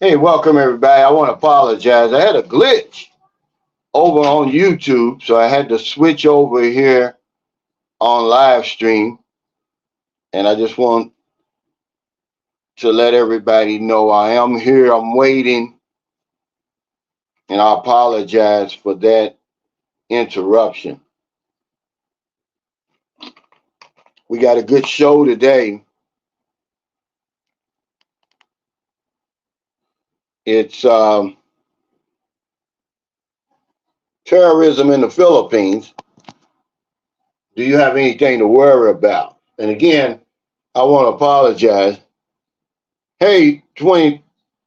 Hey, welcome everybody. I want to apologize. I had a glitch over on YouTube, so I had to switch over here on live stream. And I just want to let everybody know I am here. I'm waiting, and I apologize for that interruption. We got a good show today. It's terrorism in the Philippines. Do you have anything to worry about? And again, I want to apologize. Hey, 20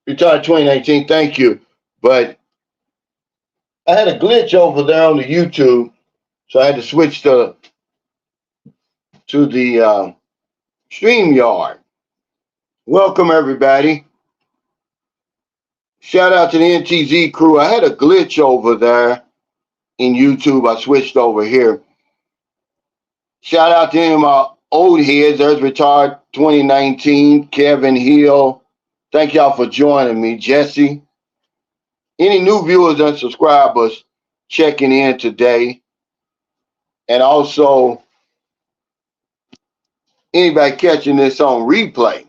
retired 2019, thank you. But I had a glitch over there on the YouTube, so I had to switch to the StreamYard. Welcome everybody. Shout out to the NTZ crew. I had a glitch over there in YouTube. I switched over here. Shout out to any of my old heads. There's Retard 2019, Kevin Hill. Thank y'all for joining me, Jesse. Any new viewers and subscribers checking in today, and also anybody catching this on replay.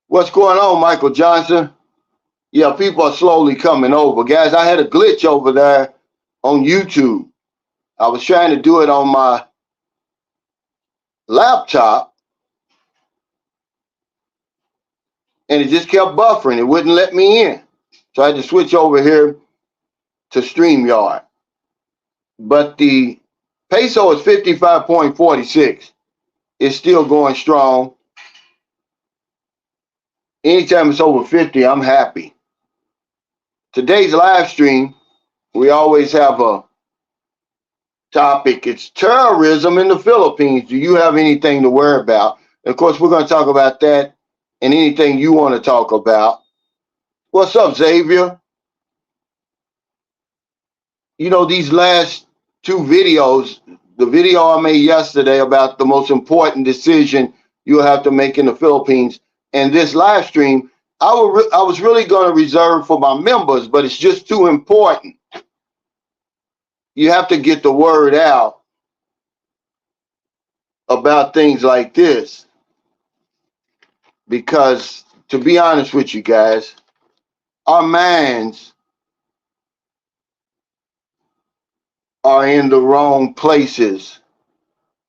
What's going on, Michael Johnson? Yeah, people are slowly coming over. Guys, I had a glitch over there on YouTube. I was trying to do it on my laptop, and it just kept buffering. It wouldn't let me in. So I had to switch over here to StreamYard. But the peso is 55.46. It's still going strong. Anytime it's over 50, I'm happy. Today's live stream, we always have a topic. It's terrorism in the Philippines. Do you have anything to worry about? And of course, we're going to talk about that and anything you want to talk about. What's up, Xavier? You know, these last two videos, the video I made yesterday about the most important decision you'll have to make in the Philippines, and this live stream, I was really going to reserve for my members, but it's just too important. You have to get the word out about things like this. Because to be honest with you guys, our minds are in the wrong places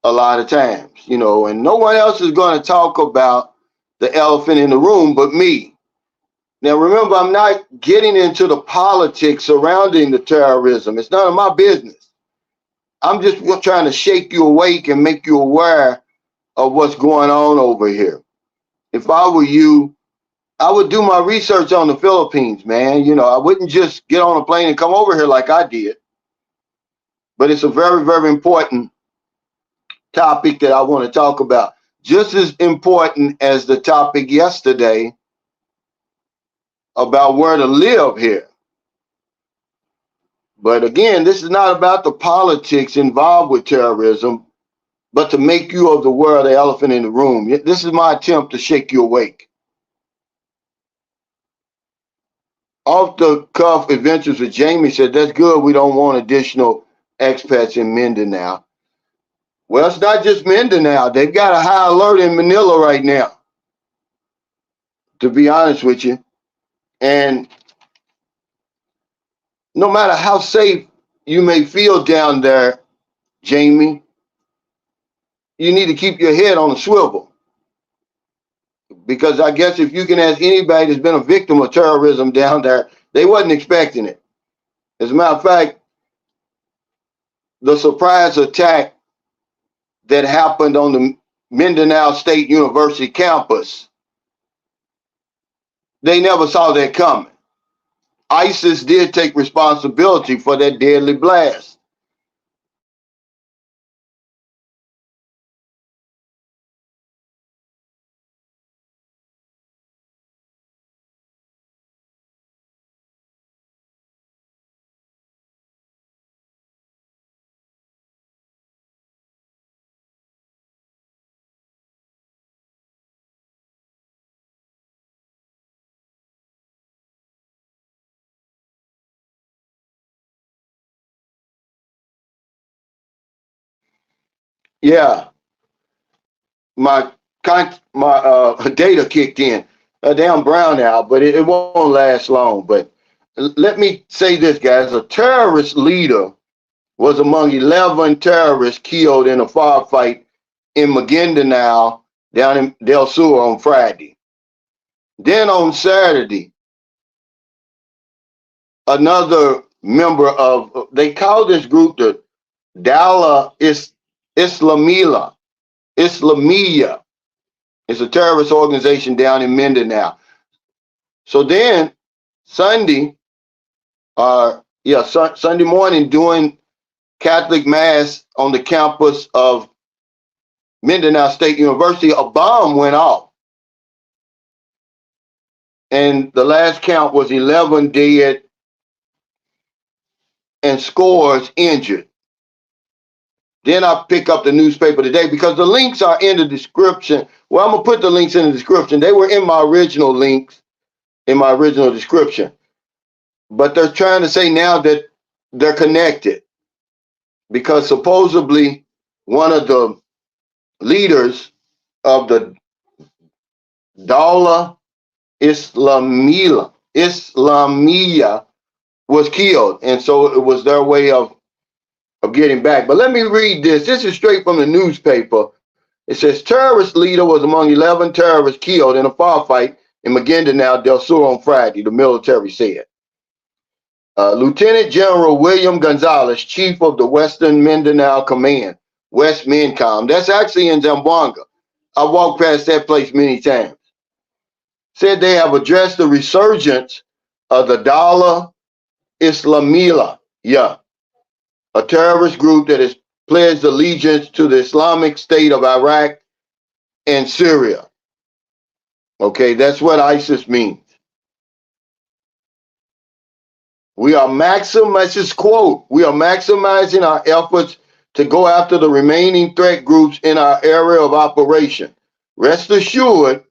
a lot of times, and no one else is going to talk about the elephant in the room but me. Now, remember, I'm not getting into the politics surrounding the terrorism. It's none of my business. I'm just trying to shake you awake and make you aware of what's going on over here. If I were you, I would do my research on the Philippines, man. I wouldn't just get on a plane and come over here like I did. But it's a very, very important topic that I want to talk about. Just as important as the topic yesterday about where to live here. But again, this is not about the politics involved with terrorism, but to make you of the world the elephant in the room. This is my attempt to shake you awake. Off the cuff adventures with Jamie said, that's good. We don't want additional expats in Mindanao. Well, it's not just Mindanao. They've got a high alert in Manila right now, to be honest with you. And no matter how safe you may feel down there, Jamie, you need to keep your head on a swivel. Because I guess if you can ask anybody that's been a victim of terrorism down there, they wasn't expecting it. As a matter of fact, the surprise attack that happened on the Mindanao State University campus, they never saw that coming. ISIS did take responsibility for that deadly blast. Yeah, my data kicked in. Damn brownout, but it won't last long. But let me say this, guys: a terrorist leader was among 11 terrorists killed in a firefight in Maguindanao down in Del Sur on Friday. Then on Saturday, another member of they call this group the Dala Islamila Islamia. It's a terrorist organization down in Mindanao. So then Sunday, Sunday morning during Catholic Mass on the campus of Mindanao State University, a bomb went off. And the last count was 11 dead and scores injured. Then I pick up the newspaper today because the links are in the description. Well, I'm going to put the links in the description. They were in my original links, in my original description. But they're trying to say now that they're connected because supposedly one of the leaders of the Dawla Islamia was killed. And so it was their way of getting back. But let me read this. This is straight from the newspaper. It says terrorist leader was among 11 terrorists killed in a firefight in Maguindanao del Sur on Friday, the military said. Lieutenant General William Gonzalez, chief of the Western Mindanao Command, West MINCOM, that's actually in Zamboanga. I walked past that place many times. Said they have addressed the resurgence of the Dawla Islamila, a terrorist group that has pledged allegiance to the Islamic State of Iraq and Syria. Okay, that's what ISIS means. We are maximizing our efforts to go after the remaining threat groups in our area of operation. Rest assured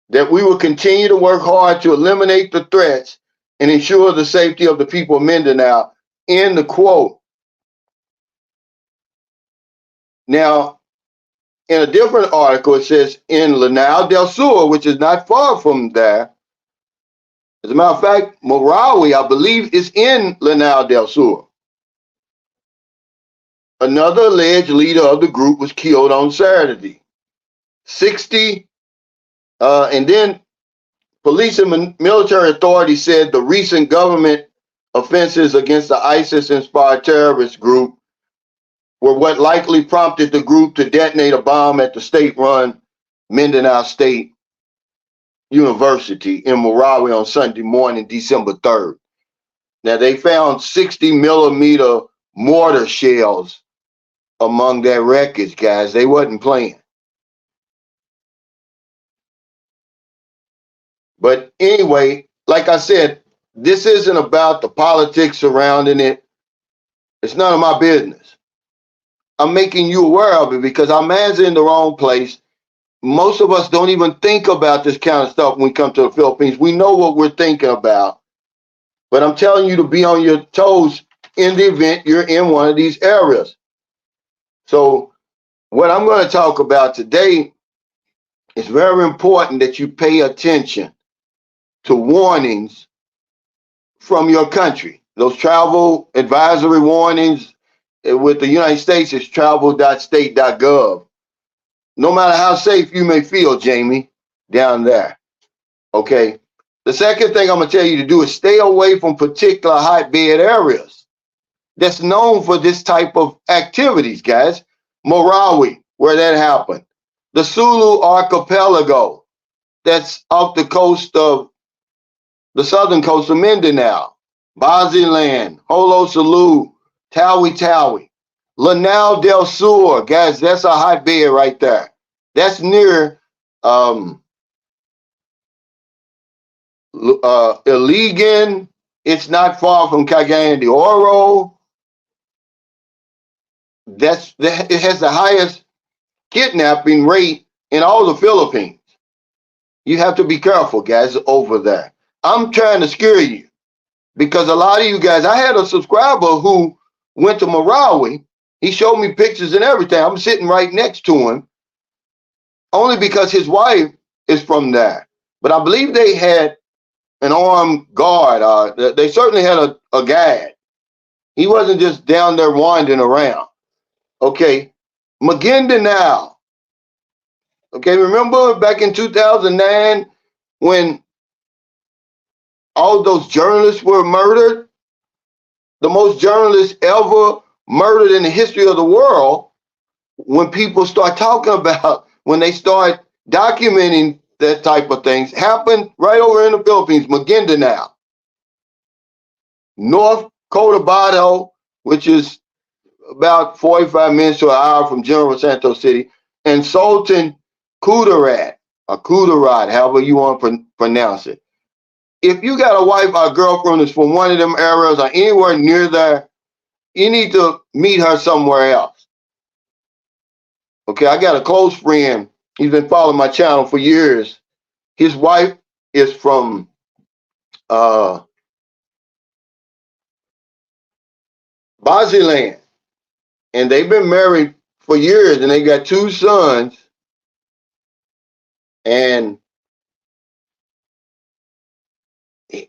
that we will continue to work hard to eliminate the threats and ensure the safety of the people of Mindanao. End the quote. Now, in a different article, it says in Lanao del Sur, which is not far from there. As a matter of fact, Marawi, I believe, is in Lanao del Sur. Another alleged leader of the group was killed on Saturday. 60, and then police and military authorities said the recent government offenses against the ISIS-inspired terrorist group were what likely prompted the group to detonate a bomb at the state-run Mindanao State University in Marawi on Sunday morning, December 3rd. Now, they found 60 millimeter mortar shells among their wreckage, guys. They wasn't playing. But anyway, like I said, this isn't about the politics surrounding it. It's none of my business. I'm making you aware of it because our man's in the wrong place. Most of us don't even think about this kind of stuff when we come to the Philippines. We know what we're thinking about. But I'm telling you to be on your toes in the event you're in one of these areas. So what I'm going to talk about today is very important that you pay attention to warnings from your country. Those travel advisory warnings with the United States is travel.state.gov. No matter how safe you may feel, Jamie, down there. Okay. The second thing I'm going to tell you to do is stay away from particular hotbed areas that's known for this type of activities, guys. Marawi, where that happened. The Sulu Archipelago, that's off the coast of the southern coast of Mindanao. Baziland, Holo Sulu, Tawi Tawi. Lanao del Sur, guys, that's a hotbed right there. That's near Iligan. It's not far from Cagayan de Oro. It has the highest kidnapping rate in all the Philippines. You have to be careful, guys, over there. I'm trying to scare you because a lot of you guys, I had a subscriber who went to Marawi He showed me pictures and everything. I'm sitting right next to him, only because his wife is from there. But I believe they had an armed guard. They certainly had a guide. He wasn't just down there wandering around. Okay, McGinda now. Okay, remember back in 2009 when all those journalists were murdered? The most journalists ever murdered in the history of the world. When people start talking about, when they start documenting that type of things, happened right over in the Philippines, Maguindanao, North Cotabato, which is about 45 minutes to an hour from General Santos City, and Sultan Kudarat, or Kudarat, however you want to pronounce it. If you got a wife or a girlfriend that's from one of them areas or anywhere near there, you need to meet her somewhere else. Okay, I got a close friend. He's been following my channel for years. His wife is from Baziland, and they've been married for years, and they got 2 sons. And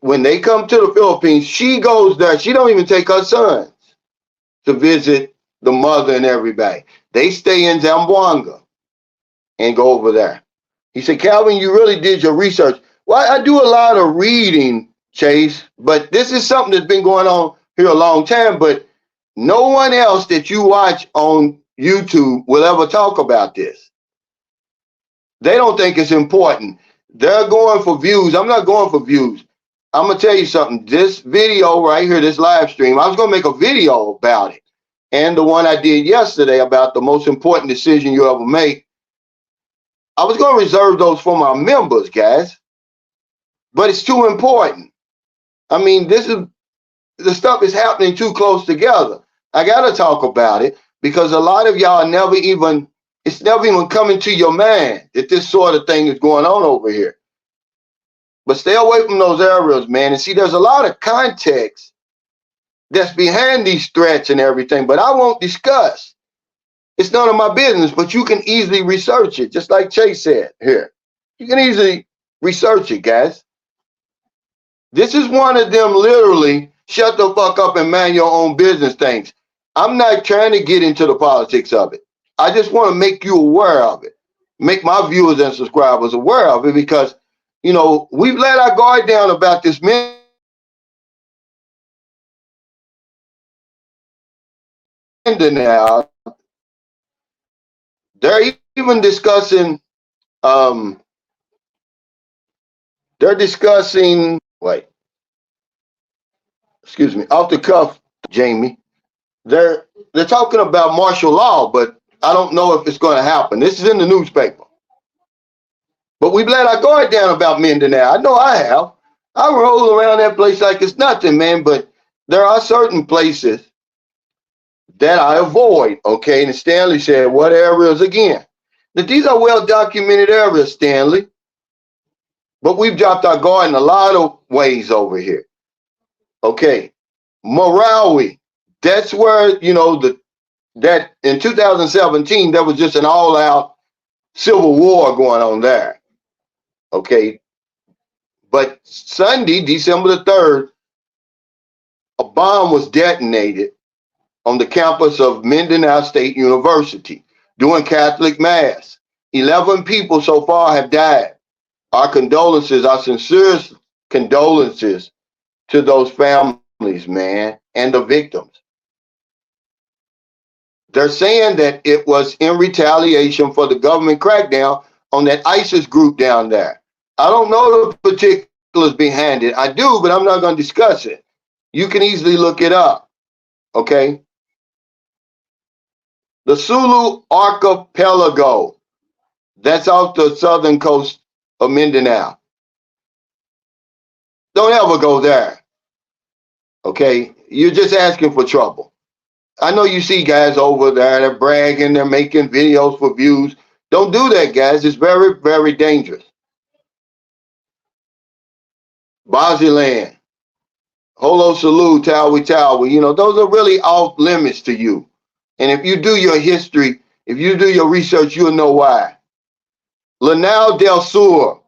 when they come to the Philippines, she goes there. She don't even take her sons to visit the mother and everybody. They stay in Zamboanga and go over there. He said, Calvin, you really did your research. Well, I do a lot of reading, Chase, but this is something that's been going on here a long time, but no one else that you watch on YouTube will ever talk about this. They don't think it's important. They're going for views. I'm not going for views. I'm going to tell you something. This video right here, this live stream, I was going to make a video about it. And the one I did yesterday about the most important decision you ever make, I was going to reserve those for my members, guys. But it's too important. I mean, the stuff is happening too close together. I got to talk about it because a lot of y'all it's never even coming to your mind that this sort of thing is going on over here. But stay away from those areas, man. And see, there's a lot of context that's behind these threats and everything, but I won't discuss. It's none of my business, but you can easily research it, just like Chase said here. You can easily research it, guys. This is one of them literally shut the fuck up and mind your own business things. I'm not trying to get into the politics of it. I just want to make you aware of it. Make my viewers and subscribers aware of it because, you know, we've let our guard down about this now. They're even discussing, wait, excuse me, off the cuff, Jamie. They're talking about martial law, but I don't know if it's going to happen. This is in the newspaper. But we've let our guard down about Mindanao. I know I have. I roll around that place like it's nothing, man. But there are certain places that I avoid, okay? And Stanley said, what areas again? Now, these are well-documented areas, Stanley. But we've dropped our guard in a lot of ways over here. Okay, Marawi. That's where, you know, that in 2017, there was just an all-out civil war going on there. Okay, but Sunday, December the 3rd, a bomb was detonated on the campus of Mindanao State University during Catholic Mass. 11 people so far have died. Our condolences, our sincerest condolences to those families, man, and the victims. They're saying that it was in retaliation for the government crackdown on that ISIS group down there. I don't know the particulars behind it. I do, but I'm not going to discuss it. You can easily look it up, okay? The Sulu Archipelago, that's off the southern coast of Mindanao. Don't ever go there, okay? You're just asking for trouble. I know you see guys over there, they're bragging, they're making videos for views. Don't do that, guys. It's very, very dangerous. Baziland, Holo Salu, Tawi Tawi, you know, those are really off limits to you. And if you do your history, if you do your research, you'll know why. Lanao del Sur,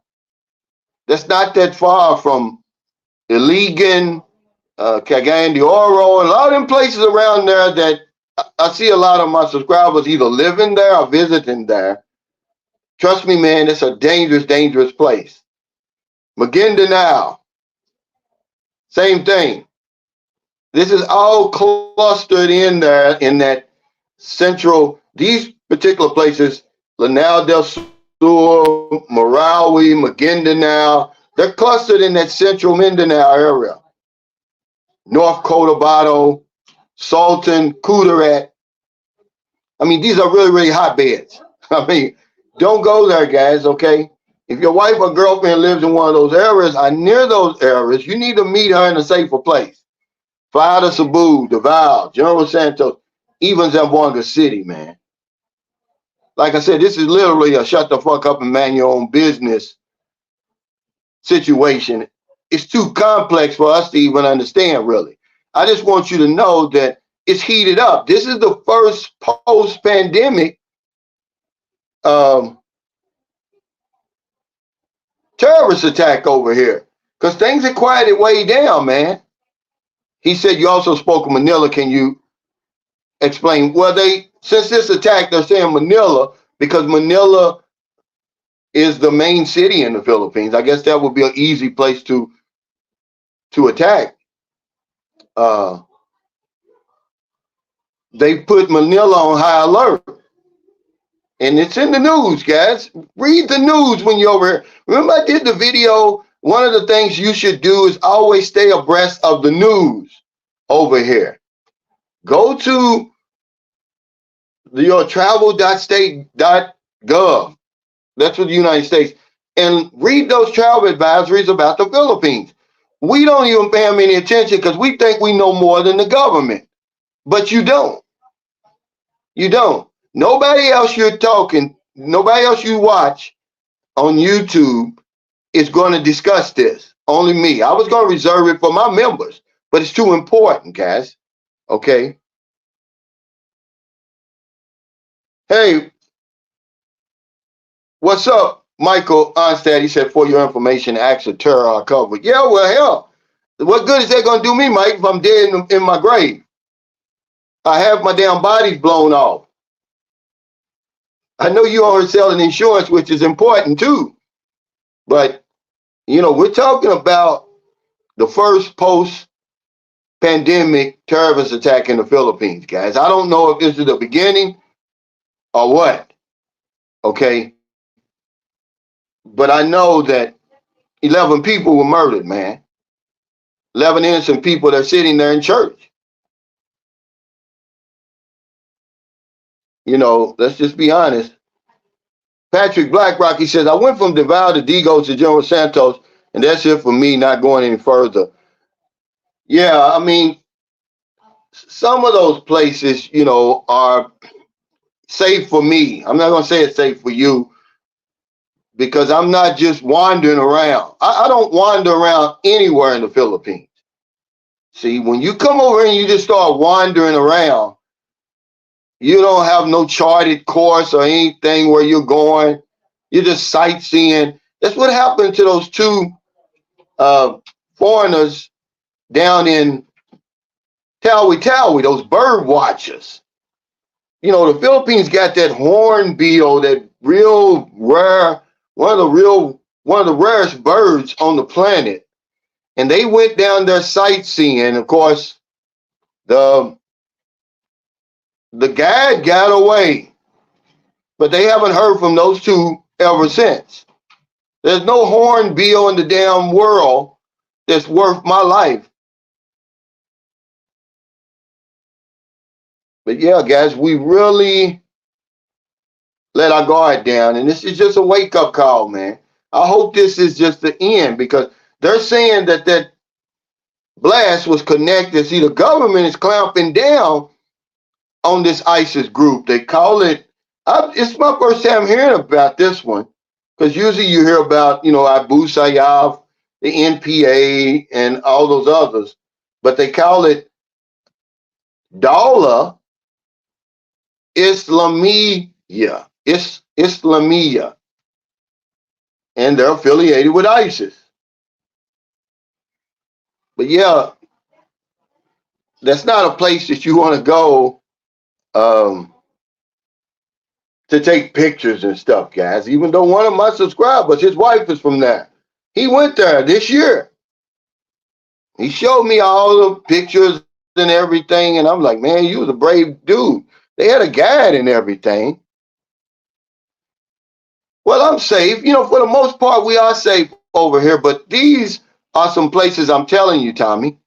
that's not that far from Iligan, Cagayan de Oro, and a lot of them places around there that I see a lot of my subscribers either living there or visiting there. Trust me, man, it's a dangerous, dangerous place. Maguindanao, same thing. This is all clustered in there in that central, these particular places, Lanao del Sur, Marawi, Maguindanao, they're clustered in that central Mindanao area. North Cotabato, Sultan, Kudarat. I mean, these are really, really hotbeds. I mean, don't go there, guys, okay? If your wife or girlfriend lives in one of those areas or near those areas, you need to meet her in a safer place. Fly to Cebu, Davao, General Santos, even Zamboanga City, man. Like I said, this is literally a shut the fuck up and man your own business situation. It's too complex for us to even understand, really. I just want you to know that it's heated up. This is the first post-pandemic terrorist attack over here because things have quieted way down, man. He said you also spoke of Manila. Can you explain? Well, since this attack, they're saying Manila because Manila is the main city in the Philippines. I guess that would be an easy place to attack. They put Manila on high alert. And it's in the news, guys. Read the news when you're over here. Remember I did the video. One of the things you should do is always stay abreast of the news over here. Go to your travel.state.gov. That's for the United States. And read those travel advisories about the Philippines. We don't even pay them any attention because we think we know more than the government. But you don't. You don't. Nobody else you watch on YouTube is going to discuss this. Only me. I was going to reserve it for my members, but it's too important, guys. Okay. Hey, what's up, Michael Onstad? He said, for your information, acts of terror are covered. Yeah, well, hell, what good is that going to do me, Mike, if I'm dead in my grave? I have my damn bodies blown off. I know you are selling insurance, which is important too. But, we're talking about the first post-pandemic terrorist attack in the Philippines, guys. I don't know if this is the beginning or what, okay? But I know that 11 people were murdered, man. 11 innocent people that are sitting there in church. Let's just be honest. Patrick Blackrock, he says, I went from Davao to Digos to General Santos, and that's it for me, not going any further. Yeah, I mean, some of those places, are safe for me. I'm not going to say it's safe for you because I'm not just wandering around. I don't wander around anywhere in the Philippines. See, when you come over and you just start wandering around, you don't have no charted course or anything where you're going. You're just sightseeing. That's what happened to those two foreigners down in Tawi, those bird watchers. The Philippines got that hornbill, that real rare, one of the rarest birds on the planet. And they went down there sightseeing. Of course, the guide got away, but they haven't heard from those two ever since. There's no hornbill in the damn world that's worth my life. But yeah, guys, we really let our guard down. And this is just a wake-up call, man. I hope this is just the end because they're saying that blast was connected. See, the government is clamping down on this ISIS group. They call it, it's my first time hearing about this one because usually you hear about, Abu Sayyaf, the NPA, and all those others. But they call it Dawla Islamia. It's Islamia. And they're affiliated with ISIS. But yeah, that's not a place that you want to go um, to take pictures and stuff, guys. Even though one of my subscribers, his wife is from there. He went there this year. He showed me all the pictures and everything, and I'm like, man, you was a brave dude. They had a guide and everything. Well, I'm safe. For the most part, we are safe over here, but these are some places I'm telling you, Tommy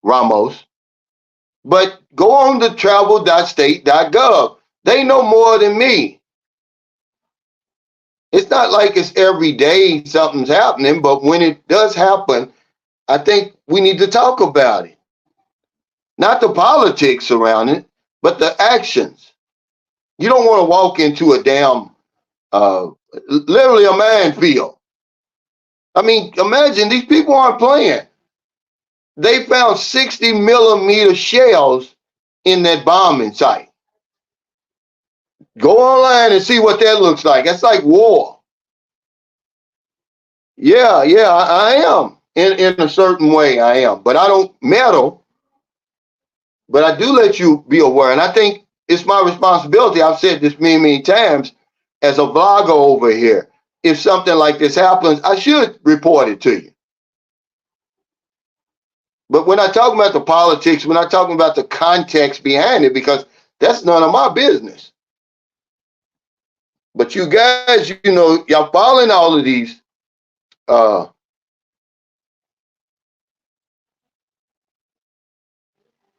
Ramos. But go on to travel.state.gov. They know more than me. It's not like it's every day something's happening, but when it does happen, I think we need to talk about it. Not the politics around it, but the actions. You don't want to walk into a damn, literally a minefield. I mean, imagine these people aren't playing. They found 60 millimeter shells in that bombing site. Go online and see what that looks like. That's like war. Yeah, I am. In a certain way, I am. But I don't meddle. But I do let you be aware. And I think it's my responsibility. I've said this many, many times as a vlogger over here. If something like this happens, I should report it to you. But we're not talking about the politics. We're not talking about the context behind it, because that's none of my business. But you guys, y'all following all of these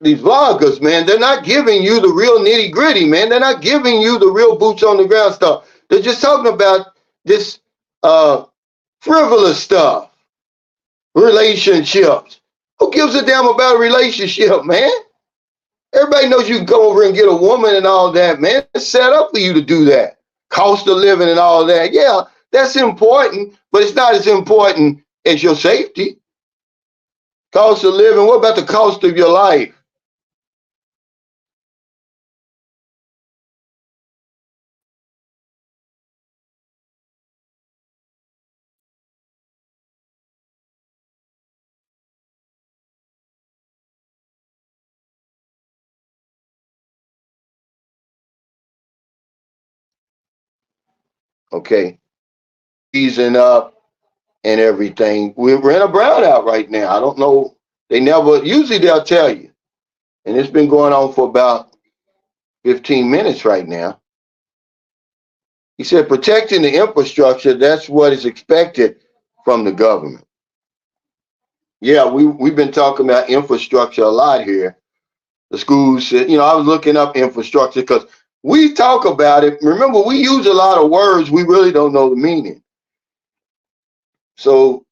vloggers, man. They're not giving you the real nitty gritty, man. They're not giving you the real boots on the ground stuff. They're just talking about this frivolous stuff, relationships. Who gives a damn about a relationship, man? Everybody knows you can go over and get a woman and all that, man. It's set up for you to do that. Cost of living and all that. Yeah, that's important, but it's not as important as your safety. Cost of living. What about the cost of your life? Okay. Easing up and everything. We're in a brownout right now. I don't know. Usually they'll tell you. And it's been going on for about 15 minutes right now. He said, protecting the infrastructure, that's what is expected from the government. Yeah, we've been talking about infrastructure a lot here. The schools, I was looking up infrastructure because we talk about it. Remember, we use a lot of words we really don't know the meaning. So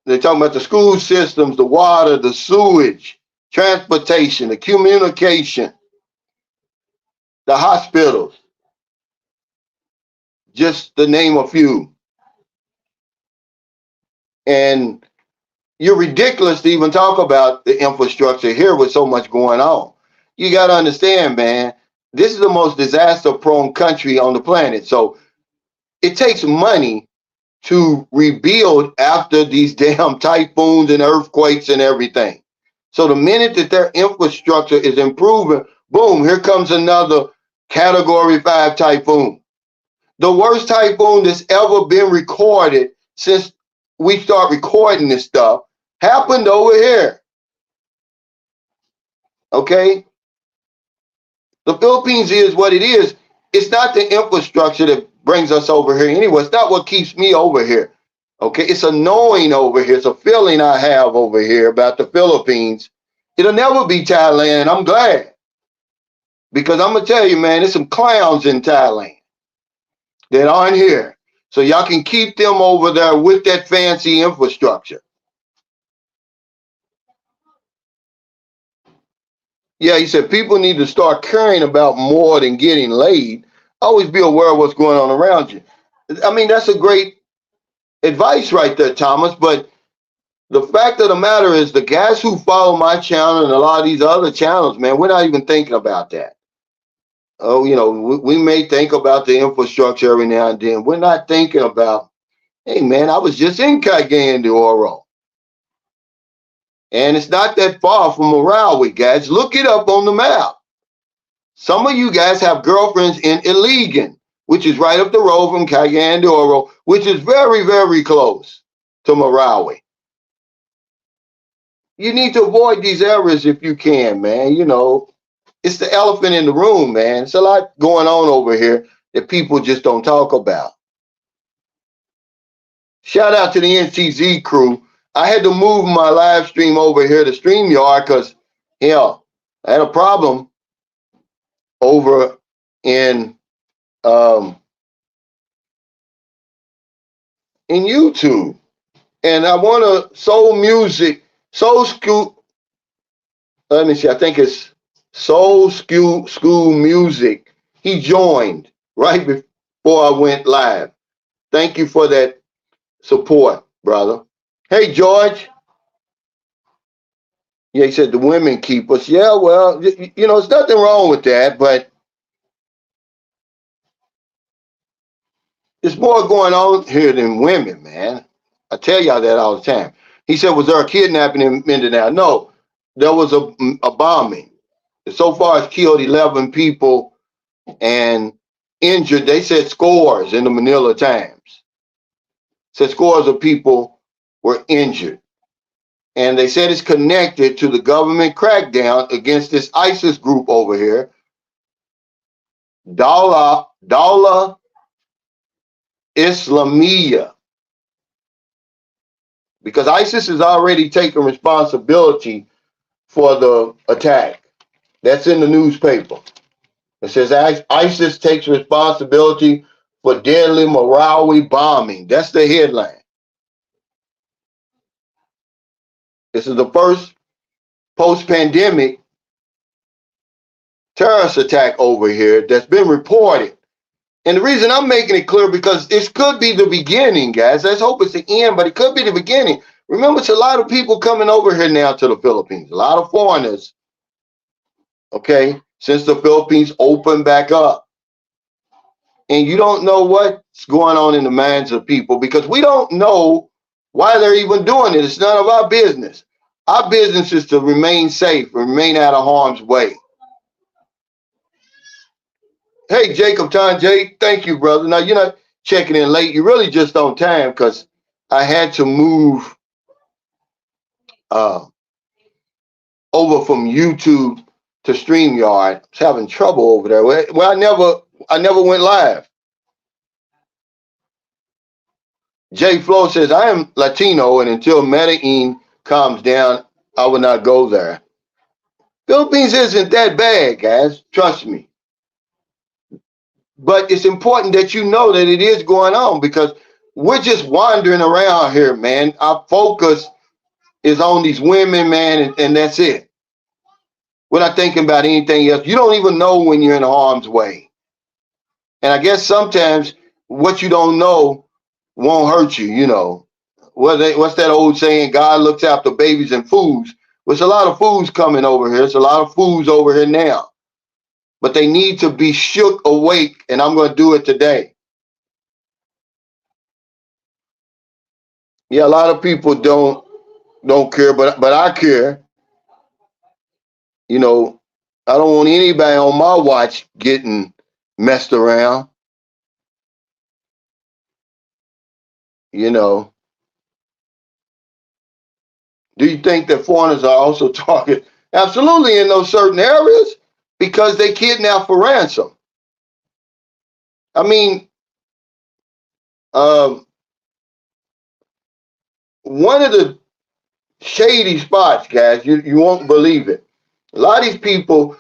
they're talking about the school systems, the water, the sewage, transportation, the communication, the hospitals, just to name a few. And you're ridiculous to even talk about the infrastructure here with so much going on. You got to understand, man, this is the most disaster-prone country on the planet. So it takes money to rebuild after these damn typhoons and earthquakes and everything. So the minute that their infrastructure is improving, boom, here comes another Category 5 typhoon. The worst typhoon that's ever been recorded since we start recording this stuff happened over here. Okay? The Philippines is what it is. It's not the infrastructure that brings us over here anyway. It's not what keeps me over here. Okay? It's a knowing over here. It's a feeling I have over here about the Philippines. It'll never be Thailand. I'm glad. Because I'm going to tell you, man, there's some clowns in Thailand that aren't here. So y'all can keep them over there with that fancy infrastructure. Yeah, he said people need to start caring about more than getting laid. Always be aware of what's going on around you. I mean, that's a great advice right there, Thomas. But the fact of the matter is, the guys who follow my channel and a lot of these other channels, man, we're not even thinking about that. Oh, we may think about the infrastructure every now and then. We're not thinking about, hey man, I was just in Cayenne de Oro. And it's not that far from Marawi, guys. Look it up on the map. Some of you guys have girlfriends in Iligan, which is right up the road from Cayenne de Oro, which is very, very close to Marawi. You need to avoid these areas if you can, man. It's the elephant in the room, man. It's a lot going on over here that people just don't talk about. Shout out to the NTZ crew. I had to move my live stream over here to StreamYard because, hell, I had a problem over um, in YouTube. And I want to soul school. Let me see. I think it's school music. He joined right before I went live. Thank you for that support, brother. Hey, George. Yeah, he said the women keep us. Yeah, well, there's nothing wrong with that, but there's more going on here than women, man. I tell y'all that all the time. He said, was there a kidnapping in Mindanao? No, there was a bombing. So far, it's killed 11 people and injured. They said scores in the Manila Times. Said scores of people were injured. And they said it's connected to the government crackdown against this ISIS group over here, Dawla Islamiyah. Because ISIS has already taken responsibility for the attack. That's in the newspaper. It says ISIS takes responsibility for deadly Marawi bombing. That's the headline. This is the first post-pandemic terrorist attack over here that's been reported. And the reason I'm making it clear because this could be the beginning, guys. Let's hope it's the end, but it could be the beginning. Remember, it's a lot of people coming over here now to the Philippines, a lot of foreigners, okay, since the Philippines opened back up. And you don't know what's going on in the minds of people because we don't know why they're even doing it. It's none of our business. Our business is to remain safe, remain out of harm's way. Hey, Jacob Jay, thank you, brother. Now, you're not checking in late. You're really just on time because I had to move over from YouTube to StreamYard. I was having trouble over there. Well, I never went live. Jay Flo says, I am Latino, and until Medellin calms down, I will not go there. Philippines isn't that bad, guys. Trust me. But it's important that you know that it is going on because we're just wandering around here, man. Our focus is on these women, man, and that's it. We're not thinking about anything else. You don't even know when you're in harm's way. And I guess sometimes what you don't know won't hurt you, What's that old saying? God looks after babies and fools. There's a lot of fools coming over here. There's a lot of fools over here now. But they need to be shook awake, and I'm going to do it today. Yeah, a lot of people don't care, but I care. I don't want anybody on my watch getting messed around. Do you think that foreigners are also targeted? Absolutely, in those certain areas because they kidnap for ransom. I mean, one of the shady spots, guys, you won't believe it. A lot of these people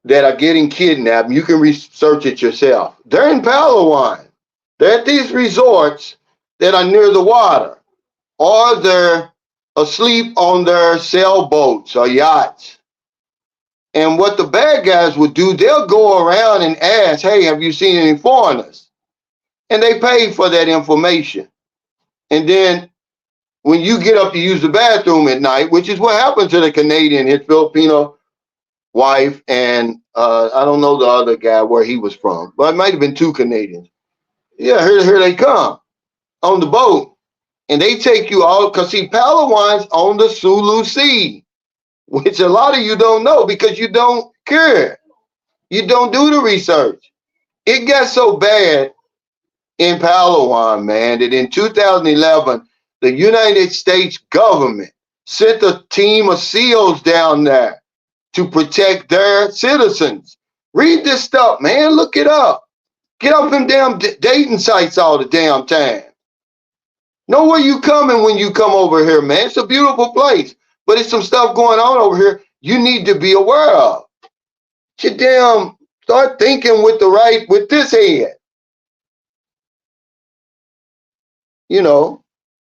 that are getting kidnapped, you can research it yourself. They're in Palawan. They're at these resorts that are near the water, or they're asleep on their sailboats or yachts. And what the bad guys would do, they'll go around and ask, hey, have you seen any foreigners? And they pay for that information. And then when you get up to use the bathroom at night, which is what happened to the Canadian hit Filipino wife, and I don't know the other guy where he was from, but it might have been two Canadians. Yeah, here they come on the boat, and they take you all because see, Palawan's on the Sulu Sea, which a lot of you don't know because you don't care. You don't do the research. It got so bad in Palawan, man, that in 2011, the United States government sent a team of SEALs down there to protect their citizens. Read this stuff, man. Look it up. Get off them damn dating sites all the damn time. Know where you coming when you come over here, man. It's a beautiful place, but it's some stuff going on over here you need to be aware of. You damn start thinking with this head. You know,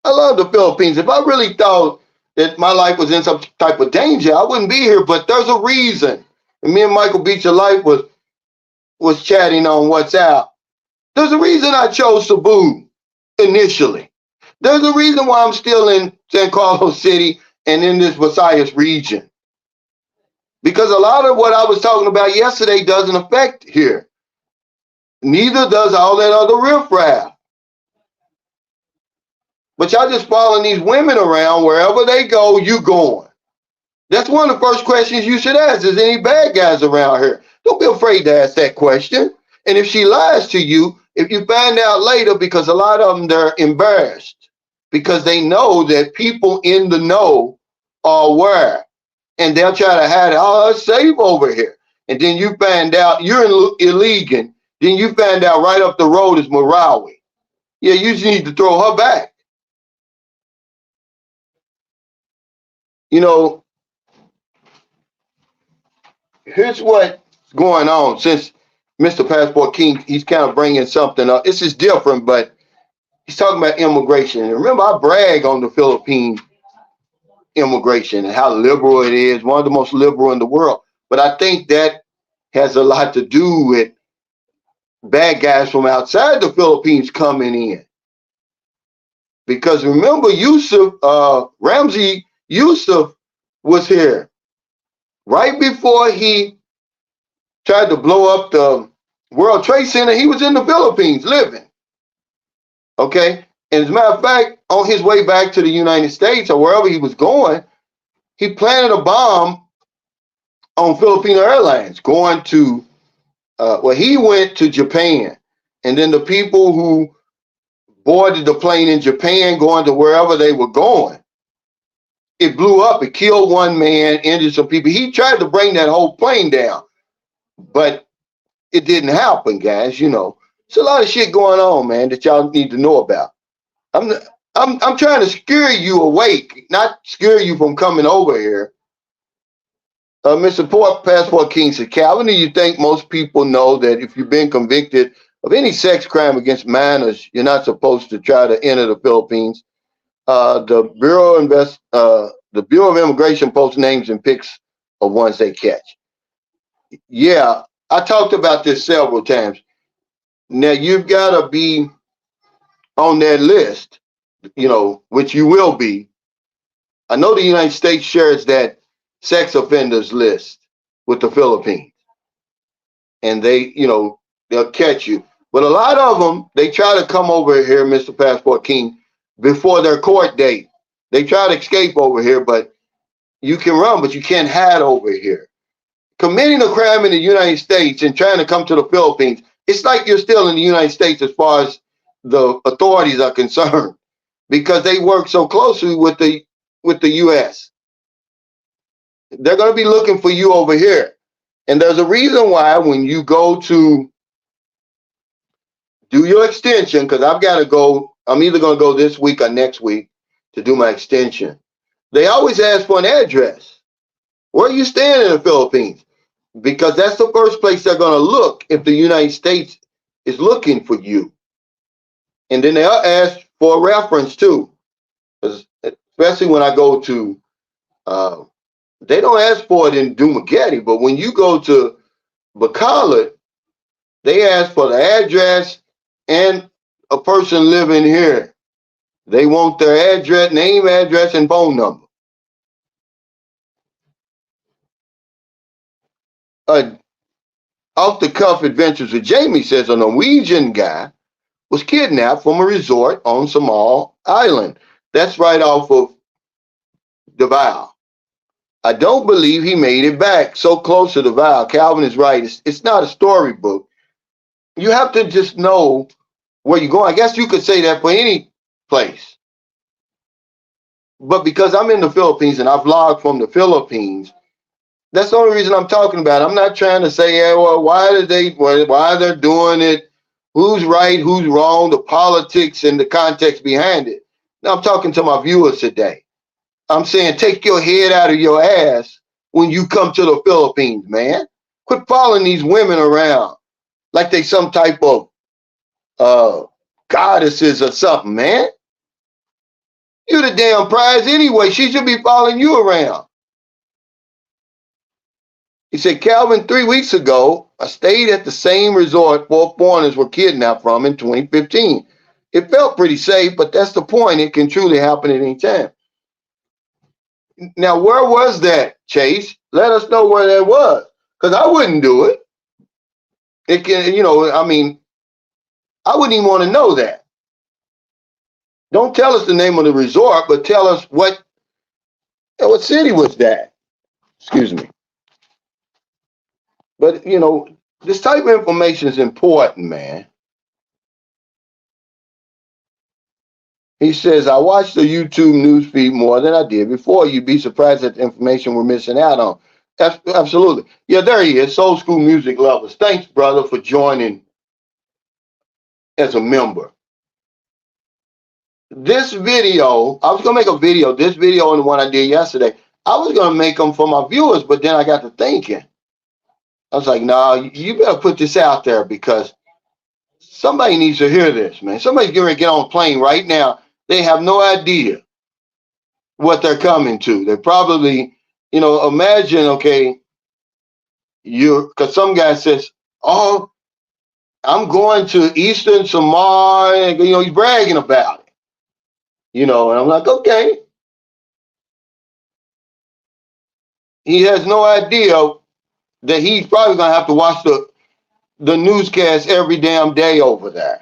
I love the Philippines. If I really thought that my life was in some type of danger, I wouldn't be here. But there's a reason. And me and Michael Beecher Life was chatting on WhatsApp. There's a reason I chose Cebu initially. There's a reason why I'm still in San Carlos City and in this Visayas region. Because a lot of what I was talking about yesterday doesn't affect here. Neither does all that other riffraff. But y'all just following these women around wherever they go, you going. That's one of the first questions you should ask. Is any bad guys around here? Don't be afraid to ask that question. And if she lies to you, if you find out later, because a lot of them, they're embarrassed because they know that people in the know are aware. And they'll try to hide it. Oh, it's safe over here. And then you find out you're illegal. Then you find out right up the road is Marawi. Yeah, you just need to throw her back. You know, here's what's going on. Since Mr. Passport King, he's kind of bringing something up. This is different, but he's talking about immigration. And remember, I brag on the Philippine immigration and how liberal it is, one of the most liberal in the world. But I think that has a lot to do with bad guys from outside the Philippines coming in. Because remember, Ramsey Yusuf was here right before he tried to blow up the World Trade Center. He was in the Philippines living. Okay. And as a matter of fact, on his way back to the United States or wherever he was going, he planted a bomb on Filipino Airlines going to, he went to Japan. And then the people who boarded the plane in Japan going to wherever they were going, it blew up. It killed one man, injured some people. He tried to bring that whole plane down, but it didn't happen, guys. You know, it's a lot of shit going on, man, that y'all need to know about. I'm trying to scare you awake, not scare you from coming over here. Mr. Passport King said, Calvin, do you think most people know that if you've been convicted of any sex crime against minors, you're not supposed to try to enter the Philippines? The Bureau of Immigration posts names and pics of ones they catch. Yeah, I talked about this several times. Now you've got to be on that list, you know, which you will be. I know the United States shares that sex offenders list with the Philippines, and they'll catch you. But a lot of them, they try to come over here, Mr. Passport King, before their court date. They try to escape over here, but you can run, but you can't hide over here. Committing a crime in the United States and trying to come to the Philippines, it's like you're still in the United States as far as the authorities are concerned, because they work so closely with the U.S. They're going to be looking for you over here. And there's a reason why when you go to do your extension, because I've got to go, I'm either going to go this week or next week to do my extension. They always ask for an address. Where are you staying in the Philippines? Because that's the first place they're going to look if the United States is looking for you. And then they'll ask for a reference too. Especially when I go to, they don't ask for it in Dumaguete, but when you go to Bacolod, they ask for the address and a person living here. They want their address, name, address, and phone number. a off the cuff adventures with Jamie says a Norwegian guy was kidnapped from a resort on Samal Island. That's right off of Davao. I don't believe he made it back so close to Davao. Calvin is right. It's not a storybook. You have to just know where you're going. I guess you could say that for any place. But because I'm in the Philippines and I vlog from the Philippines, that's the only reason I'm talking about it. I'm not trying to say, yeah, well, why they're doing it, who's right, who's wrong, the politics and the context behind it. Now I'm talking to my viewers today. I'm saying take your head out of your ass when you come to the Philippines, man. Quit following these women around like they some type of uh, goddesses or something, man. You the damn prize anyway. She should be following you around. He said, Calvin, 3 weeks ago, I stayed at the same resort 4 foreigners were kidnapped from in 2015. It felt pretty safe, but that's the point. It can truly happen at any time. Now, where was that, Chase? Let us know where that was, because I wouldn't do it. It can, I mean, I wouldn't even want to know that. Don't tell us the name of the resort, but tell us what city was that? Excuse me. But, this type of information is important, man. He says, I watch the YouTube news feed more than I did before. You'd be surprised at the information we're missing out on. Absolutely. Yeah, there he is. Soul School Music Lovers. Thanks, brother, for joining as a member. This video, I was going to make a video, this video and the one I did yesterday. I was going to make them for my viewers, but then I got to thinking. I was like, nah, you better put this out there because somebody needs to hear this, man. Somebody's going to get on a plane right now. They have no idea what they're coming to. They're probably, imagine, okay, because some guy says, oh, I'm going to Eastern Somalia, he's bragging about it, and I'm like, okay. He has no idea that he's probably going to have to watch the newscast every damn day over there.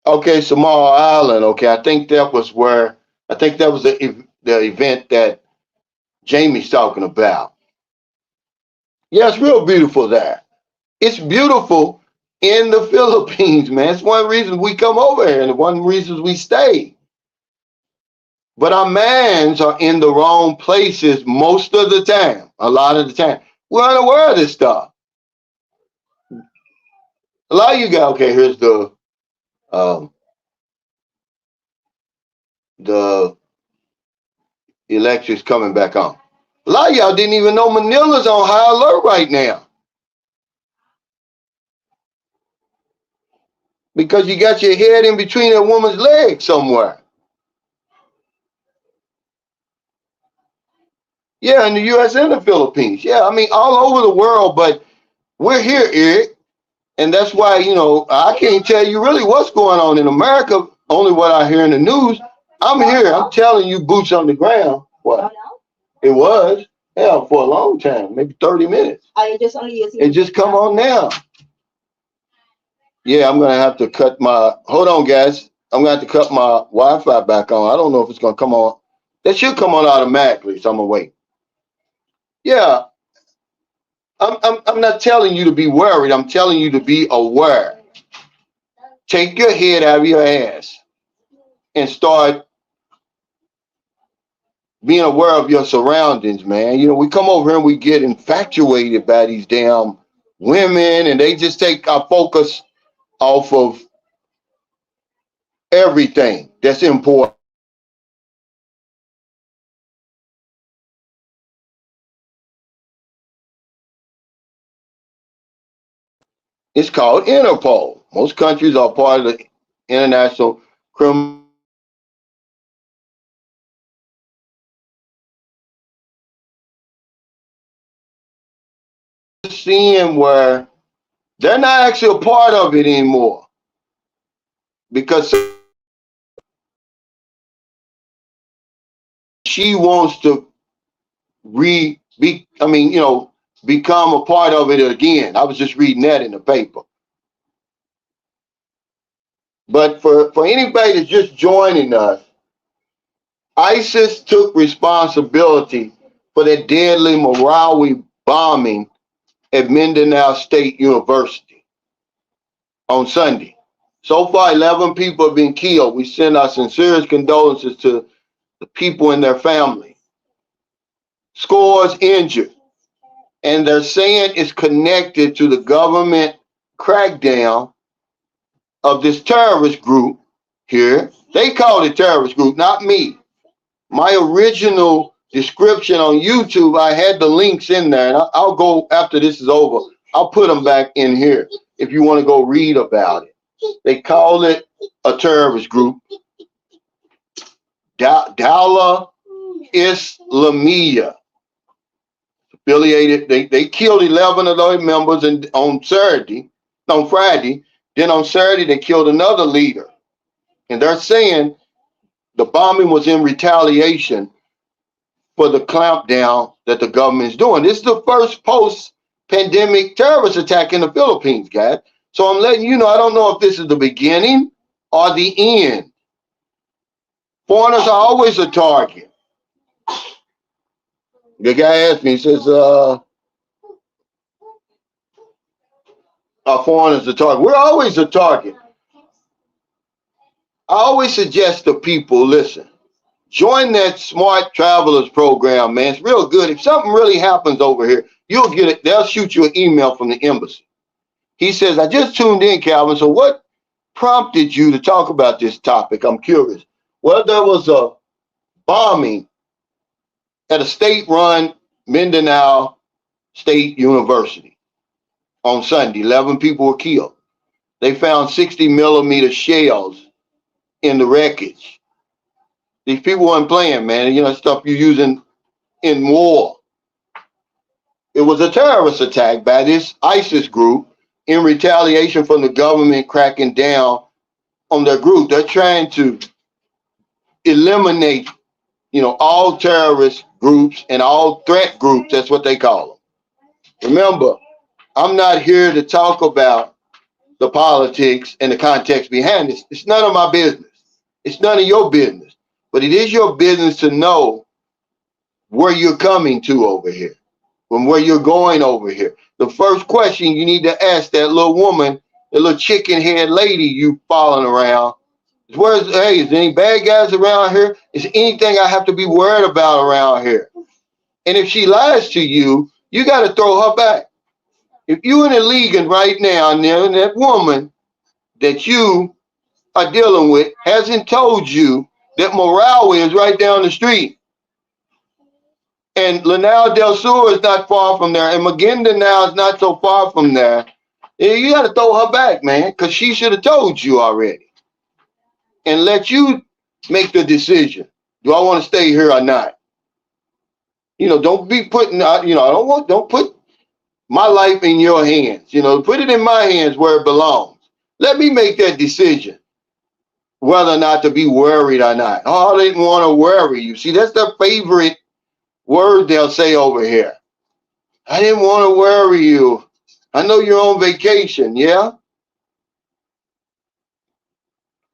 Okay, Samal Island. Okay, I think that was the event that Jamie's talking about. Yeah, it's real beautiful there. It's beautiful in the Philippines, man. It's one of the reasons we come over here and one of the reasons we stay. But our minds are in the wrong places most of the time, a lot of the time. We're unaware of this stuff. A lot of you guys, okay, here's the electrics coming back on. A lot of y'all didn't even know Manila's on high alert right now. Because you got your head in between a woman's legs somewhere. Yeah, in the US and the Philippines. Yeah, I mean, all over the world, but we're here, Eric. And that's why, I can't tell you really what's going on in America, only what I hear in the news. I'm here. I'm telling you, boots on the ground. What? It was. Yeah, for a long time, maybe 30 minutes. It just come on now. Yeah, I'm gonna have to cut my. Hold on, guys. I'm gonna have to cut my Wi-Fi back on. I don't know if it's gonna come on. That should come on automatically, so I'm gonna wait. Yeah, I'm not telling you to be worried. I'm telling you to be aware. Take your head out of your ass and start being aware of your surroundings, man. We come over here and we get infatuated by these damn women, and they just take our focus off of everything that's important. It's called Interpol. Most countries are part of the International Criminal. Seeing where they're not actually a part of it anymore because she wants to become a part of it again. I was just reading that in the paper. But for anybody that's just joining us, ISIS took responsibility for that deadly Marawi bombing at Mindanao State University on Sunday. So far, 11 people have been killed. We send our sincerest condolences to the people and their family. Scores injured. And they're saying it's connected to the government crackdown of this terrorist group here. They called it terrorist group, not me. My original description on YouTube, I had the links in there, and I'll go after this is over. I'll put them back in here if you want to go read about it. They call it a terrorist group. Dawla Islamiyah. Affiliated, they killed 11 of those members on Friday. Then on Saturday, they killed another leader. And they're saying the bombing was in retaliation for the clampdown that the government is doing. This is the first post-pandemic terrorist attack in the Philippines, guys. So I'm letting you know, I don't know if this is the beginning or the end. Foreigners are always a target. The guy asked me, he says, are foreigners a target? We're always a target. I always suggest to people, listen, join that Smart Travelers program, man. It's real good. If something really happens over here, you'll get it. They'll shoot you an email from the embassy. He says, I just tuned in, Calvin. So what prompted you to talk about this topic? I'm curious. Well, there was a bombing at a state-run Mindanao State University on Sunday. 11 people were killed. They found 60-millimeter shells in the wreckage. These people weren't playing, man. You know, stuff you're using in war. It was a terrorist attack by this ISIS group in retaliation from the government cracking down on their group. They're trying to eliminate, all terrorist groups and all threat groups. That's what they call them. Remember, I'm not here to talk about the politics and the context behind this. It's none of my business. It's none of your business. But it is your business to know where you're coming to over here, from where you're going over here. The first question you need to ask that little woman, that little chicken head lady you following around, is is there any bad guys around here? Is there anything I have to be worried about around here? And if she lies to you, you got to throw her back. If you're in a league right now, and that woman that you are dealing with hasn't told you that Marawi is right down the street, and Lanao del Sur is not far from there, and Maguindanao is not so far from there, you got to throw her back, man, because she should have told you already and let you make the decision. Do I want to stay here or not? Don't be putting, don't put my life in your hands. Put it in my hands where it belongs. Let me make that decision whether or not to be worried or not. Oh, I didn't want to worry you. See, that's their favorite word they'll say over here. I didn't want to worry you. I know you're on vacation, yeah?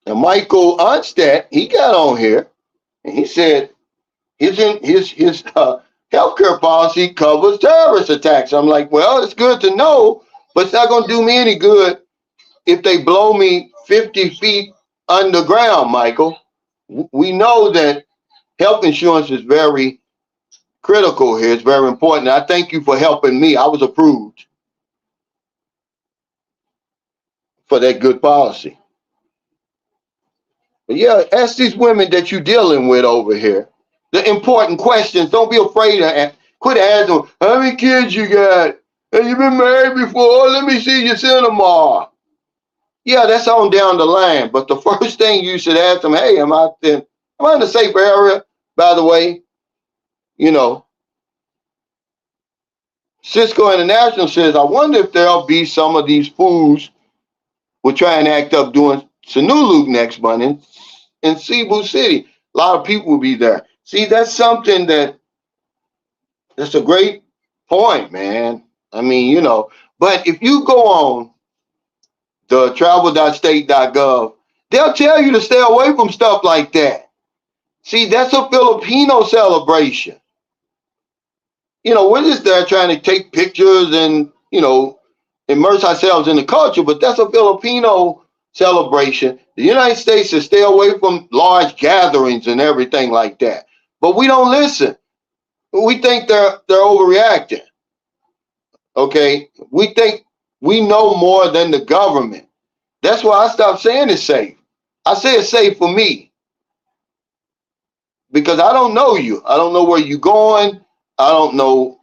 And Michael Onstadt, he got on here and he said his healthcare policy covers terrorist attacks. I'm like, well, it's good to know, but it's not going to do me any good if they blow me 50 feet underground, Michael. We know that health insurance is very critical here. It's very important. I thank you for helping me. I was approved for that good policy. But yeah, ask these women that you're dealing with over here the important questions. Don't be afraid to quit asking them, how many kids you got? Have you been married before? Let me see your cinema. Yeah, that's on down the line. But the first thing you should ask them, hey, am I in a safe area, by the way? Cisco International says, I wonder if there'll be some of these fools will try and act up doing Sinulog next month in Cebu City. A lot of people will be there. See, that's something that That's a great point, man. I mean, but if you go on the travel.state.gov, they'll tell you to stay away from stuff like that. See, that's a Filipino celebration. We're just there trying to take pictures and, immerse ourselves in the culture, but that's a Filipino celebration. The United States should stay away from large gatherings and everything like that. But we don't listen. We think they're overreacting. Okay. We think we know more than the government. That's why I stopped saying it's safe. I say it's safe for me because I don't know you. I don't know where you're going. I don't know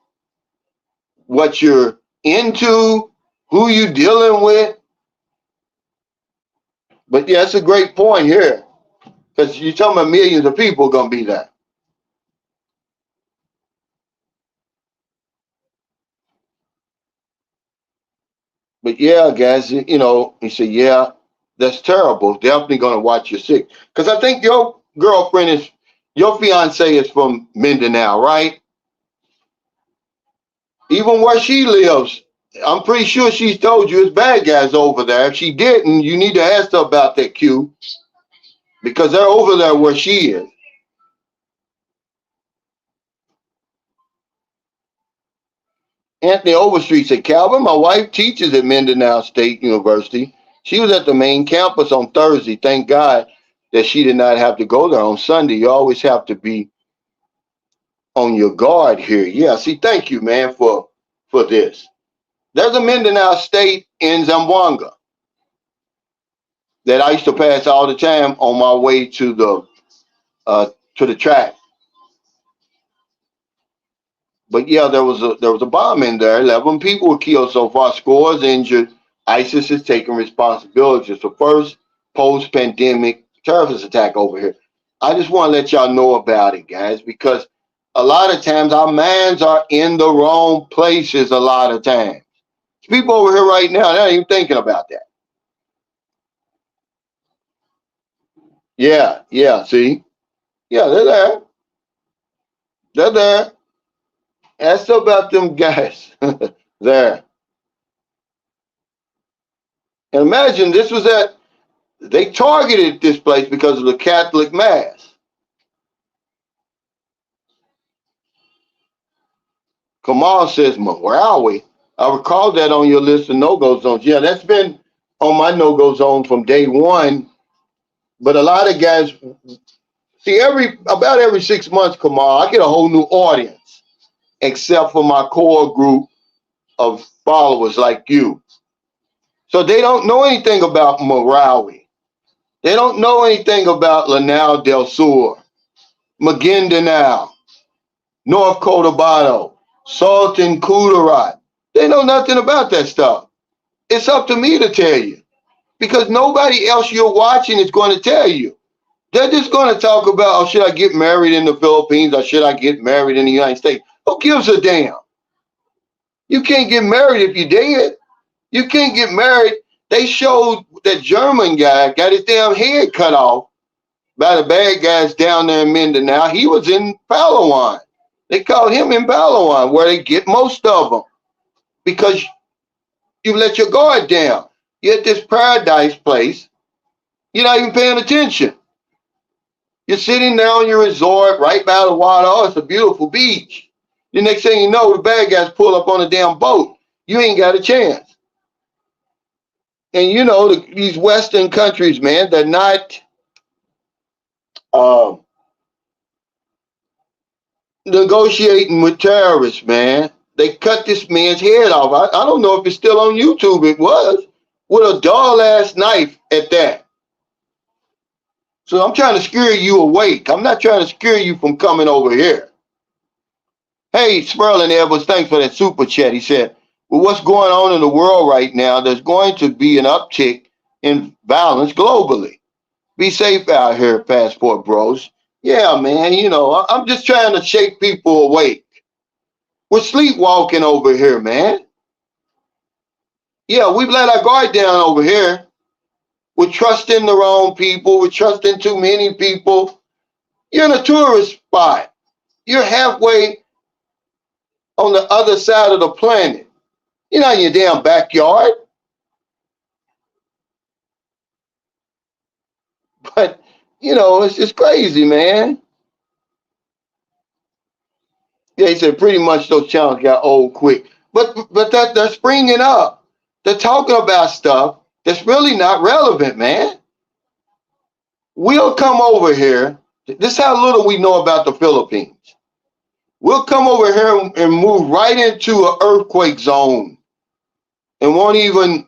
what you're into, who you dealing with. But yeah, it's a great point here because you're talking about millions of people going to be there. But yeah, guys, he said, yeah, that's terrible. Definitely going to watch your six. Because I think your fiance is from Mindanao, right? Even where she lives, I'm pretty sure she's told you it's bad guys over there. If she didn't, you need to ask her about that, Q, because they're over there where she is. Anthony Overstreet said, Calvin, my wife teaches at Mindanao State University. She was at the main campus on Thursday. Thank God that she did not have to go there on Sunday. You always have to be on your guard here. Yeah, see, thank you, man, for this. There's a Mindanao State in Zamboanga that I used to pass all the time on my way to the track. But yeah, there was a bomb in there. 11 people were killed so far, scores injured. ISIS is taking responsibility. It's the first post-pandemic terrorist attack over here. I just want to let y'all know about it, guys, because a lot of times our minds are in the wrong places. A lot of times, people over here right now, they're not even thinking about that. Yeah, yeah. See, yeah, they're there. They're there. Ask about them guys there. And imagine they targeted this place because of the Catholic Mass. Kamal says, where are we? I recall that on your list of no-go zones. Yeah, that's been on my no-go zone from day one. But a lot of guys, see, about every 6 months, Kamal, I get a whole new audience, except for my core group of followers like you. So they don't know anything about Marawi. They don't know anything about Lanao del Sur, Maguindanao, North Cotabato, Sultan Kudarat. They know nothing about that stuff. It's up to me to tell you because nobody else you're watching is going to tell you. They're just going to talk about, oh, should I get married in the Philippines or should I get married in the United States? Who gives a damn? You can't get married if you dead. You can't get married. They showed that German guy got his damn head cut off by the bad guys down there in Mindanao. He was in Palawan. They called him in Palawan, where they get most of them, because you let your guard down. You're at this paradise place. You're not even paying attention. You're sitting there on your resort right by the water. Oh, it's a beautiful beach. The next thing you know, the bad guys pull up on a damn boat. You ain't got a chance. And these Western countries, man, they're not uh, negotiating with terrorists, man. They cut this man's head off. I don't know if it's still on YouTube. It was with a dull ass knife at that. So I'm trying to scare you awake. I'm not trying to scare you from coming over here. Hey, Sperling Edwards, thanks for that super chat. He said, well, what's going on in the world right now? There's going to be an uptick in violence globally. Be safe out here, Passport Bros. Yeah, man, I'm just trying to shake people awake. We're sleepwalking over here, man. Yeah, we've let our guard down over here. We're trusting the wrong people. We're trusting too many people. You're in a tourist spot. You're halfway on the other side of the planet. You're not in your damn backyard. But, it's just crazy, man. They said pretty much those channels got old quick. But they're springing up. They're talking about stuff that's really not relevant, man. We'll come over here. This is how little we know about the Philippines. We'll come over here and move right into an earthquake zone and won't even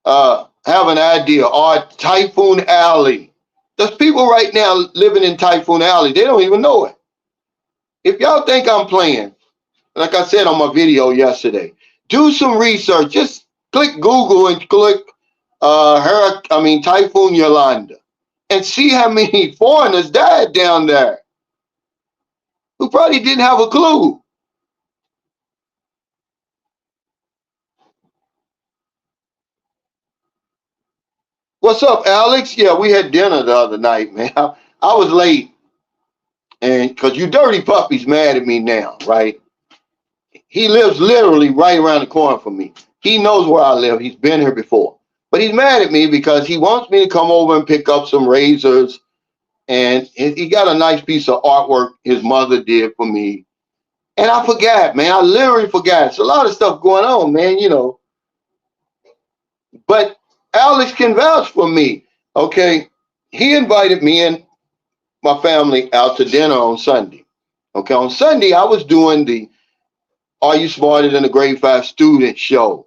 have an idea. Or Typhoon Alley. There's people right now living in Typhoon Alley. They don't even know it. If y'all think I'm playing, like I said on my video yesterday, do some research. Just click Google and click Typhoon Yolanda, and see how many foreigners died down there who probably didn't have a clue. What's up, Alex? Yeah, we had dinner the other night, man. I was late, and because you dirty puppies mad at me now, right? He lives literally right around the corner from me. He knows where I live. He's been here before. But he's mad at me because he wants me to come over and pick up some razors. And he got a nice piece of artwork his mother did for me. And I forgot, man. I literally forgot. It's a lot of stuff going on, man, But Alex can vouch for me. Okay. He invited me and my family out to dinner on Sunday. Okay. On Sunday, I was doing the Are You Smarter Than a Grade 5 Student show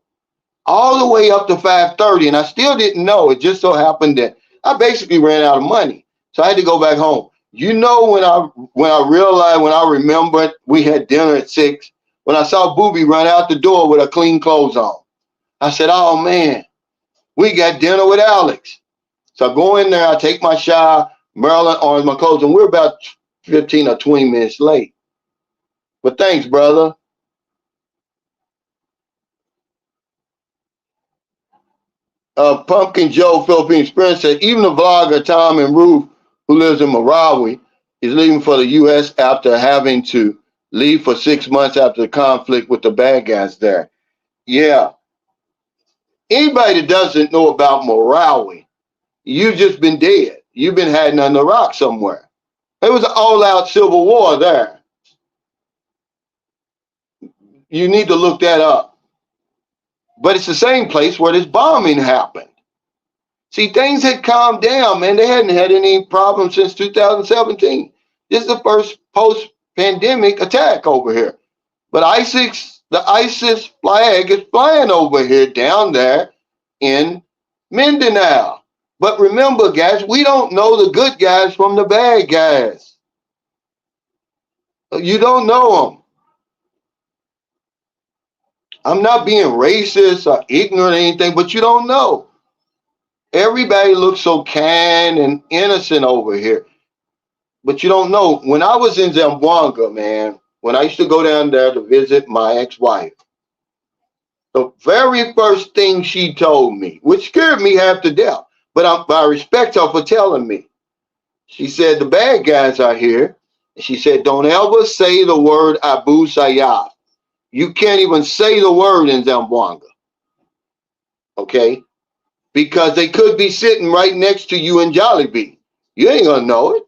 all the way up to 5:30, and I still didn't know. It just so happened that I basically ran out of money, so I had to go back home. When I remembered we had dinner at 6, when I saw Booby run out the door with her clean clothes on, I said, "Oh man, we got dinner with Alex." So I go in there, I take my shower, Marilyn on my clothes, and we're about 15 or 20 minutes late. But thanks, brother. Pumpkin Joe Philippine Experience said even the vlogger Tom and Ruth, who lives in Marawi, is leaving for the U.S. after having to leave for 6 months after the conflict with the bad guys there. Yeah. Anybody that doesn't know about Marawi, you've just been dead. You've been hiding under a rock somewhere. There was an all-out civil war there. You need to look that up. But it's the same place where this bombing happened. See, things had calmed down, man. They hadn't had any problems since 2017. This is the first post-pandemic attack over here. But the ISIS flag is flying over here down there in Mindanao. But remember, guys, we don't know the good guys from the bad guys. You don't know them. I'm not being racist or ignorant or anything, but you don't know. Everybody looks so kind and innocent over here, but you don't know. When I was in Zamboanga, man, when I used to go down there to visit my ex-wife, the very first thing she told me, which scared me half to death, but I respect her for telling me. She said, the bad guys are here. And she said, don't ever say the word Abu Sayyaf. You can't even say the word in Zamboanga. Okay? Because they could be sitting right next to you in Jollibee. You ain't gonna know it.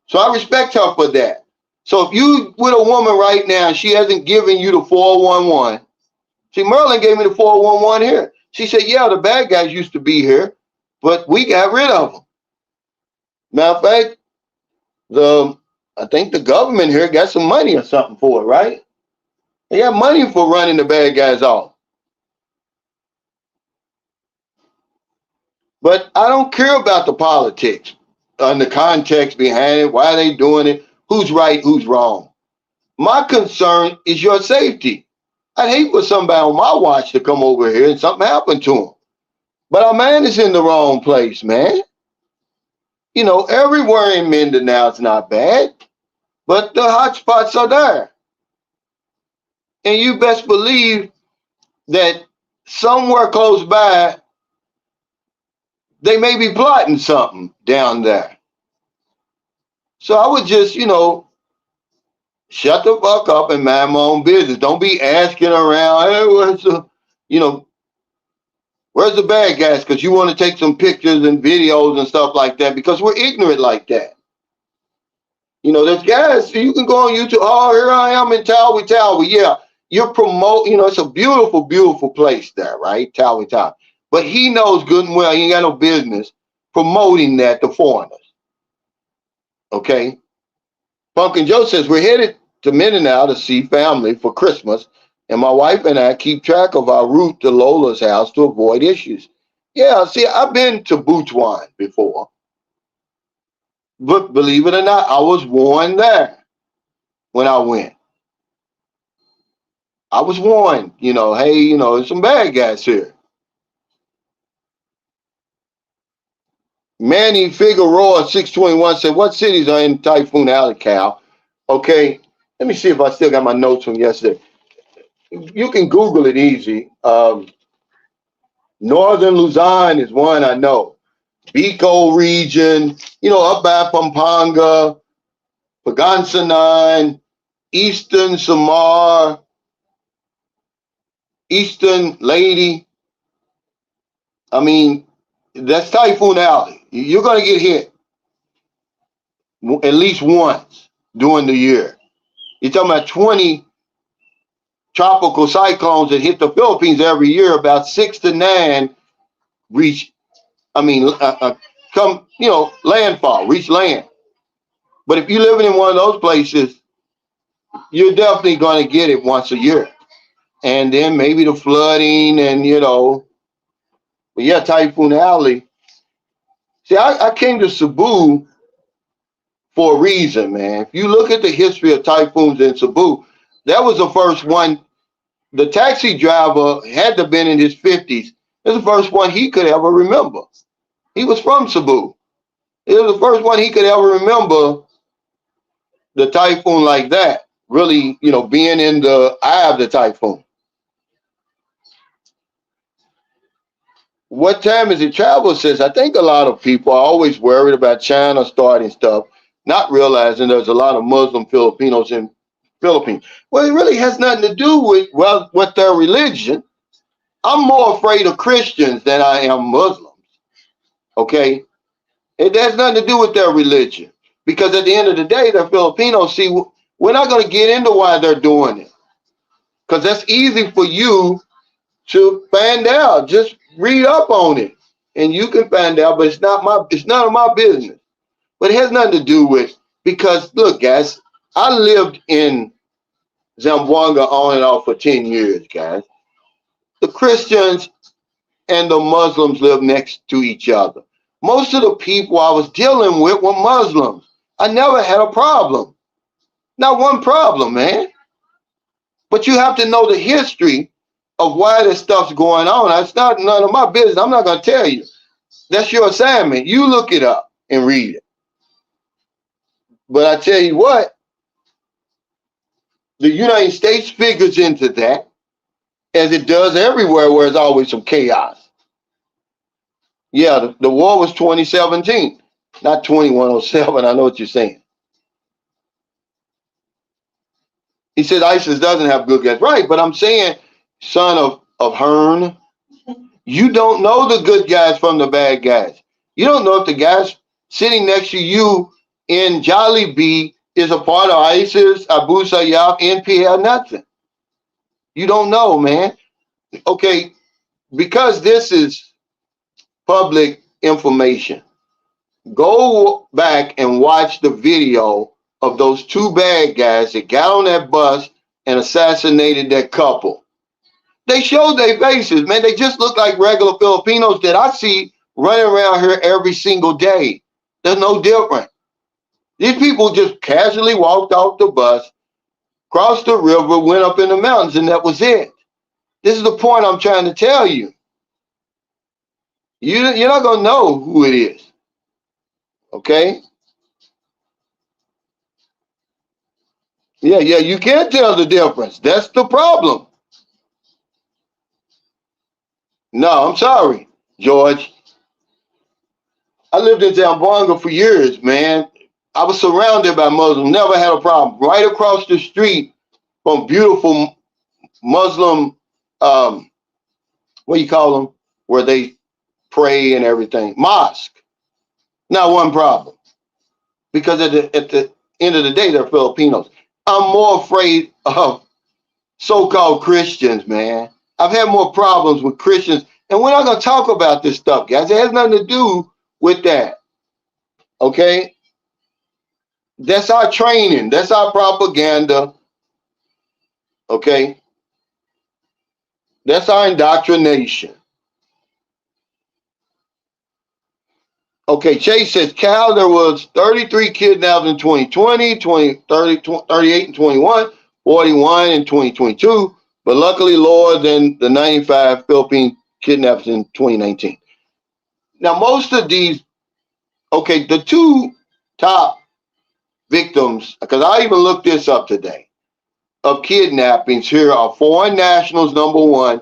So I respect her for that. So if you with a woman right now, she hasn't given you the 411. See, Merlin gave me the 411 here. She said, yeah, the bad guys used to be here, but we got rid of them. Matter of fact, I think the government here got some money or something for it, right? They got money for running the bad guys off. But I don't care about the politics and the context behind it. Why are they doing it? Who's right? Who's wrong? My concern is your safety. I'd hate for somebody on my watch to come over here and something happen to him. But our man is in the wrong place, man. Everywhere in Mindanao is not bad, but the hot spots are there. And you best believe that somewhere close by, they may be plotting something down there. So I would just, shut the fuck up and mind my own business. Don't be asking around, hey, you know, where's the bad guys? Because you want to take some pictures and videos and stuff like that because we're ignorant like that. You know, there's guys, you can go on YouTube. Oh, here I am in Towie, Towie. Yeah, you're promoting, you know, it's a beautiful, beautiful place there, right? Towie, Towie. But he knows good and well he ain't got no business promoting that to foreigners. Okay? Pumpkin Joe says, we're headed to Mindanao to see family for Christmas, and my wife and I keep track of our route to Lola's house to avoid issues. Yeah, see, I've been to Butuan before. But believe it or not, I was warned there when I went. I was warned, you know, hey, you know, there's some bad guys here. Manny Figueroa 621 said, what cities are in Typhoon Alley, Cal? Okay, let me see if I still got my notes from yesterday. You can Google it easy. Northern Luzon is one I know. Bicol region, you know, up by Pampanga, Pagansanan, Eastern Samar, Eastern Lady. I mean, that's Typhoon Alley. You're going to get hit at least once during the year. You're talking about 20 tropical cyclones that hit the Philippines every year. About 6 to 9 reach, come, you know, landfall, reach land. But if you're living in one of those places, you're definitely going to get it once a year. And then maybe the flooding and, you know, but yeah, Typhoon Alley. See, I came to Cebu for a reason, man. If you look at the history of typhoons in Cebu, that was the first one. The taxi driver had to have been in his 50s. It was the first one he could ever remember. He was from Cebu. It was the first one he could ever remember the typhoon like that, really, you know, being in the eye of the typhoon. What time is it? Travel says, I think a lot of people are always worried about China starting stuff, not realizing there's a lot of Muslim Filipinos in Philippines. Well, it really has nothing to do with their religion. I'm more afraid of Christians than I am Muslims. Okay? It has nothing to do with their religion. Because at the end of the day, they're Filipinos. See, we're not going to get into why they're doing it. Because that's easy for you to find out. Just read up on it. And you can find out, but it's none of my business. But it has nothing to do with, because look, guys, I lived in Zamboanga on and off for 10 years, guys. The Christians and the Muslims live next to each other. Most of the people I was dealing with were Muslims. I never had a problem. Not one problem, man. But you have to know the history of why this stuff's going on. It's not none of my business. I'm not going to tell you. That's your assignment. You look it up and read it. But I tell you what, the United States figures into that, as it does everywhere where there's always some chaos. Yeah, the war was 2017, not 2107. I know what you're saying. He said ISIS doesn't have good guys. Right, but I'm saying, son of Hearn, you don't know the good guys from the bad guys. You don't know if the guys sitting next to you in Jollibee is a part of ISIS, Abu Sayyaf, NPL, nothing. You don't know, man. Okay, because this is public information, go back and watch the video of those two bad guys that got on that bus and assassinated that couple. They showed their faces, man. They just look like regular Filipinos that I see running around here every single day. They're no different. These people just casually walked off the bus, crossed the river, went up in the mountains, and that was it. This is the point I'm trying to tell you. You're not going to know who it is. Okay? Yeah, you can't tell the difference. That's the problem. No, I'm sorry, George. I lived in Zamboanga for years, man. I was surrounded by Muslims, never had a problem. Right across the street from beautiful Muslim, um, what do you call them, where they pray and everything, mosque. Not one problem, because at the end of the day, they're Filipinos. I'm more afraid of so-called Christians, man. I've had more problems with Christians, and we're not going to talk about this stuff, guys. It has nothing to do with that, okay? That's our training. That's our propaganda, okay? That's our indoctrination. Okay, Chase says, Cal, there was 33 kidnapped in 2020, 38 in 21, 41 in 2022, but luckily lower than the 95 Philippine kidnapped in 2019. Now, most of these, okay, the two top victims, because I even looked this up today, of kidnappings here are foreign nationals, number one,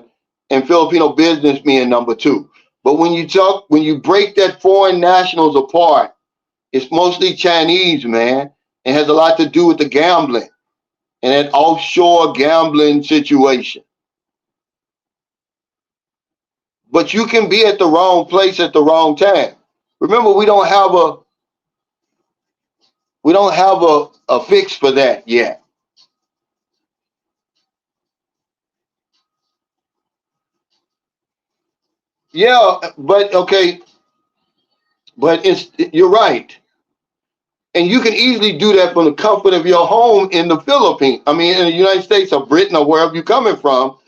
and Filipino businessmen, number two. But when you break that foreign nationals apart, it's mostly Chinese, man, and has a lot to do with the gambling and that offshore gambling situation. But you can be at the wrong place at the wrong time. Remember, we don't have a fix for that yet. Yeah, but okay, but you're right. And you can easily do that from the comfort of your home in the Philippines. I mean, in the United States or Britain or wherever you're coming from.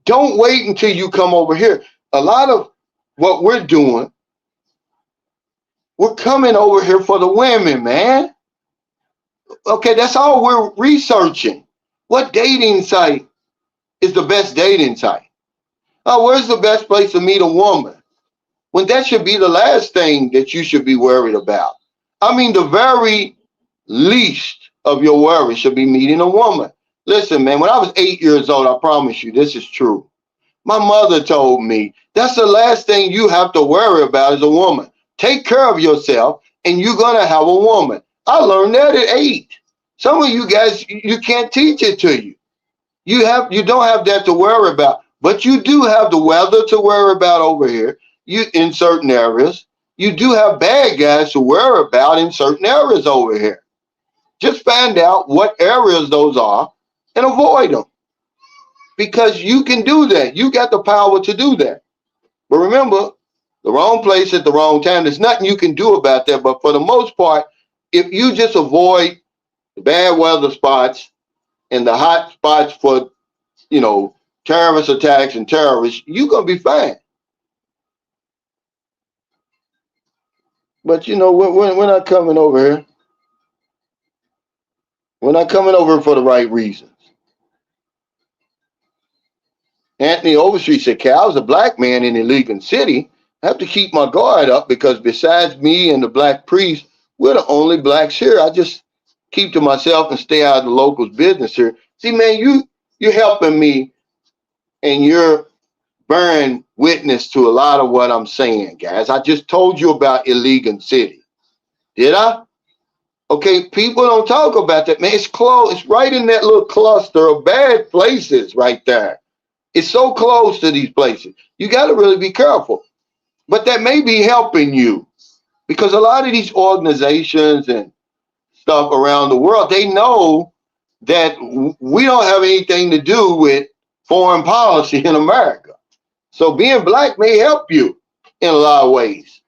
Don't wait until you come over here. A lot of what we're doing, we're coming over here for the women, man. Okay, that's all we're researching. What dating site is the best dating site? Oh, where's the best place to meet a woman? When that should be the last thing that you should be worried about. I mean, the very least of your worry should be meeting a woman. Listen, man, when I was 8 years old, I promise you, this is true. My mother told me that's the last thing you have to worry about as a woman. Take care of yourself, and you're gonna have a woman. I learned that at 8. Some of you guys, you can't teach it to you. You don't have that to worry about, but you do have the weather to worry about over here. You in certain areas, you do have bad guys to worry about in certain areas over here. Just find out what areas those are and avoid them, because you can do that. You got the power to do that. But remember, the wrong place at the wrong time. There's nothing you can do about that. But for the most part, if you just avoid the bad weather spots and the hot spots for, you know, terrorist attacks and terrorists, you're gonna be fine. But you know, we're not coming over here. We're not coming over for the right reasons. Anthony Overstreet said, Cal, as a black man in a Illegal City, I have to keep my guard up because besides me and the black priest, we're the only blacks here. I just keep to myself and stay out of the locals' business here. See, man, you're helping me, and you're bearing witness to a lot of what I'm saying, guys. I just told you about Illegal City. Did I? Okay, people don't talk about that, man. It's close. It's right in that little cluster of bad places right there. It's so close to these places. You got to really be careful. But that may be helping you, because a lot of these organizations and stuff around the world, they know that we don't have anything to do with foreign policy in America. So being black may help you in a lot of ways.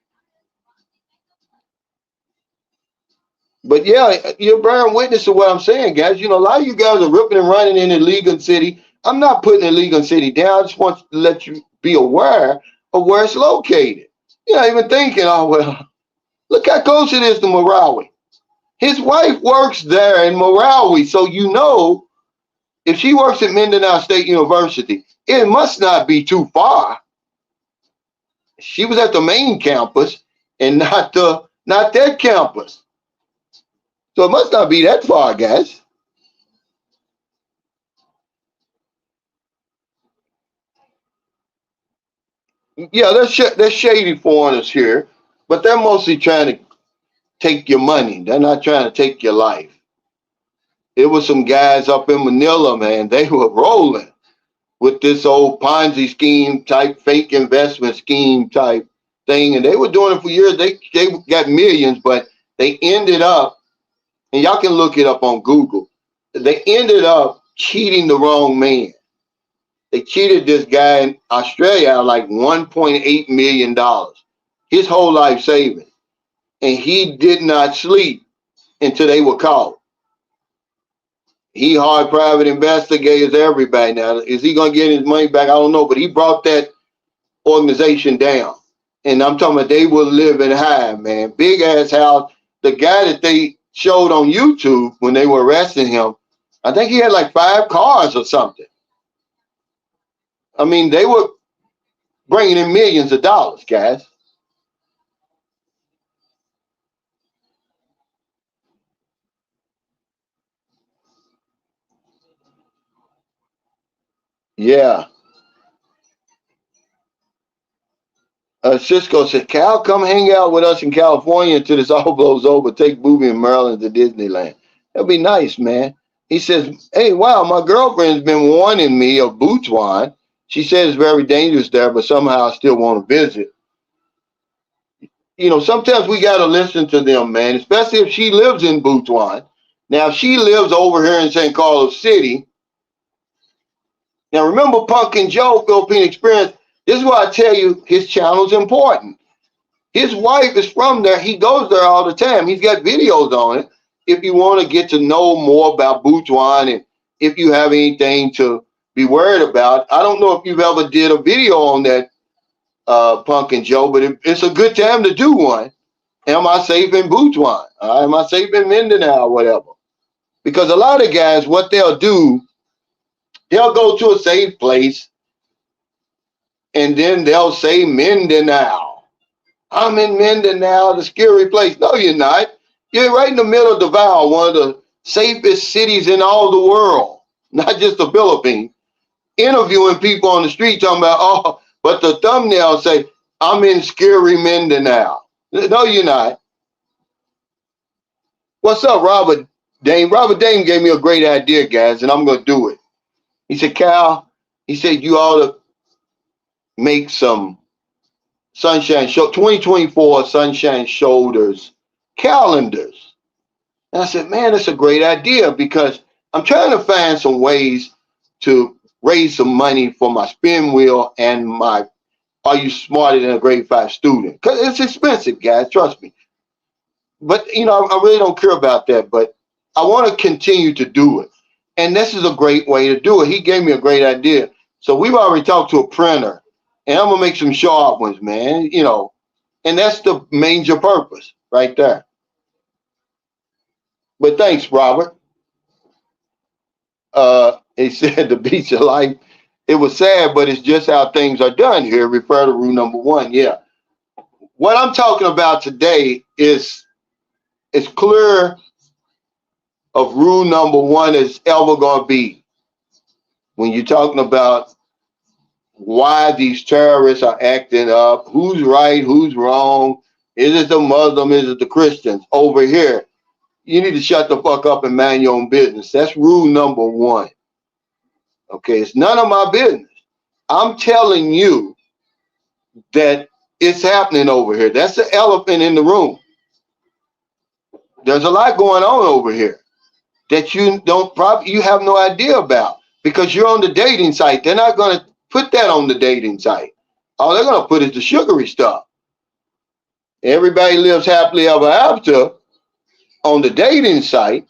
But yeah, you're bearing witness to what I'm saying, guys. You know, a lot of you guys are ripping and running in Illegal City. I'm not putting Illegal City down. I just want to let you be aware of where it's located. You're not even thinking, oh, well, look how close it is to Marawi. His wife works there in Marawi. So, you know, if she works at Mindanao State University, it must not be too far. She was at the main campus and not that campus. So it must not be that far, guys. Yeah, there's shady foreigners here, but they're mostly trying to take your money. They're not trying to take your life. It was some guys up in Manila, man. They were rolling with this old Ponzi scheme type, fake investment scheme type thing. And they were doing it for years. They got millions, but they ended up, and y'all can look it up on Google, they ended up cheating the wrong man. They cheated this guy in Australia out of like $1.8 million, his whole life savings. And he did not sleep until they were caught. He hired private investigators, everybody. Now, is he going to get his money back? I don't know, but he brought that organization down. And I'm talking about they were living high, man. Big ass house. The guy that they showed on YouTube when they were arresting him, I think he had like 5 cars or something. I mean, they were bringing in millions of dollars, guys. Yeah. Cisco said, Cal, come hang out with us in California until this all blows over. Take Booby and Maryland to Disneyland. That'd be nice, man. He says, hey, wow, my girlfriend's been warning me of Butuan. She says it's very dangerous there, but somehow I still want to visit. You know, sometimes we got to listen to them, man, especially if she lives in Butuan. Now, if she lives over here in St. Carlos City. Now, remember Punk and Joe, Philippine Experience. This is why I tell you his channel is important. His wife is from there. He goes there all the time. He's got videos on it. If you want to get to know more about Butuan and if you have anything to be worried about, I don't know if you've ever did a video on that, Punk and Joe, but it's a good time to do one. Am I safe in Butuan? Am I safe in Mindanao or whatever? Because a lot of guys, what they'll do, they'll go to a safe place and then they'll say Mindanao. I'm in Mindanao, the scary place. No, you're not. You're right in the middle of Davao, one of the safest cities in all the world, not just the Philippines. Interviewing people on the street talking about, oh, but the thumbnail say, I'm in scary Mindanao. No, you're not. What's up, Robert Dame? Robert Dame gave me a great idea, guys, and I'm going to do it. He said, Cal, he said, you ought to make some Sunshine Show 2024 Sunshine Shoulders calendars. And I said, man, that's a great idea because I'm trying to find some ways to raise some money for my spin wheel and my Are You Smarter Than a Grade 5 Student? Because it's expensive, guys, trust me. But, you know, I really don't care about that, but I want to continue to do it. And this is a great way to do it. He gave me a great idea. So we've already talked to a printer, and I'm going to make some sharp ones, man, you know. And that's the major purpose right there. But thanks, Robert. He said the beach of life. It was sad, but it's just how things are done here. Refer to rule number 1. Yeah. What I'm talking about today is as clear of rule number 1 as ever going to be. When you're talking about why these terrorists are acting up, who's right, who's wrong, is it the Muslim, is it the Christians over here? You need to shut the fuck up and mind your own business. That's rule number 1. Okay, it's none of my business. I'm telling you that it's happening over here. That's the elephant in the room. There's a lot going on over here that you have no idea about because you're on the dating site. They're not going to put that on the dating site. All they're going to put is the sugary stuff. Everybody lives happily ever after on the dating site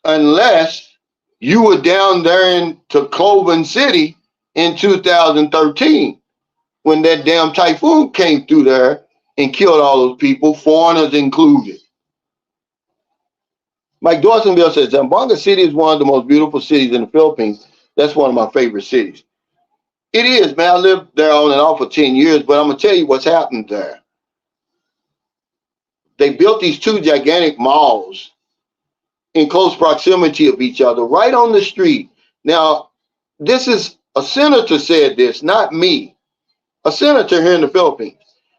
unless you were down there in Tacloban City in 2013 when that damn typhoon came through there and killed all those people, foreigners included. Mike Dawsonville says, Zamboanga City is one of the most beautiful cities in the Philippines. That's one of my favorite cities. It is, man. I lived there on and off for 10 years, but I'm going to tell you what's happened there. They built these 2 gigantic malls in close proximity of each other, right on the street. Now, this is a senator said this, not me. A senator here in the Philippines.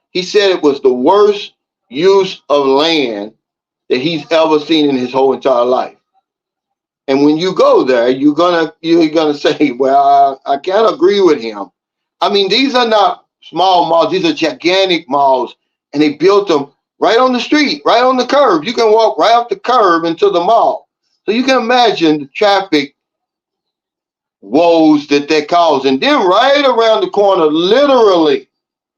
He said it was the worst use of land that he's ever seen in his whole entire life. And when you go there, you're gonna say, "Well, I can't agree with him." I mean, these are not small malls; these are gigantic malls, and they built them right on the street, right on the curb. You can walk right off the curb into the mall. So you can imagine the traffic woes that they cause. And then right around the corner, literally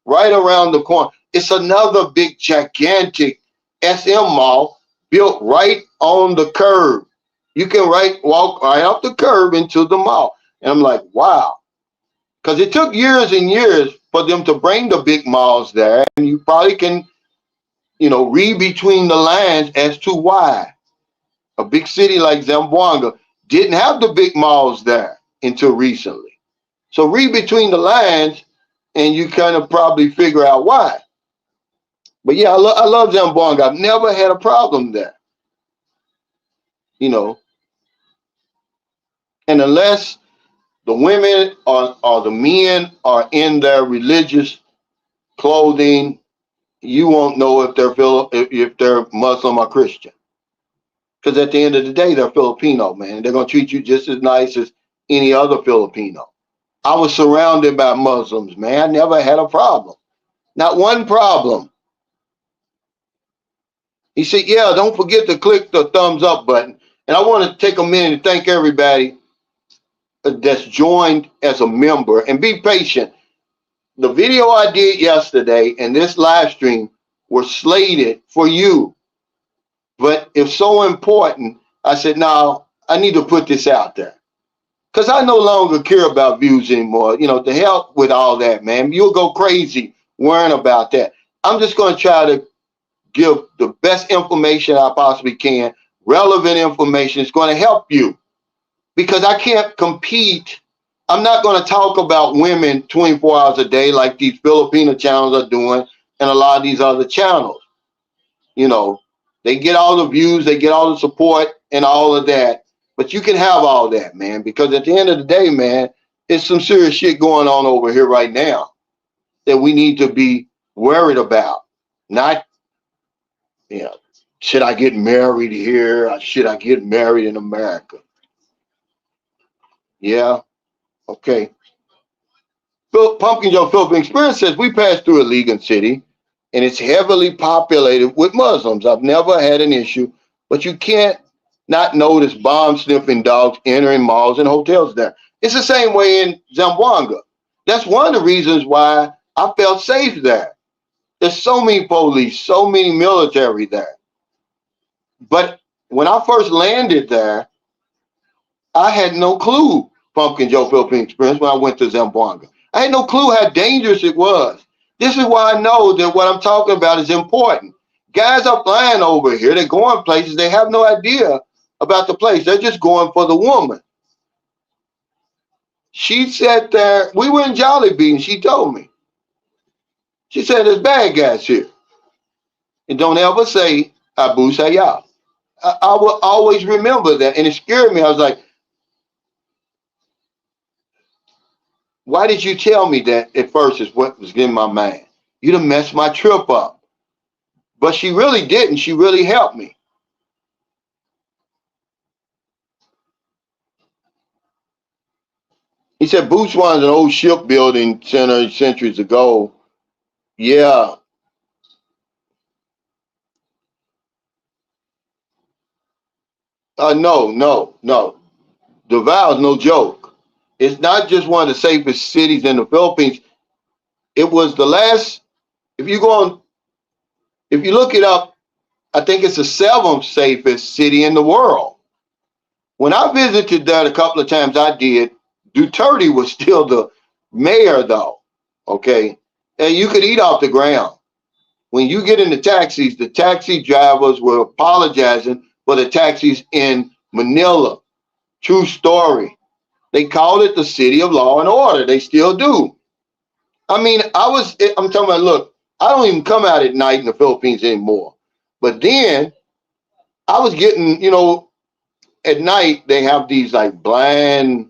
right around the corner, it's another big, gigantic SM mall built right on the curb. You can walk right off the curb into the mall. And I'm like, wow. Because it took years and years for them to bring the big malls there. And you probably can, read between the lines as to why a big city like Zamboanga didn't have the big malls there until recently. So read between the lines and you kind of probably figure out why. But yeah, I love Zamboanga. I've never had a problem there, you know. And unless the women or the men are in their religious clothing, you won't know if they're Muslim or Christian. Because at the end of the day, they're Filipino, man. They're gonna treat you just as nice as any other Filipino. I was surrounded by Muslims, man. I never had a problem. Not one problem. He said, yeah, don't forget to click the thumbs up button. And I want to take a minute to thank everybody that's joined as a member, and be patient. The video I did yesterday and this live stream were slated for you, but it's so important. I said, no, I need to put this out there because I no longer care about views anymore. To help with all that, man. You'll go crazy worrying about that. I'm just going to try to give the best information I possibly can, relevant information. It's going to help you because I can't compete. I'm not going to talk about women 24 hours a day like these Filipino channels are doing and a lot of these other channels. They get all the views, they get all the support and all of that. But you can have all that, man, because at the end of the day, man, it's some serious shit going on over here right now that we need to be worried about. Not, should I get married here or should I get married in America? Yeah, okay. Pumpkin Joe Philippine Experience says we passed through a Ligon city and it's heavily populated with Muslims. I've never had an issue, but you can't not notice bomb sniffing dogs entering malls and hotels there. It's the same way in Zamboanga. That's one of the reasons why I felt safe there. There's so many police, so many military there. But when I first landed there, I had no clue, Pumpkin Joe Philippine Experience, when I went to Zamboanga. I had no clue how dangerous it was. This is why I know that what I'm talking about is important. Guys are flying over here. They're going places. They have no idea about the place. They're just going for the woman. She sat there. We were in Jollibee, and she told me. She said, there's bad guys here. And don't ever say Abu Sayyaf. I will always remember that. And it scared me. I was like, why did you tell me that at first is what was in my mind? You'd have messed my trip up. But she really didn't. She really helped me. He said Botswana's an old shipbuilding center centuries ago. Yeah. No. Davao is no joke. It's not just one of the safest cities in the Philippines. It was the last, if you look it up, I think it's the seventh safest city in the world. When I visited there a couple of times, I did. Duterte was still the mayor, though. Okay, and you could eat off the ground. When you get in the taxi drivers were apologizing for the taxis in Manila. True story. They called it the city of law and order. They still do. I mean, I'm talking about, look, I don't even come out at night in the Philippines anymore. But then I was getting, at night they have these like blind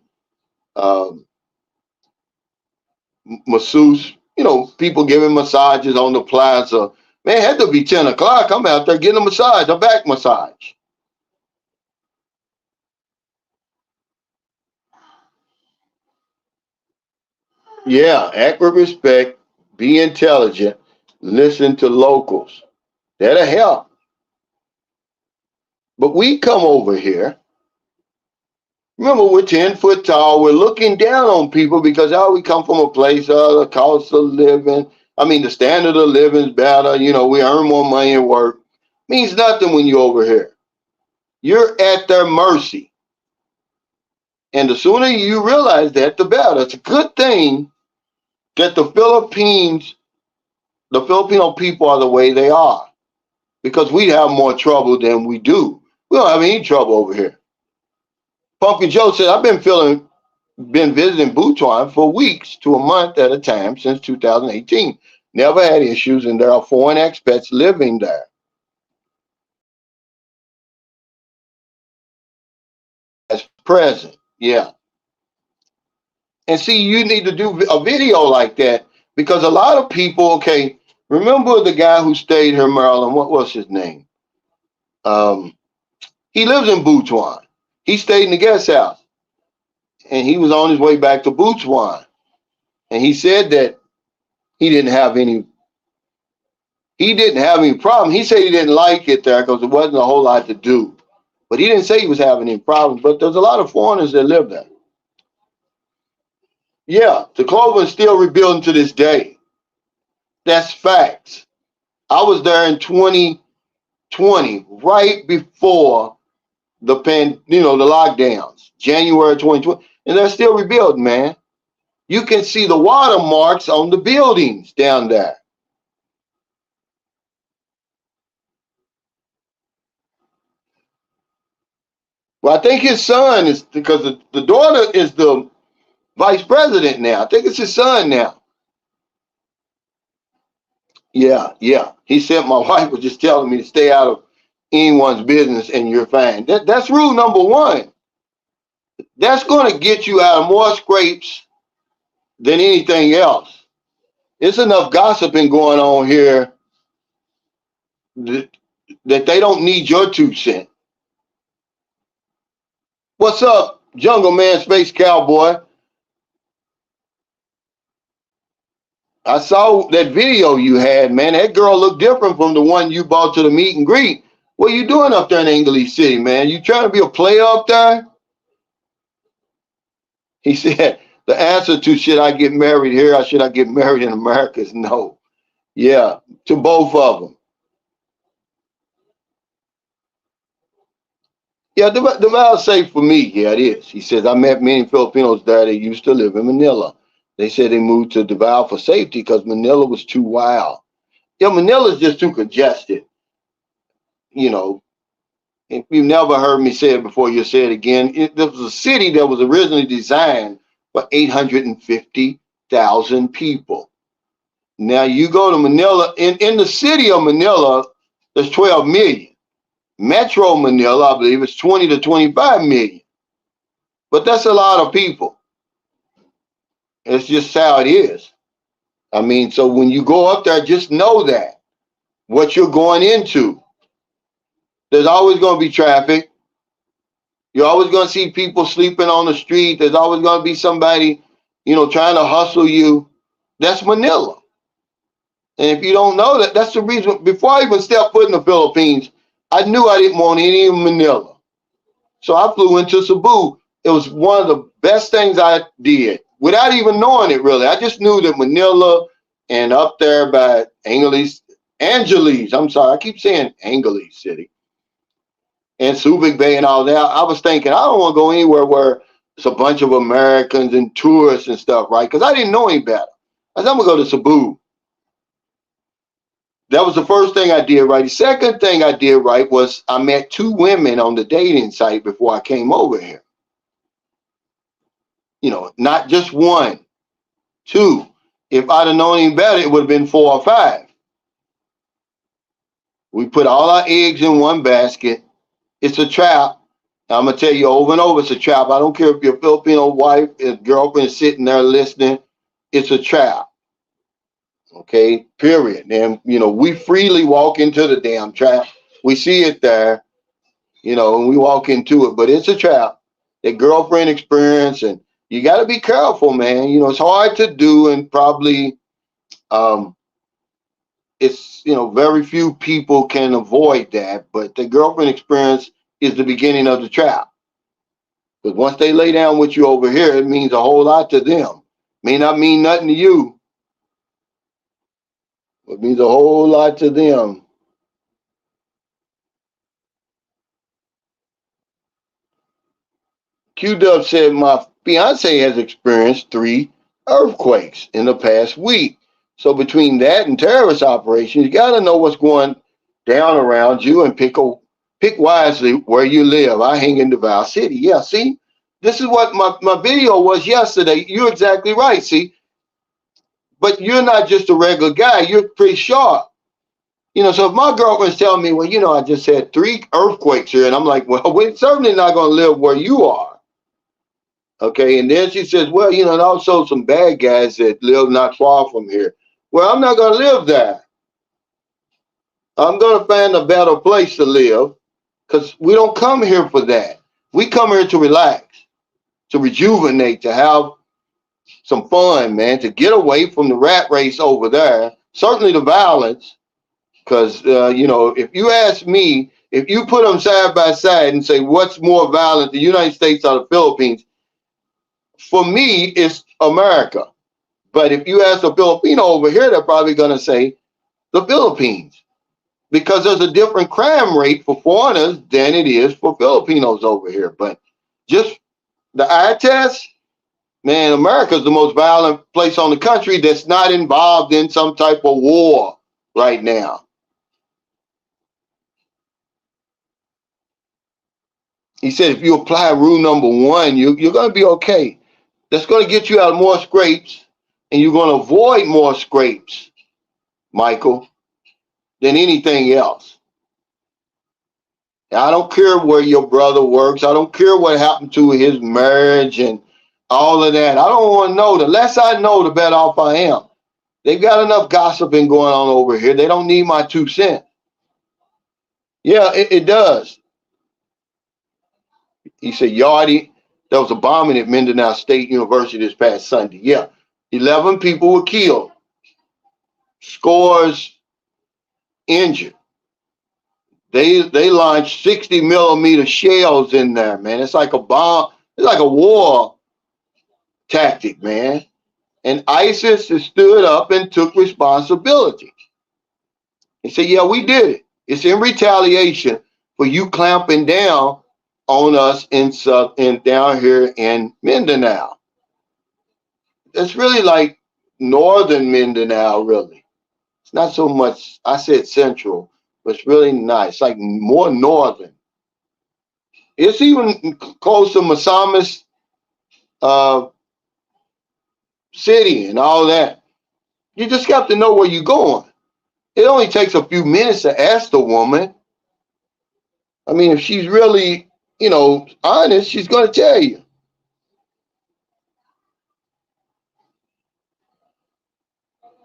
masseuse, people giving massages on the plaza, Man, it had to be 10 o'clock. I'm out there getting a massage, a back massage. Yeah, act with respect, be intelligent, listen to locals. That'll help. But we come over here. Remember, we're 10 foot tall. We're looking down on people because we come from a place of the cost of living. I mean, the standard of living is better. You know, we earn more money at work. Means nothing when you're over here. You're at their mercy. And the sooner you realize that, the better. It's a good thing that the Filipino people are the way they are, because we have more trouble than we do. We don't have any trouble over here. Pumpkin Joe said, I've been visiting Butuan for weeks to a month at a time since 2018. Never had issues, and there are foreign expats living there. As present, yeah. And see, you need to do a video like that, because a lot of people, okay, remember the guy who stayed here in Maryland? What was his name? He lives in Butuan. He stayed in the guest house, and he was on his way back to Butuan. And he said that he didn't have any problem. He said he didn't like it there because there wasn't a whole lot to do. But he didn't say he was having any problems. But there's a lot of foreigners that live there. Yeah, the Clover is still rebuilding to this day. That's facts. I was there in 2020, right before the lockdowns, January 2020, and they're still rebuilding, man. You can see the watermarks on the buildings down there. Well, I think his son is, because the daughter is the vice president now. I think it's his son now. Yeah, yeah. He said my wife was just telling me to stay out of anyone's business and you're fine. That's rule number one. That's going to get you out of more scrapes than anything else. It's enough gossiping going on here that, they don't need your 2 cents. What's up, Jungle Man, Space Cowboy? I saw that video you had, man. That girl looked different from the one you brought to the meet and greet. What are you doing up there in English City, man? You trying to be a player up there? He said, the answer to should I get married here or should I get married in America is no. Yeah, to both of them. Yeah, the vow say for me, yeah, it is. He says, I met many Filipinos there that used to live in Manila. They said they moved to Davao for safety because Manila was too wild. Yeah, Manila's just too congested. You know, if you've never heard me say it before, you'll say it again. There was a city that was originally designed for 850,000 people. Now you go to Manila, in the city of Manila, there's 12 million. Metro Manila, I believe, is 20 to 25 million. But that's a lot of people. It's just how it is. I mean, so when you go up there, just know that what you're going into. There's always going to be traffic. You're always going to see people sleeping on the street. There's always going to be somebody, trying to hustle you. That's Manila. And if you don't know that, that's the reason. Before I even stepped foot in the Philippines, I knew I didn't want any of Manila. So I flew into Cebu. It was one of the best things I did without even knowing it, really. I just knew that Manila and up there by Angeles, I'm sorry, I keep saying Angeles City, and Subic Bay and all that. I was thinking, I don't want to go anywhere where it's a bunch of Americans and tourists and stuff, right? Because I didn't know any better. I said, I'm going to go to Cebu. That was the first thing I did right. The second thing I did right was I met 2 women on the dating site before I came over here. Not just 1, 2. If I'd have known any better, it would have been 4 or 5. We put all our eggs in one basket. It's a trap. I'm going to tell you over and over, it's a trap. I don't care if your Filipino wife, girlfriend is sitting there listening. It's a trap. Okay, period. And we freely walk into the damn trap. We see it there, and we walk into it, but it's a trap. That girlfriend experience, and you got to be careful, man. It's hard to do, and probably um, it's very few people can avoid that. But the girlfriend experience is the beginning of the trap. Because once they lay down with you over here, it means a whole lot to them. May not mean nothing to you, but it means a whole lot to them. Q-Dub said, my fiance has experienced 3 earthquakes in the past week. So between that and terrorist operations, you got to know what's going down around you and pick wisely where you live. I hang in Davao City. Yeah, see, this is what my video was yesterday. You're exactly right, see. But you're not just a regular guy. You're pretty sharp. So if my girlfriend's telling me, well, I just had 3 earthquakes here, and I'm like, well, we're certainly not going to live where you are. Okay, and then she says, well, and also some bad guys that live not far from here. Well, I'm not going to live there. I'm going to find a better place to live because we don't come here for that. We come here to relax, to rejuvenate, to have some fun, man, to get away from the rat race over there. Certainly the violence, because, if you ask me, if you put them side by side and say, what's more violent, the United States or the Philippines? For me, it's America. But if you ask a Filipino over here, they're probably going to say the Philippines because there's a different crime rate for foreigners than it is for Filipinos over here. But just the eye test, man, America's the most violent place on the country that's not involved in some type of war right now. He said if you apply rule number 1, you're going to be okay. That's going to get you out of more scrapes, and you're going to avoid more scrapes, Michael, than anything else. I don't care where your brother works. I don't care what happened to his marriage and all of that. I don't want to know. The less I know, the better off I am. They've got enough gossiping going on over here. They don't need my 2 cents. Yeah, it does. He said, Yardy, there was a bombing at Mindanao State University this past Sunday. Yeah, 11 people were killed. Scores injured. They launched 60 millimeter shells in there, man. It's like a bomb. It's like a war tactic, man. And ISIS has stood up and took responsibility. He said, yeah, we did it. It's in retaliation for you clamping down on us in down here in Mindanao. It's really like northern Mindanao, really. It's not so much, I said central, but it's really nice, like more northern. It's even close to Masamis city and all that. You just got to know where you're going. It only takes a few minutes to ask the woman. I mean, if she's really, honest, she's going to tell you.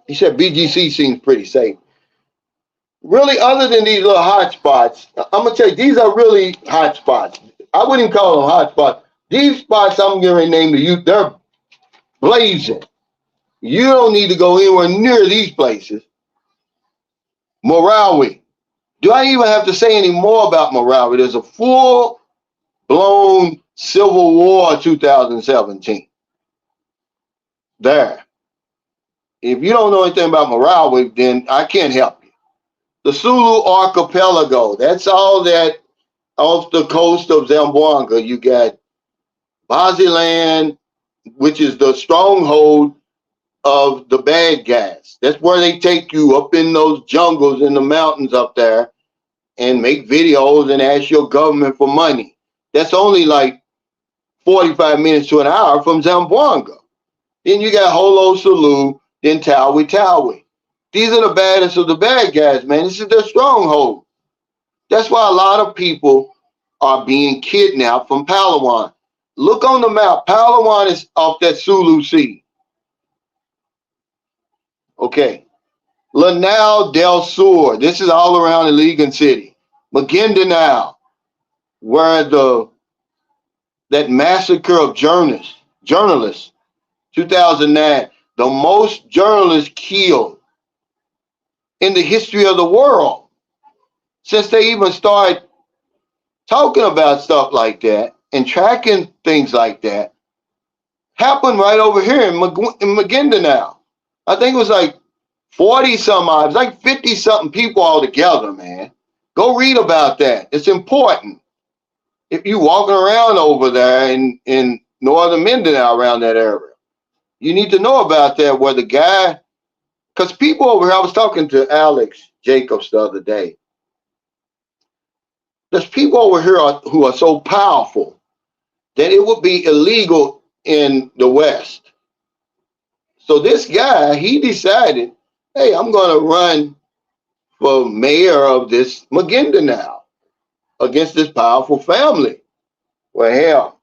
He said BGC seems pretty safe. Really, other than these little hot spots, I'm going to tell you, these are really hot spots. I wouldn't call them hot spots. These spots I'm going to name to you, they're blazing. You don't need to go anywhere near these places. Morawi. Do I even have to say any more about Morawi? There's a full-blown civil war in 2017. There. If you don't know anything about Morawi, then I can't help you. The Sulu Archipelago, that's all that off the coast of Zamboanga. You got Baziland, which is the stronghold of the bad guys. That's where they take you up in those jungles in the mountains up there and make videos and ask your government for money. That's only like 45 minutes to an hour from Zamboanga. Then you got Holo Sulu, then Tawi Tawi. These are the baddest of the bad guys, man. This is their stronghold. That's why a lot of people are being kidnapped from Palawan. Look on the map. Palawan is off that Sulu Sea. Okay. Lanao del Sur. This is all around the Legan City. Maguindanao, where that massacre of journalists, 2009, the most journalists killed in the history of the world since they even started talking about stuff like that and tracking things like that, happened right over here in Maguindanao. I think it was like 40 some odd, it was like 50 something people all together, man. Go read about that. It's important. If you walking around over there in northern Mindanao around that area, you need to know about that where the guy, because people over here, I was talking to Alex Jacobs the other day. There's people over here who are so powerful that it would be illegal in the West. So this guy, he decided, hey, I'm going to run for mayor of this Maguindanao against this powerful family. Well, hell,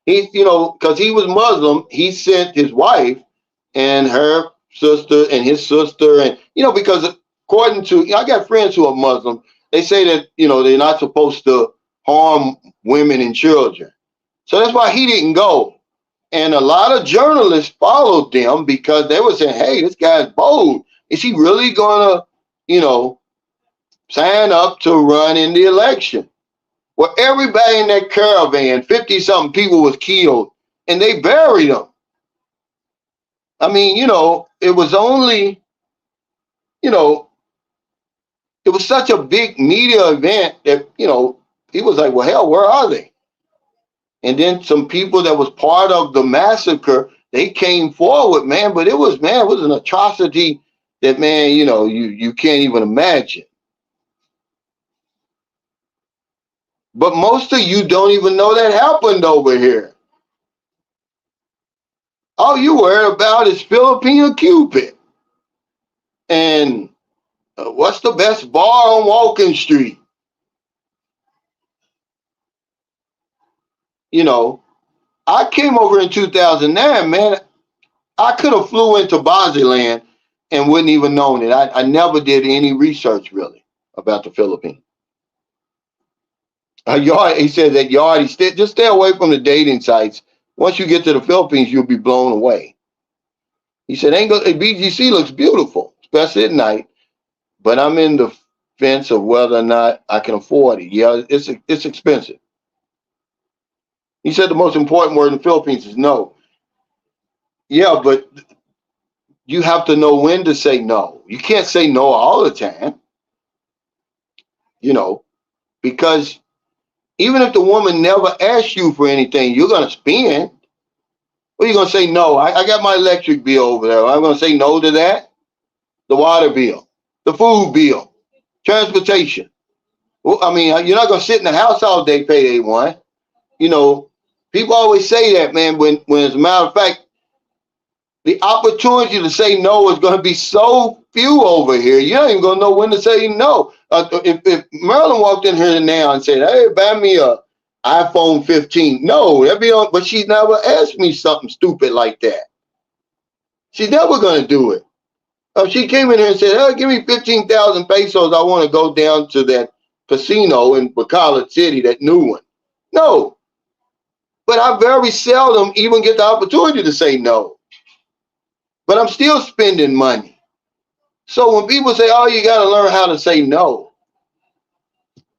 he, because he was Muslim, he sent his wife and her sister and his sister, and because according to, I got friends who are Muslim, they say that they're not supposed to harm women and children. So that's why he didn't go. And a lot of journalists followed them because they were saying, hey, this guy's bold. Is he really gonna, sign up to run in the election? Well, everybody in that caravan, 50 something people was killed and they buried them. I mean, it was only, it was such a big media event that, he was like, well, hell, where are they? And then some people that was part of the massacre, they came forward, man. But it was an atrocity that, man, you can't even imagine. But most of you don't even know that happened over here. All you worry about is Filipino Cupid. And what's the best bar on Walking Street? I came over in 2009, man. I could have flew into Baziland and wouldn't even known it. I never did any research really about the Philippines. He said that just stay away from the dating sites. Once you get to the Philippines, you'll be blown away. He said, BGC looks beautiful, especially at night, but I'm in the fence of whether or not I can afford it. Yeah, it's expensive. He said the most important word in the Philippines is no. Yeah, but you have to know when to say no. You can't say no all the time, because even if the woman never asks you for anything, you're going to spend. What are you going to say no? I got my electric bill over there. I'm going to say no to that. The water bill, the food bill, transportation. Well, I mean, you're not going to sit in the house all day, payday one. People always say that, man, when as a matter of fact, the opportunity to say no is going to be so few over here. You're not even going to know when to say no. If Marilyn walked in here now and said, hey, buy me a iPhone 15. No, that'd be on, but she never asked me something stupid like that. She's never going to do it. If she came in here and said, give me 15,000 pesos, I want to go down to that casino in Bacolod City, that new one. No. But I very seldom even get the opportunity to say no. But I'm still spending money. So when people say, oh, you got to learn how to say no.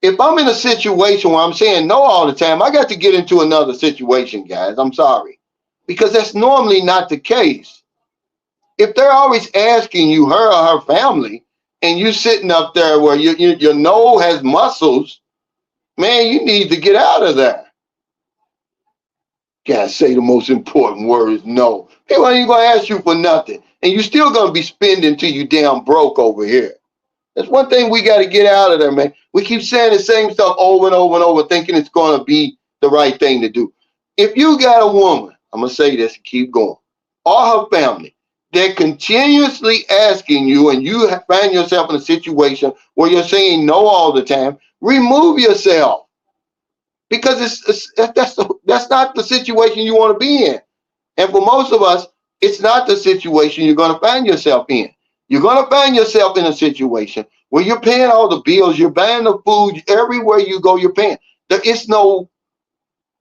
If I'm in a situation where I'm saying no all the time, I got to get into another situation, guys. I'm sorry. Because that's normally not the case. If they're always asking you, her or her family, and you sitting up there where your no has muscles, man, you need to get out of there. Gotta say the most important word is no. People ain't gonna ask you for nothing. And you're still gonna be spending till you damn broke over here. That's one thing we gotta get out of there, man. We keep saying the same stuff over and over and over, thinking it's gonna be the right thing to do. If you got a woman, I'm gonna say this and keep going, or her family, they're continuously asking you and you find yourself in a situation where you're saying no all the time, remove yourself. Because that's not the situation you want to be in. And for most of us, it's not the situation you're going to find yourself in. You're going to find yourself in a situation where you're paying all the bills, you're buying the food, everywhere you go, you're paying. There is no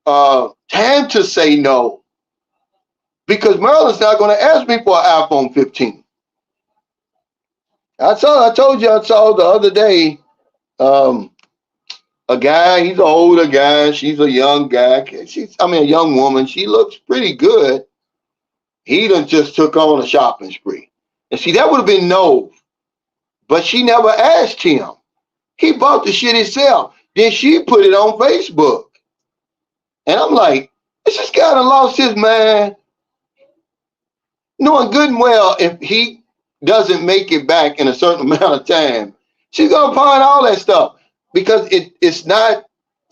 time to say no, because Maryland's not going to ask me for an iPhone 15. I told you, I saw the other day um, a guy. He's an older guy. She's a young guy. A young woman. She looks pretty good. He done just took on a shopping spree. And see, that would have been no, but she never asked him. He bought the shit himself. Then she put it on Facebook. And I'm like, this guy done lost his mind, knowing good and well if he doesn't make it back in a certain amount of time, she's going to pawn all that stuff. Because it's not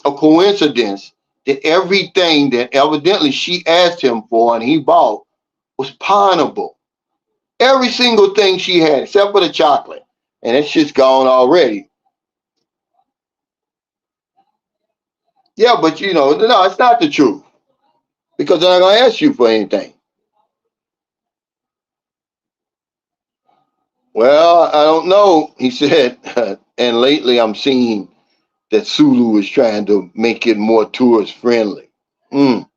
a coincidence that everything that evidently she asked him for and he bought was pawnable. Every single thing she had, except for the chocolate. And that shit's gone already. Yeah, but no, it's not the truth. Because they're not going to ask you for anything. Well, I don't know, he said. And lately I'm seeing that Sulu is trying to make it more tourist friendly. Mm.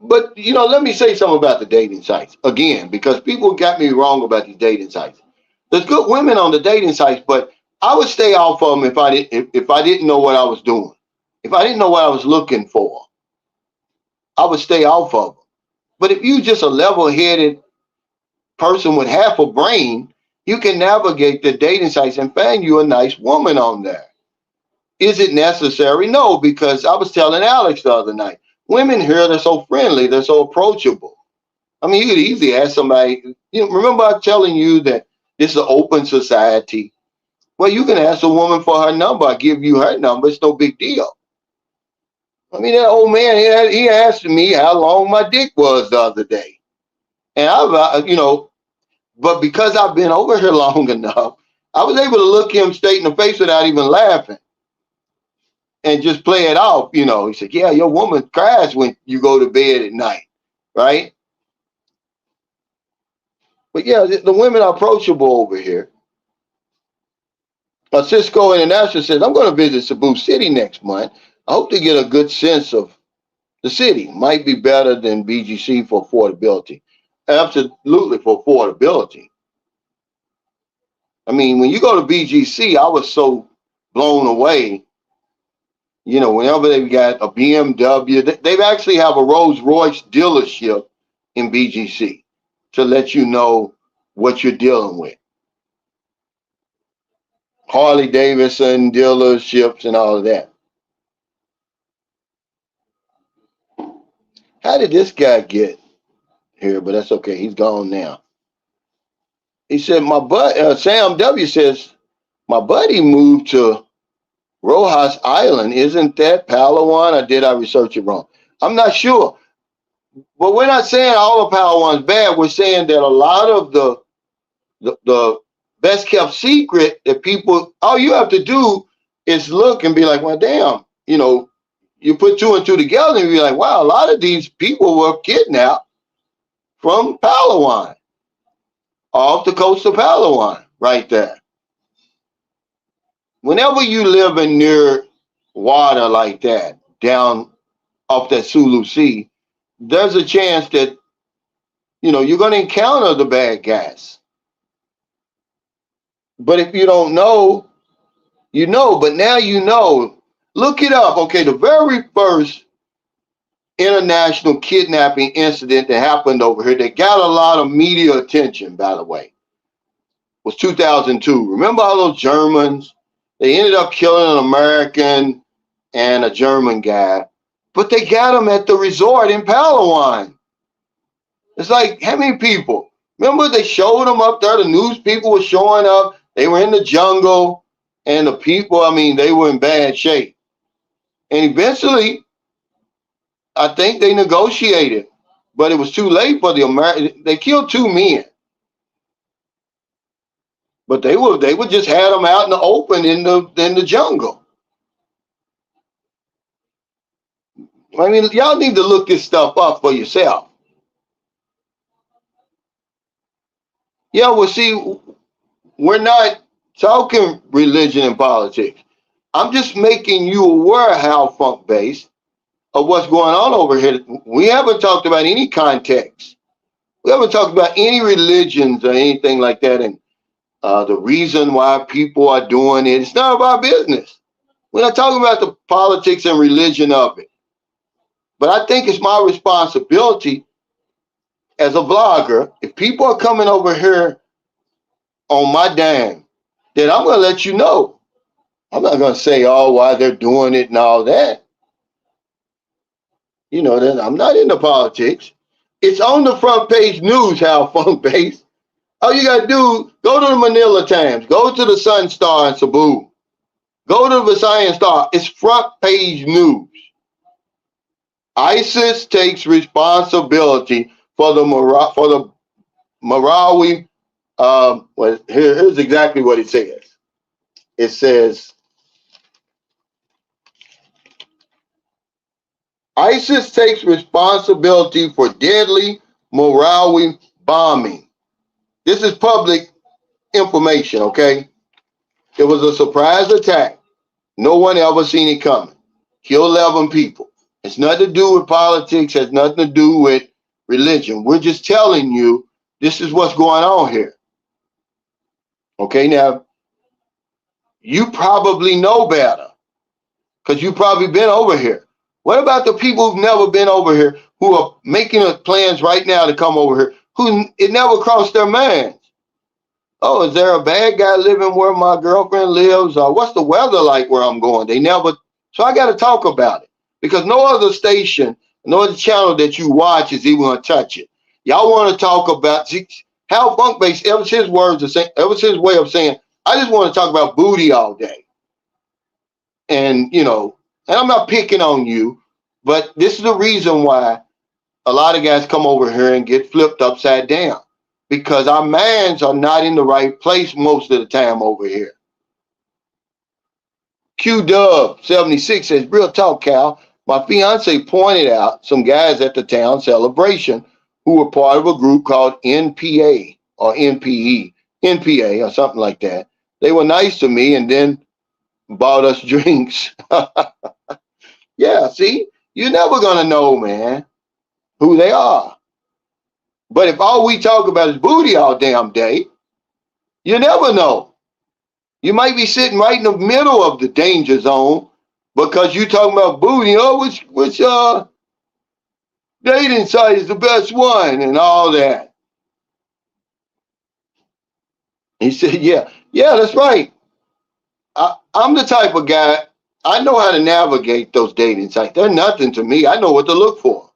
But let me say something about the dating sites again, because people got me wrong about these dating sites. There's good women on the dating sites, but I would stay off of them if I didn't know what I was doing. If I didn't know what I was looking for, I would stay off of them. But if you just a level-headed person with half a brain, you can navigate the dating sites and find you a nice woman on there. Is it necessary? No, because I was telling Alex the other night, women here, they're so friendly, they're so approachable. I mean, you could easily ask somebody, remember I was telling you that this is an open society? Well, you can ask a woman for her number. I give you her number. It's no big deal. I mean, that old man, he asked me how long my dick was the other day. And but because I've been over here long enough, I was able to look him straight in the face without even laughing and just play it off. He said, yeah, your woman cries when you go to bed at night, right? But yeah, the women are approachable over here. Cisco International says, I'm going to visit Cebu City next month. I hope to get a good sense of the city. Might be better than BGC for affordability. Absolutely, for affordability. I mean, when you go to BGC, I was so blown away. Whenever they've got a BMW, they actually have a Rolls Royce dealership in BGC to let you know what you're dealing with. Harley Davidson dealerships and all of that. How did this guy get here? But that's okay. He's gone now. He said, Sam W says, my buddy moved to Rojas Island. Isn't that Palawan? Or did I research it wrong? I'm not sure. But we're not saying all of Palawan's bad. We're saying that a lot of the best kept secret that people, all you have to do is look and be like, well, damn, you put two and two together and be like, wow, a lot of these people were kidnapped from Palawan, off the coast of Palawan, right there. Whenever you live in near water like that, down off that Sulu Sea, there's a chance that, you're going to encounter the bad guys. But if you don't know, but now you know. Look it up. Okay, the very first international kidnapping incident that happened over here that got a lot of media attention, by the way, was 2002. Remember all those Germans? They ended up killing an American and a German guy, but they got them at the resort in Palawan. It's like, how many people? Remember they showed them up there? The news people were showing up. They were in the jungle, and the people, they were in bad shape. And eventually, I think they negotiated, but it was too late for the American. They killed two men, but they would just had them out in the open in the jungle. I mean, y'all need to look this stuff up for yourself. Yeah, well, see, we're not talking religion and politics. I'm just making you aware, how funk based, of what's going on over here. We haven't talked about any context. We haven't talked about any religions or anything like that, and the reason why people are doing it. It's none of our business. We're not talking about the politics and religion of it. But I think it's my responsibility as a vlogger. If people are coming over here on my dime, then I'm going to let you know. I'm not going to say, oh, why they're doing it and all that. You know, that I'm not into politics. It's on the front page news, how funk based. All you got to do, go to the Manila Times, go to the Sun Star in Cebu, go to the Visayan Star. It's front page news. ISIS takes responsibility for the Marawi. Well, here's exactly what it says. It says, ISIS takes responsibility for deadly Marawi bombing. This is public information, okay? It was a surprise attack. No one ever seen it coming. Killed 11 people. It's nothing to do with politics, has nothing to do with religion. We're just telling you this is what's going on here. Okay, now, you probably know better because you've probably been over here. What about the people who've never been over here, who are making plans right now to come over here, who it never crossed their minds? Oh, is there a bad guy living where my girlfriend lives? Or what's the weather like where I'm going? They never. So I got to talk about it because no other station, no other channel that you watch is even going to touch it. Y'all want to talk about how funk based. Ever since words are saying, ever since way of saying, I just want to talk about booty all day. And you know, and I'm not picking on you, but this is the reason why a lot of guys come over here and get flipped upside down. Because our minds are not in the right place most of the time over here. Q Dub 76 says, real talk, Cal. My fiance pointed out some guys at the town celebration who were part of a group called NPA or NPA or something like that. They were nice to me and then bought us drinks. Yeah, see, you're never going to know, man, who they are. But if all we talk about is booty all damn day, you never know. You might be sitting right in the middle of the danger zone because you talking about booty. Oh, which dating site is the best one and all that. He said, yeah, that's right. I'm the type of guy, I know how to navigate those dating sites. They're nothing to me. I know what to look for.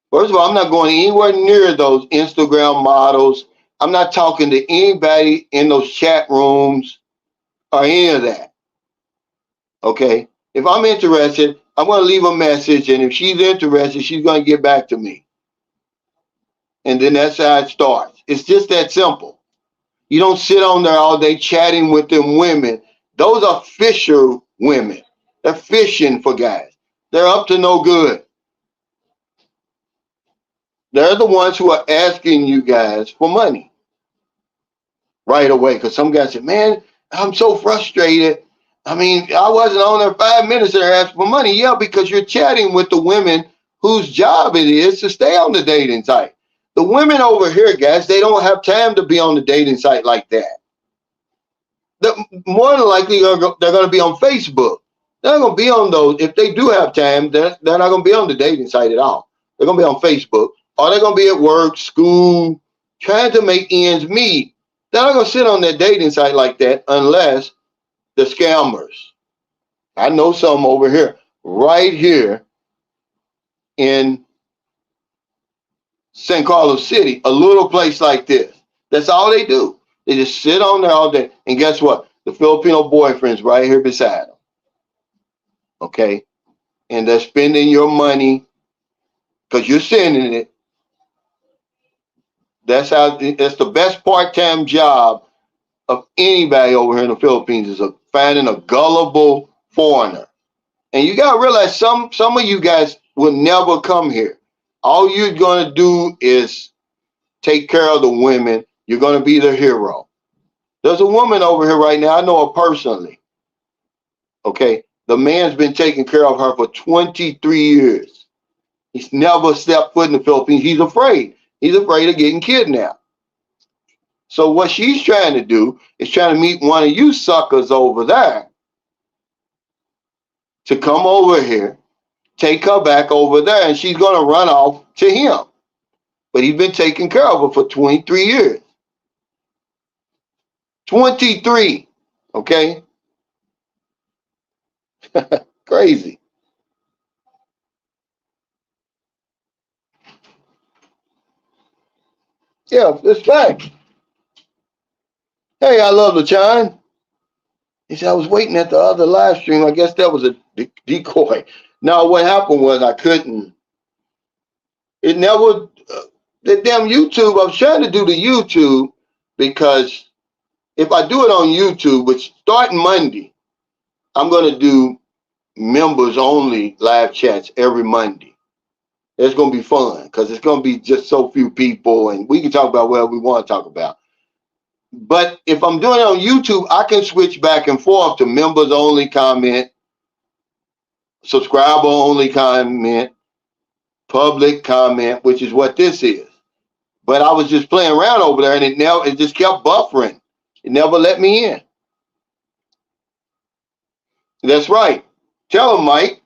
First of all, I'm not going anywhere near those Instagram models. I'm not talking to anybody in those chat rooms or any of that. Okay? If I'm interested, I'm going to leave a message, and if she's interested, she's going to get back to me. And then that's how it starts. It's just that simple. You don't sit on there all day chatting with them women. Those are fisher women. They're fishing for guys. They're up to no good. They're the ones who are asking you guys for money right away. Because some guys say, man, I'm so frustrated. I mean, I wasn't on there 5 minutes and they're asking for money. Yeah, because you're chatting with the women whose job it is to stay on the dating site. The women over here, guys, they don't have time to be on the dating site like that. More than likely, they're going to be on Facebook. They're not going to be on those. If they do have time, they're not going to be on the dating site at all. They're going to be on Facebook. Or they're going to be at work, school, trying to make ends meet. They're not going to sit on that dating site like that unless the scammers. I know some over here, right here in San Carlos City, a little place like this. That's all they do. They just sit on there all day. And guess what? The Filipino boyfriend's right here beside them. Okay? And they're spending your money because you're sending it. That's the best part-time job of anybody over here in the Philippines is finding a gullible foreigner. And you gotta realize some of you guys will never come here. All you're going to do is take care of the women. You're going to be the hero. There's a woman over here right now. I know her personally. Okay. The man's been taking care of her for 23 years. He's never stepped foot in the Philippines. He's afraid. He's afraid of getting kidnapped. So what she's trying to do is trying to meet one of you suckers over there to come over here, take her back over there, and she's going to run off to him. But he's been taking care of her for 23 years. 23. Okay? Crazy. Yeah, it's fact. Hey, I love the chime. He said, I was waiting at the other live stream. I guess that was a decoy. Now, what happened was I couldn't. It never, the damn YouTube, I was trying to do the YouTube because if I do it on YouTube, which starting Monday, I'm going to do members only live chats every Monday. It's going to be fun because it's going to be just so few people and we can talk about whatever we want to talk about. But if I'm doing it on YouTube, I can switch back and forth to members only comment, subscriber only comment, public comment, which is what this is. But I was just playing around over there and it just kept buffering. It never let me in. That's right. Tell him, Mike.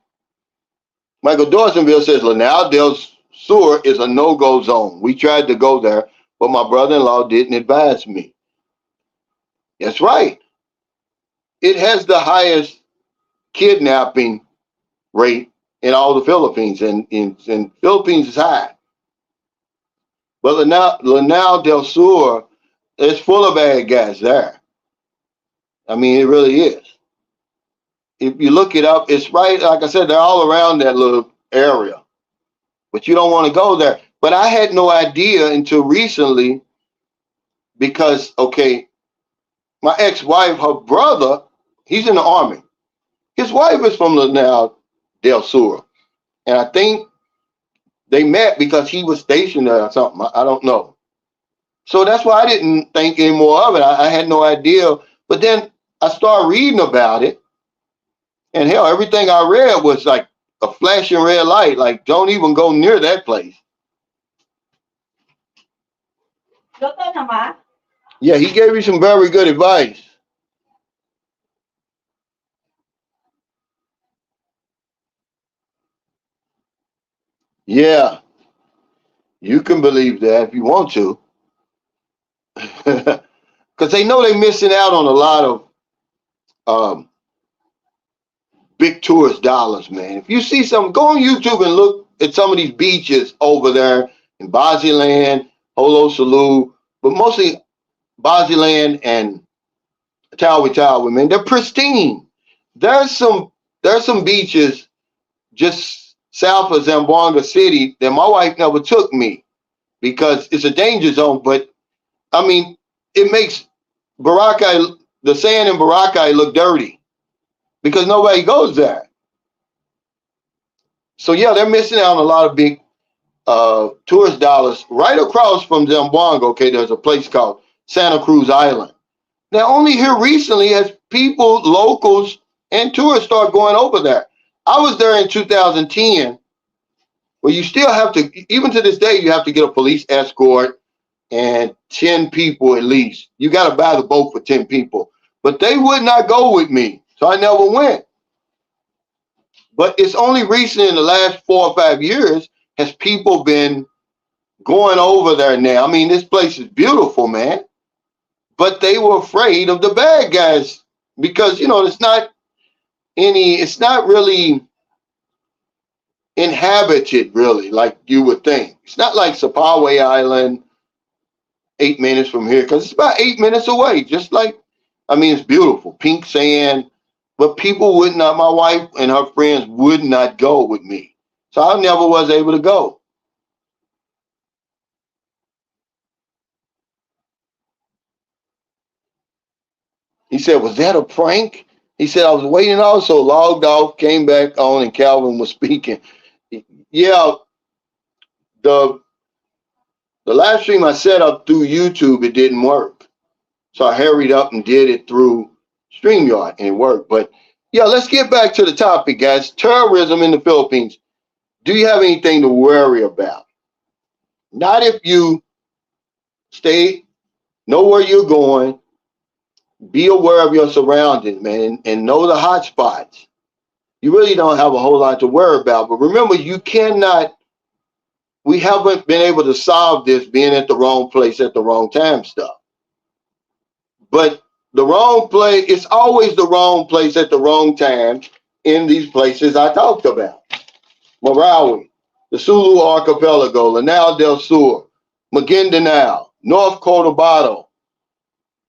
Michael Dawsonville says Lanao del Sur is a no-go zone. We tried to go there, but my brother-in-law didn't advise me. That's right. It has the highest kidnapping rate in all the Philippines, and Philippines is high. But Lanao del Sur is full of bad guys there. I mean, it really is. If you look it up, it's right, like I said, they're all around that little area. But you don't want to go there. But I had no idea until recently because, okay, my ex-wife, her brother, he's in the Army. His wife is from Lanao del Sur. And I think they met because he was stationed there or something. I don't know. So that's why I didn't think any more of it. I had no idea. But then I started reading about it. And hell, everything I read was like a flashing red light. Like, don't even go near that place. Yeah, he gave you some very good advice. Yeah, you can believe that if you want to. Because they know they're missing out on a lot of big tourist dollars, man. If you see some, go on YouTube and look at some of these beaches over there in Baziland, Holo Salu, but mostly Baziland and Tawi, man. They're pristine. There's some beaches just south of Zamboanga City that my wife never took me because it's a danger zone. But I mean, it makes Boracay, the sand in Boracay, look dirty because nobody goes there. So yeah, they're missing out on a lot of big tourist dollars. Right across from Zamboanga, okay, there's a place called Santa Cruz Island. Now, only here recently has people, locals, and tourists start going over there. I was there in 2010, where you still have to, even to this day, you have to get a police escort and 10 people at least. You got to buy the boat for 10 people. But they would not go with me, so I never went. But it's only recent in the last 4 or 5 years has people been going over there now. I mean, this place is beautiful, man. But they were afraid of the bad guys because, you know, it's not really inhabited, really, like you would think. It's not like Sapaway Island, 8 minutes from here, because it's about 8 minutes away. Just like, I mean, it's beautiful, pink sand, but people would not, my wife and her friends would not go with me. So I never was able to go. He said, was that a prank? He said, I was waiting also, logged off, came back on, and Calvin was speaking. Yeah, the the live stream I set up through YouTube, it didn't work. So I hurried up and did it through StreamYard and it worked. But yeah, let's get back to the topic, guys. Terrorism in the Philippines. Do you have anything to worry about? Not if you stay, know where you're going, be aware of your surroundings, man, and know the hot spots. You really don't have a whole lot to worry about. But remember, we haven't been able to solve this being at the wrong place at the wrong time stuff. But the wrong place, it's always the wrong place at the wrong time in these places I talked about. Marawi, the Sulu Archipelago, Lanao del Sur, Maguindanao, North Cotabato,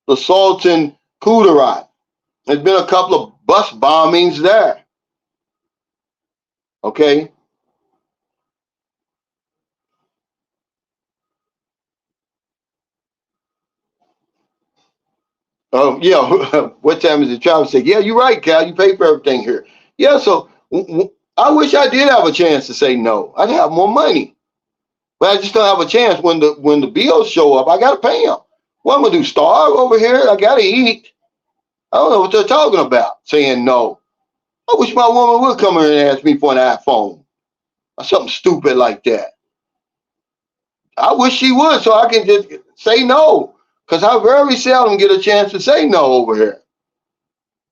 the Sultan Kudarat. There's been a couple of bus bombings there. Okay. Oh, yeah. What time is it? Travis said, yeah, you're right, Cal. You pay for everything here. Yeah, so I wish I did have a chance to say no. I'd have more money. But I just don't have a chance when the bills show up. I got to pay them. What am I gonna do? Starve over here? I got to eat. I don't know what they're talking about. Saying no. I wish my woman would come here and ask me for an iPhone or something stupid like that. I wish she would, so I can just say no. Because I very seldom get a chance to say no over here.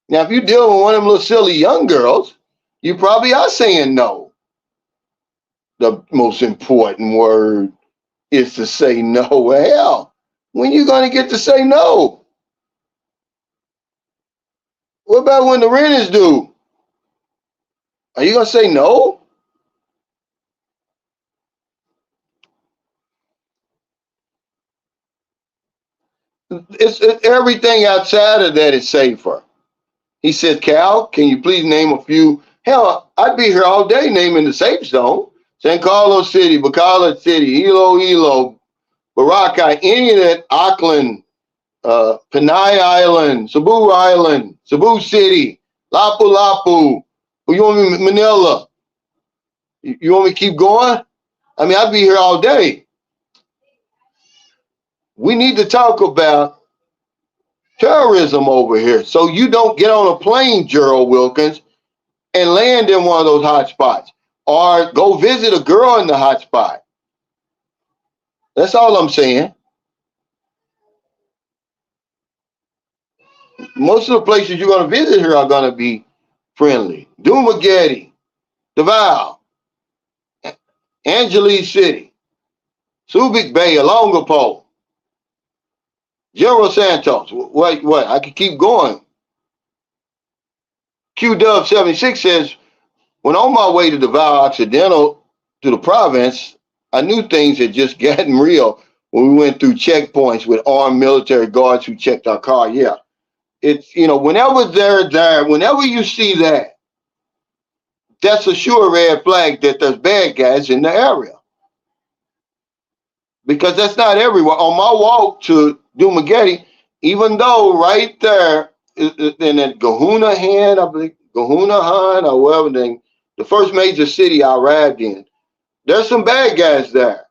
Now, if you're dealing with one of them little silly young girls, you probably are saying no. The most important word is to say no. Well, hell, when you going to get to say no? What about when the rent is due? Are you going to say no? It's everything outside of that is safer. He said, Cal, can you please name a few? Hell, I'd be here all day naming the safe zone. San Carlos City, Bacolod City, Iloilo, Boracay, any of that, Auckland, Panay Island, Cebu City, Lapu-Lapu. You want me Manila? You want me to keep going? I mean, I'd be here all day. We need to talk about terrorism over here. So you don't get on a plane, Gerald Wilkins, and land in one of those hot spots. Or go visit a girl in the hot spot. That's all I'm saying. Most of the places you're going to visit here are going to be friendly. Dumaguete, Davao, Angeles City, Subic Bay, Olongapo, General Santos. What? I could keep going. Q Dub 76 says, when on my way to Davao Occidental to the province, I knew things had just gotten real when we went through checkpoints with armed military guards who checked our car. Yeah. It's, whenever whenever you see that, that's a sure red flag that there's bad guys in the area. Because that's not everywhere. On my walk to Dumaguete, even though right there in that Gahunahan, I believe, Gahunahan or whatever the first major city I arrived in, there's some bad guys there.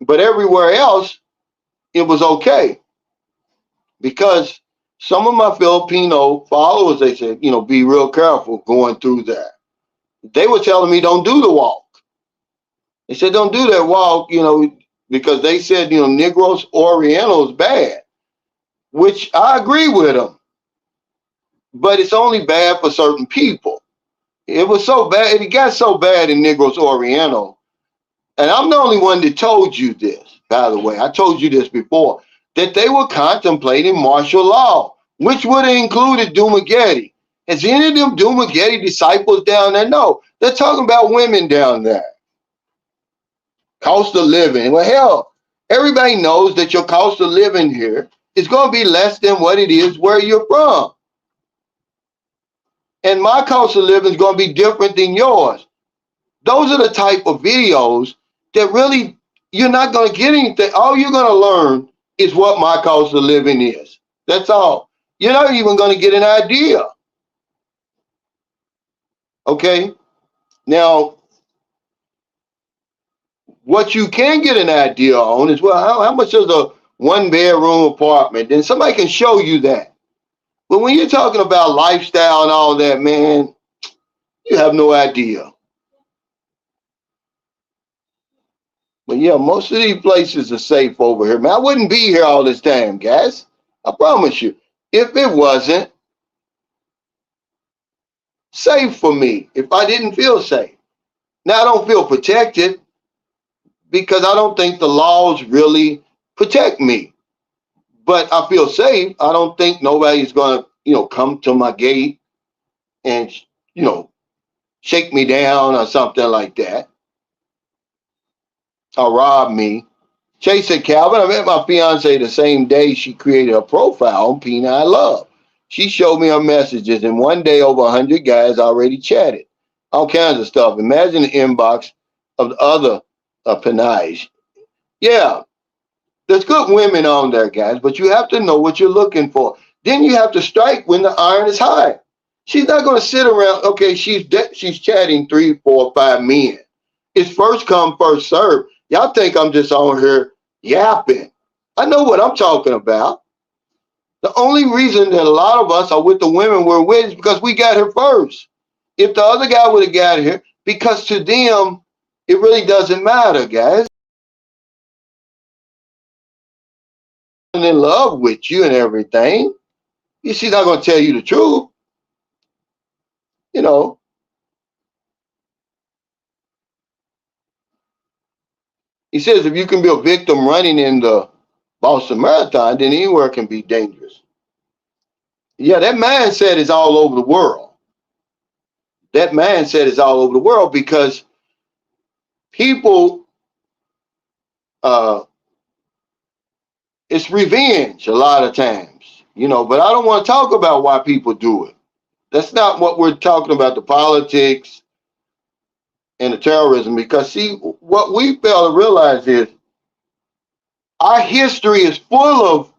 But everywhere else, it was okay. Because some of my Filipino followers, they said, be real careful going through there. They were telling me don't do the walk. They said don't do that walk, because they said, Negros Oriental is bad, which I agree with them. But it's only bad for certain people. It was so bad, it got so bad in Negros Oriental. And I'm the only one that told you this, by the way. I told you this before, that they were contemplating martial law, which would have included Dumaguete. Has any of them Dumaguete disciples down there? No. They're talking about women down there. Cost of living. Well, hell, everybody knows that your cost of living here is going to be less than what it is where you're from. And my cost of living is going to be different than yours. Those are the type of videos that really, you're not going to get anything. All you're going to learn is what my cost of living is. That's all. You're not even going to get an idea. Okay? Now, What you can get an idea on is, well, how much is a one bedroom apartment? Then somebody can show you that. But when you're talking about lifestyle and all that, man, you have no idea. But yeah, most of these places are safe over here, man. I wouldn't be here all this time, guys. I promise you. If it wasn't safe for me, if I didn't feel safe. Now I don't feel protected because I don't think the laws really protect me. But I feel safe. I don't think nobody's gonna, come to my gate and, you know, shake me down or something like that, or rob me. Chase said, Calvin, I met my fiance the same day she created a profile on P9 Love. She showed me her messages, and one day over 100 guys already chatted. All kinds of stuff. Imagine the inbox of the other Pinage. Yeah, there's good women on there, guys, but you have to know what you're looking for. Then you have to strike when the iron is high. She's not going to sit around. Okay, she's chatting 3, 4, 5 men. It's first come, first serve. Y'all think I'm just on here yapping. I know what I'm talking about. The only reason that a lot of us are with the women we're with is because we got here first. If the other guy would have got here, because to them, it really doesn't matter, guys. In love with you and everything. She's not going to tell you the truth. You know, he says if you can be a victim running in the Boston Marathon, then anywhere can be dangerous. Yeah, that mindset is all over the world. That mindset is all over the world because people, it's revenge a lot of times, but I don't want to talk about why people do it. That's not what we're talking about, the politics and the terrorism, because see, what we fail to realize is our history is full of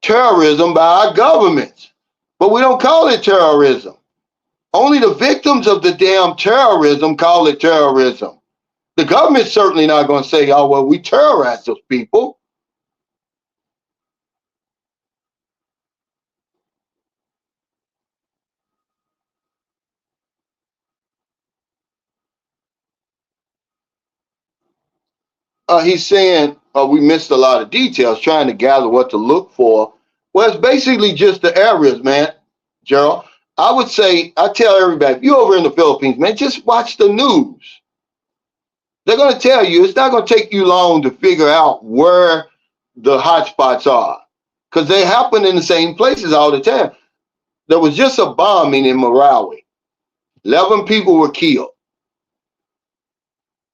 terrorism by our governments, but we don't call it terrorism. Only the victims of the damn terrorism call it terrorism. The government's certainly not going to say, oh, well, we terrorize those people. He's saying we missed a lot of details trying to gather what to look for. Well, it's basically just the areas, man, Gerald. I would say, I tell everybody, if you're over in the Philippines, man, just watch the news. They're going to tell you, it's not going to take you long to figure out where the hot spots are because they happen in the same places all the time. There was just a bombing in Marawi. 11 people were killed,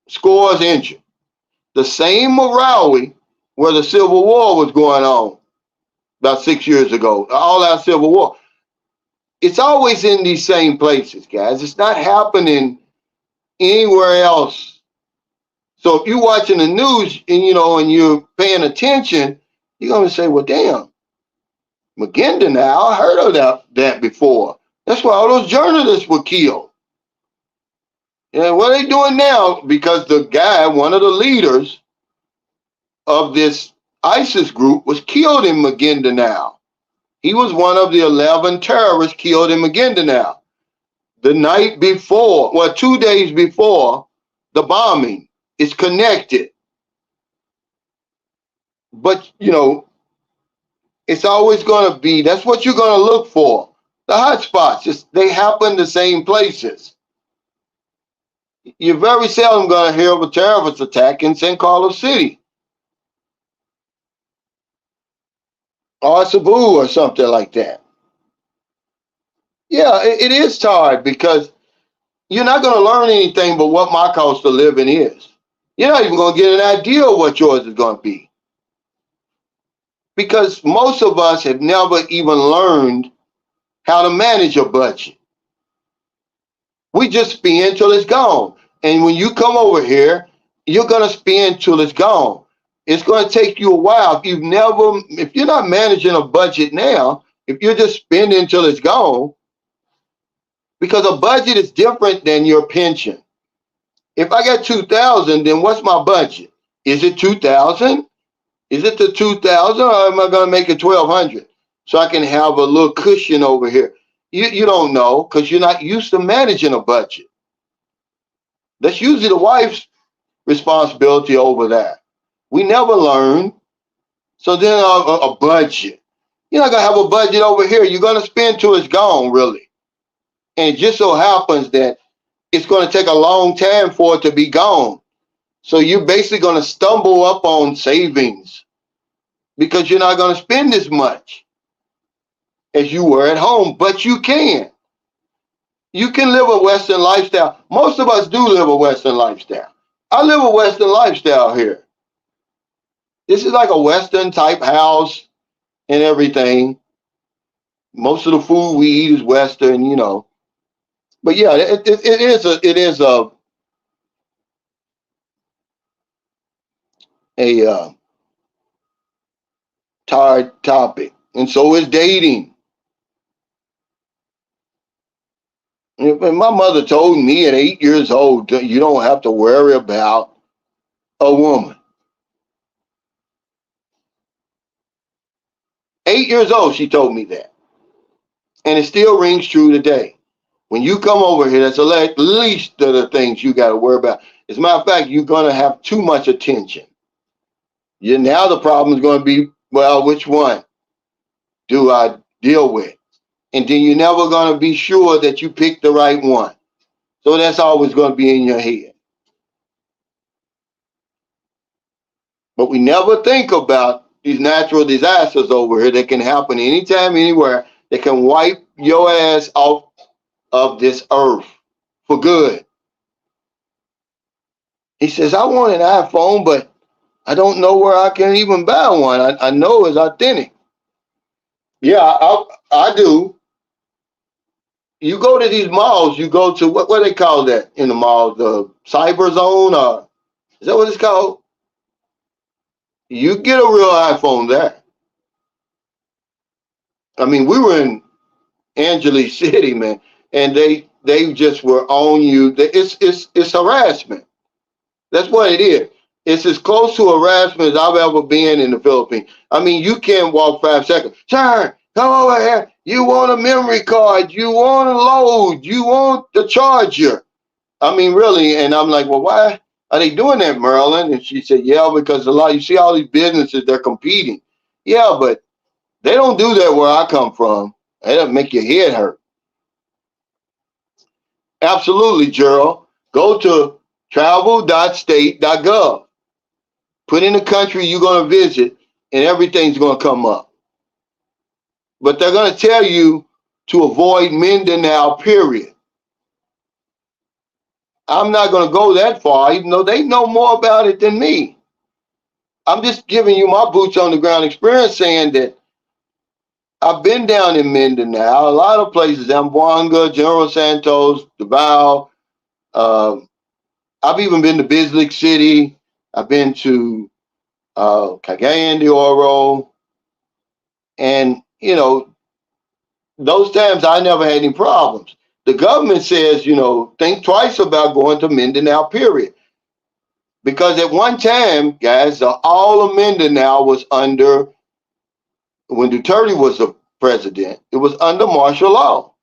scores injured. The same Marawi where the Civil War was going on about 6 years ago, all our Civil War. It's always in these same places, guys. It's not happening anywhere else. So if you're watching the news and you're paying attention, you're going to say, well, damn, Maguindanao, I heard of that before. That's why all those journalists were killed. And what are they doing now? Because the guy, one of the leaders of this ISIS group, was killed in Maguindanao. He was one of the 11 terrorists killed in Maguindanao. The night before, 2 days before the bombing, it's connected. But, it's always going to be, that's what you're going to look for. The hot spots, they happen the same places. You're very seldom going to hear of a terrorist attack in San Carlos City or Cebu or something like that. Yeah, it is hard because you're not going to learn anything but what my cost of living is. You're not even going to get an idea of what yours is going to be. Because most of us have never even learned how to manage a budget. We just spend till it's gone. And when you come over here, you're going to spend till it's gone. It's going to take you a while. If you're not managing a budget now, if you're just spending till it's gone, because a budget is different than your pension. If I got 2,000, then what's my budget? Is it 2,000? Is it the 2,000, or am I going to make it 1,200 so I can have a little cushion over here? You don't know because you're not used to managing a budget. That's usually the wife's responsibility over that. We never learn. So then a budget. You're not going to have a budget over here. You're going to spend till it's gone, really. And it just so happens that it's going to take a long time for it to be gone. So you're basically going to stumble up on savings because you're not going to spend as much as you were at home, but you can. You can live a Western lifestyle. Most of us do live a Western lifestyle. I live a Western lifestyle here. This is like a Western type house and everything. Most of the food we eat is Western, you know. But yeah, it is a tired topic, and so is dating. And my mother told me at 8 years old, you don't have to worry about a woman. 8 years old, she told me that. And it still rings true today. When you come over here, that's the least of the things you got to worry about. As a matter of fact, you're going to have too much attention. Now the problem is going to be, well, which one do I deal with? And then you're never going to be sure that you picked the right one. So that's always going to be in your head. But we never think about these natural disasters over here that can happen anytime, anywhere, that can wipe your ass off of this earth for good. He says, I want an iPhone, but I don't know where I can even buy one. I know it's authentic. Yeah, I do. You go to these malls, you go to, what do they call that in the mall? The cyber zone, or is that what it's called? You get a real iPhone there. I mean, we were in Angeles City, man, and they just were on you. It's harassment. That's what it is. It's as close to harassment as I've ever been in the Philippines. I mean, you can't walk 5 seconds. Sir, come over here. You want a memory card. You want a load. You want the charger. I mean, really. And I'm like, well, why are they doing that, Marilyn? And she said, yeah, because you see all these businesses, they're competing. Yeah, but they don't do that where I come from. That'll make your head hurt. Absolutely, Gerald. Go to travel.state.gov. Put in the country you're going to visit, and everything's going to come up. But they're going to tell you to avoid Mindanao, period. I'm not going to go that far, even though they know more about it than me. I'm just giving you my boots on the ground experience, saying that I've been down in Mindanao, a lot of places, Zamboanga, General Santos, Davao. I've even been to Bislick City. I've been to Cagayan de Oro. And, you know, those times I never had any problems. The government says, you know, think twice about going to Mindanao, period. Because at one time, guys, all of Mindanao was under, when Duterte was the president, it was under martial law.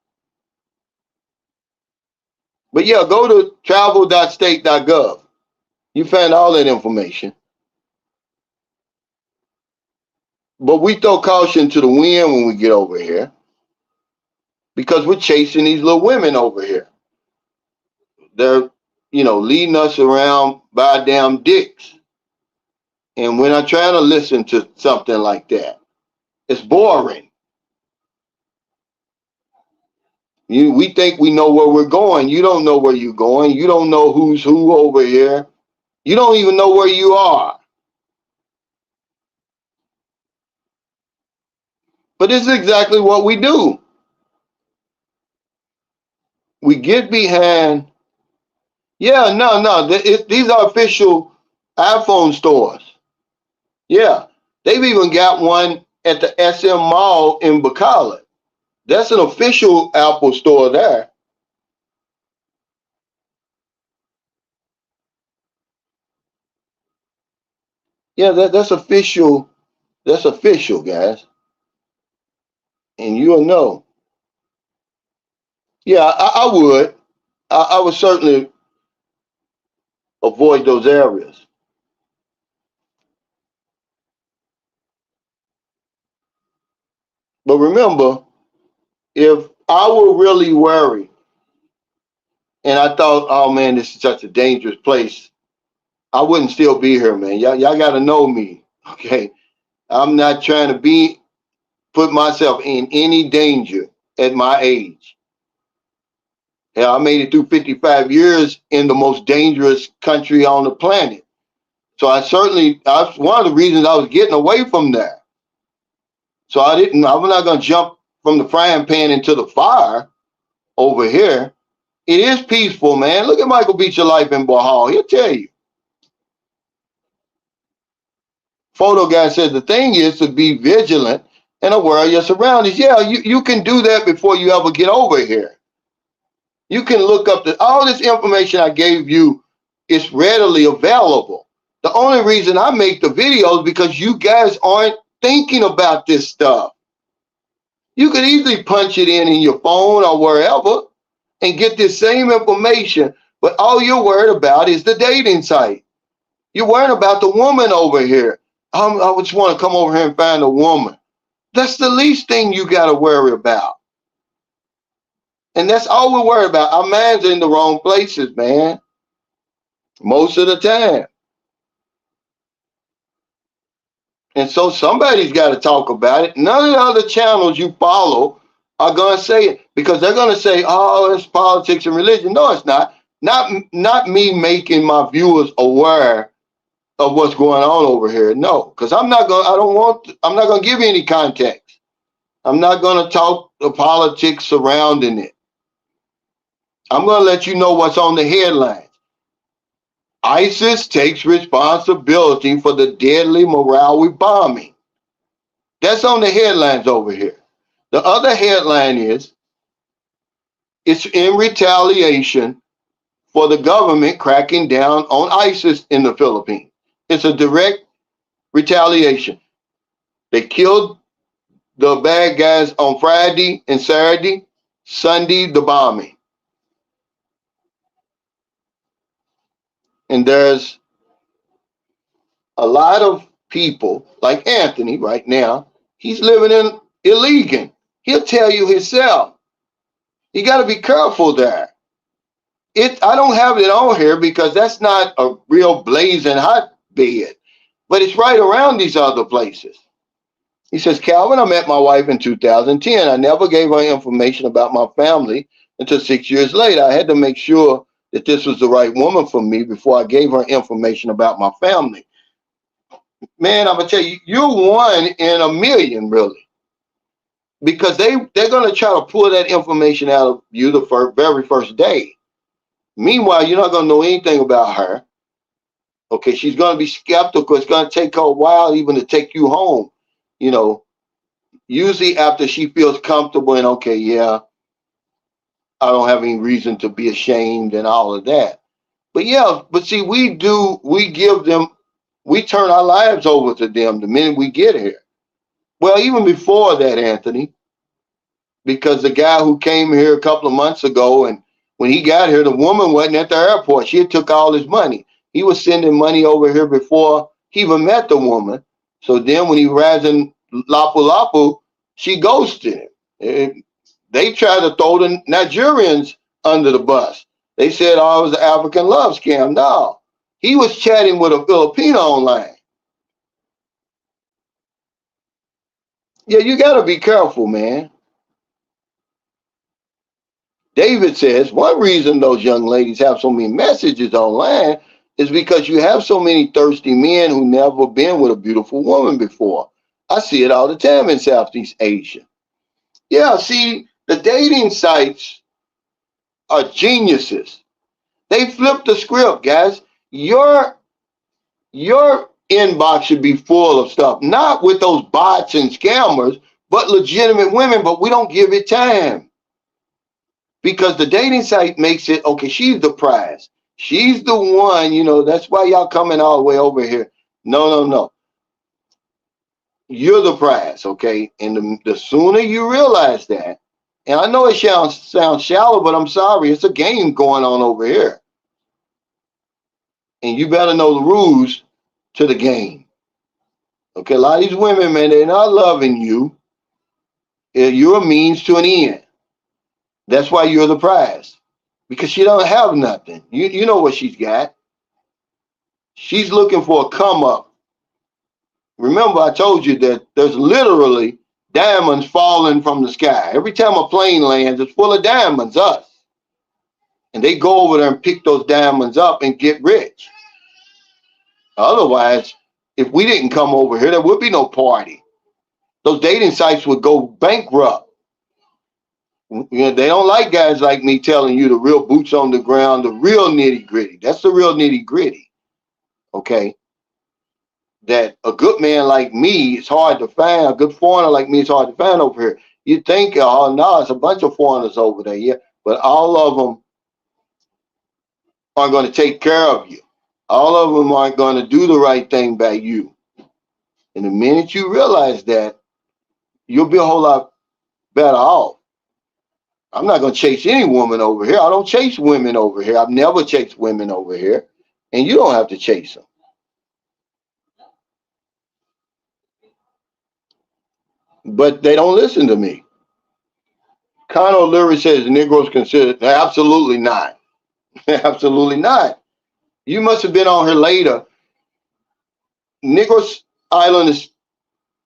But yeah, go to travel.state.gov. You find all that information. But we throw caution to the wind when we get over here because we're chasing these little women over here. They're, you know, leading us around by damn dicks. And we're not trying to listen to something like that. It's boring. We think we know where we're going. You don't know where you're going. You don't know who's who over here. You don't even know where you are. But this is exactly what we do. We get behind. Yeah, no. These are official iPhone stores. Yeah, they've even got one at the SM Mall in Bacolod. That's an official Apple store there. Yeah, that's official. That's official, guys. And you'll know. Yeah, I would. I would certainly avoid those areas. But remember, if I were really worried and I thought, oh man, this is such a dangerous place, I wouldn't still be here, man. Y'all got to know me, okay? I'm not trying to put myself in any danger at my age. Yeah, I made it through 55 years in the most dangerous country on the planet. So that's one of the reasons I was getting away from there. So I'm not going to jump from the frying pan into the fire over here. It is peaceful, man. Look at Michael Beecher Life in Bohol. He'll tell you. Photo guy said the thing is to be vigilant and aware of your surroundings. Yeah, you can do that before you ever get over here. You can look up all this information I gave you is readily available. The only reason I make the videos because you guys aren't thinking about this stuff. You could easily punch it in your phone or wherever and get this same information, but all you're worried about is the dating site. You're worried about the woman over here. I just want to come over here and find a woman. That's the least thing you got to worry about. And that's all we're worried about. Our minds are in the wrong places, man. Most of the time. And so somebody's got to talk about it. None of the other channels you follow are going to say it because they're going to say, oh, it's politics and religion. No, it's not. Not me making my viewers aware of what's going on over here. No, because I'm not going to give you any context. I'm not going to talk the politics surrounding it. I'm going to let you know what's on the headlines. ISIS takes responsibility for the deadly Marawi bombing. That's on the headlines over here. The other headline is, it's in retaliation for the government cracking down on ISIS in the Philippines. It's a direct retaliation. They killed the bad guys on Friday and Saturday, Sunday, the bombing. And there's a lot of people like Anthony right now. He's living in illegal. He'll tell you himself. You got to be careful there. I don't have it on here because that's not a real blazing hot bed, but it's right around these other places. He says, Calvin, I met my wife in 2010. I never gave her information about my family until 6 years later. I had to make sure that this was the right woman for me before I gave her information about my family. Man, I'm going to tell you, you're one in a million, really. Because they're going to try to pull that information out of you the very first day. Meanwhile, you're not going to know anything about her. Okay, she's going to be skeptical. It's going to take her a while even to take you home. You know, usually after she feels comfortable and, okay, yeah, I don't have any reason to be ashamed and all of that. But yeah, but see, we turn our lives over to them the minute we get here. Well, even before that, Anthony, because the guy who came here a couple of months ago, and when he got here, the woman wasn't at the airport. She had took all his money. He was sending money over here before he even met the woman. So then when he arrives in Lapu Lapu, she ghosted him. They tried to throw the Nigerians under the bus. They said, oh, it was an African love scam. No, he was chatting with a Filipino online. Yeah, you got to be careful, man. David says, one reason those young ladies have so many messages online is because you have so many thirsty men who never been with a beautiful woman before. I see it all the time in Southeast Asia. Yeah, see, the dating sites are geniuses. They flip the script, guys. Your inbox should be full of stuff, not with those bots and scammers, but legitimate women, but we don't give it time. Because the dating site makes it, okay, she's the prize. She's the one, that's why y'all coming all the way over here. No, no, no. You're the prize, okay? And the sooner you realize that, and I know it sounds shallow, but I'm sorry, it's a game going on over here. And you better know the rules to the game. Okay, a lot of these women, man, they're not loving you. You're a means to an end. That's why you're the prize. Because she don't have nothing. You know what she's got. She's looking for a come up. Remember, I told you that there's literally diamonds falling from the sky. Every time a plane lands, it's full of diamonds, us. And they go over there and pick those diamonds up and get rich. Otherwise, if we didn't come over here, there would be no party. Those dating sites would go bankrupt. You know, they don't like guys like me telling you the real boots on the ground, the real nitty gritty. That's the real nitty gritty. Okay. That a good man like me is hard to find. A good foreigner like me is hard to find over here. You think, oh no, it's a bunch of foreigners over there, yeah, but all of them aren't going to take care of you. All of them aren't going to do the right thing by you. And the minute you realize that, you'll be a whole lot better off. I'm not going to chase any woman over here. I don't chase women over here. I've never chased women over here. And you don't have to chase them. But they don't listen to me. Conor Leary says Negroes considered. Absolutely not. Absolutely not. You must have been on here later. Negros Island is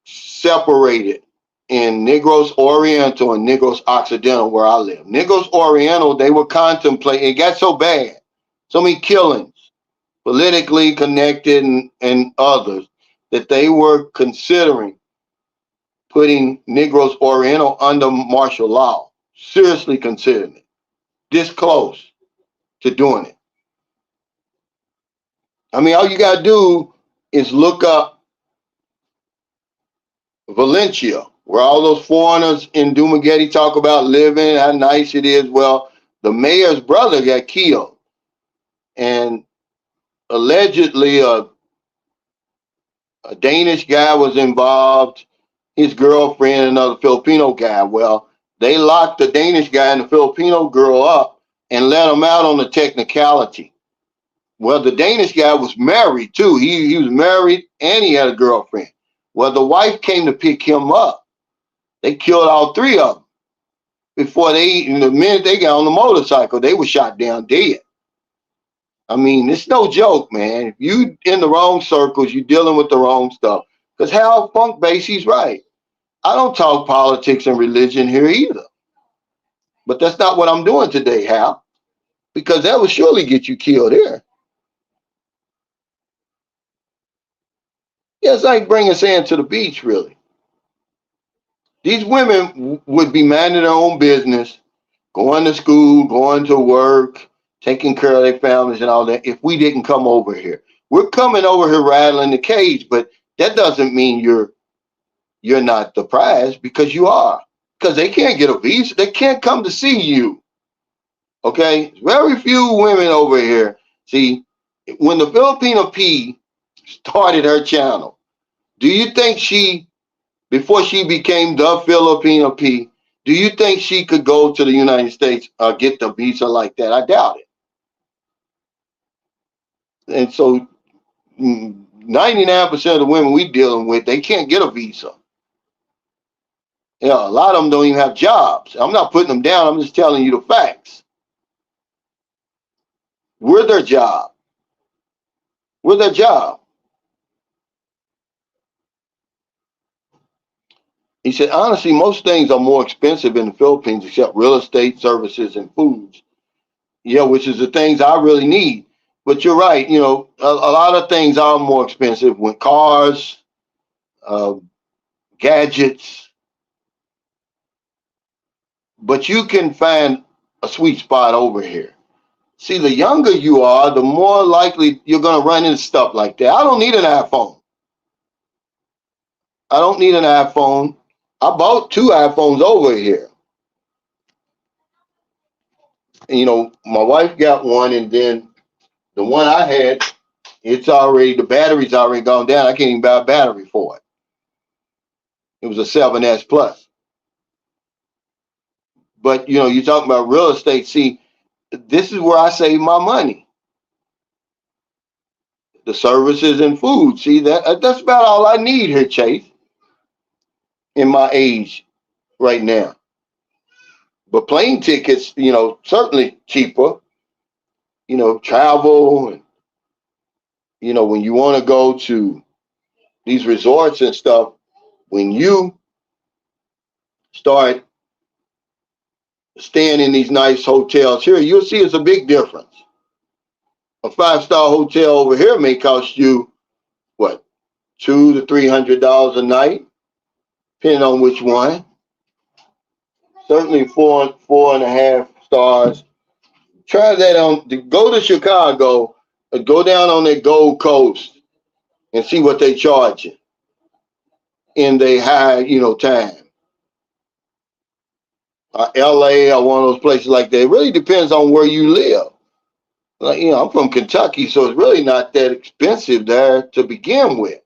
separated in Negros Oriental and Negros Occidental, where I live. Negros Oriental, they were contemplating. It got so bad, so many killings, politically connected and others, that they were considering putting Negros Oriental under martial law. Seriously considering it. This close to doing it. I mean, all you got to do is look up Valencia, where all those foreigners in Dumaguete talk about living, how nice it is. Well, the mayor's brother got killed. And allegedly a Danish guy was involved, his girlfriend, another Filipino guy. Well, they locked the Danish guy and the Filipino girl up and let them out on the technicality. Well, the Danish guy was married too. He was married and he had a girlfriend. Well, the wife came to pick him up. They killed all three of them. Before the minute they got on the motorcycle, they were shot down dead. I mean, it's no joke, man. If you in the wrong circles, you're dealing with the wrong stuff. Because Hal Funk Basie's right. I don't talk politics and religion here either. But that's not what I'm doing today, Hal. Because that would surely get you killed here. Yeah, it's like bringing sand to the beach, really. These women would be minding their own business, going to school, going to work, taking care of their families and all that, if we didn't come over here. We're coming over here rattling the cage, but that doesn't mean you're not the prize, because you are. Because they can't get a visa. They can't come to see you. Okay? Very few women over here. See, when the Filipino P started her channel, do you think before she became the Filipino P, do you think she could go to the United States or get the visa like that? I doubt it. And so 99% of the women we dealing with, they can't get a visa. Yeah, a lot of them don't even have jobs. I'm not putting them down. I'm just telling you the facts. We're their job. We're their job. He said, honestly, most things are more expensive in the Philippines except real estate, services, and foods. Yeah, which is the things I really need. But you're right. You know, a lot of things are more expensive when cars, gadgets. But you can find a sweet spot over here. See, the younger you are, the more likely you're going to run into stuff like that. I don't need an iPhone. I don't need an iPhone. I bought 2 iPhones over here. And, you know, my wife got one, and then the one I had, It's already, the battery's already gone down. I can't even buy a battery for it. It was a 7S Plus. But, you know, you're talking about real estate. See, this is where I save my money. The services and food. See, that's about all I need here, Chase, in my age right now. But plane tickets, you know, certainly cheaper. You know, travel and, you know, when you want to go to these resorts and stuff, when you start staying in these nice hotels here, you'll see it's a big difference. A 5-star hotel over here may cost you what, $200 to $300 a night, depending on which one. Certainly four and a half stars. Try that on. Go to Chicago, go down on the Gold Coast, and see what they charge you in the high, you know, time. LA or one of those places like that. It really depends on where you live. Like, you know, I'm from Kentucky, so it's really not that expensive there to begin with.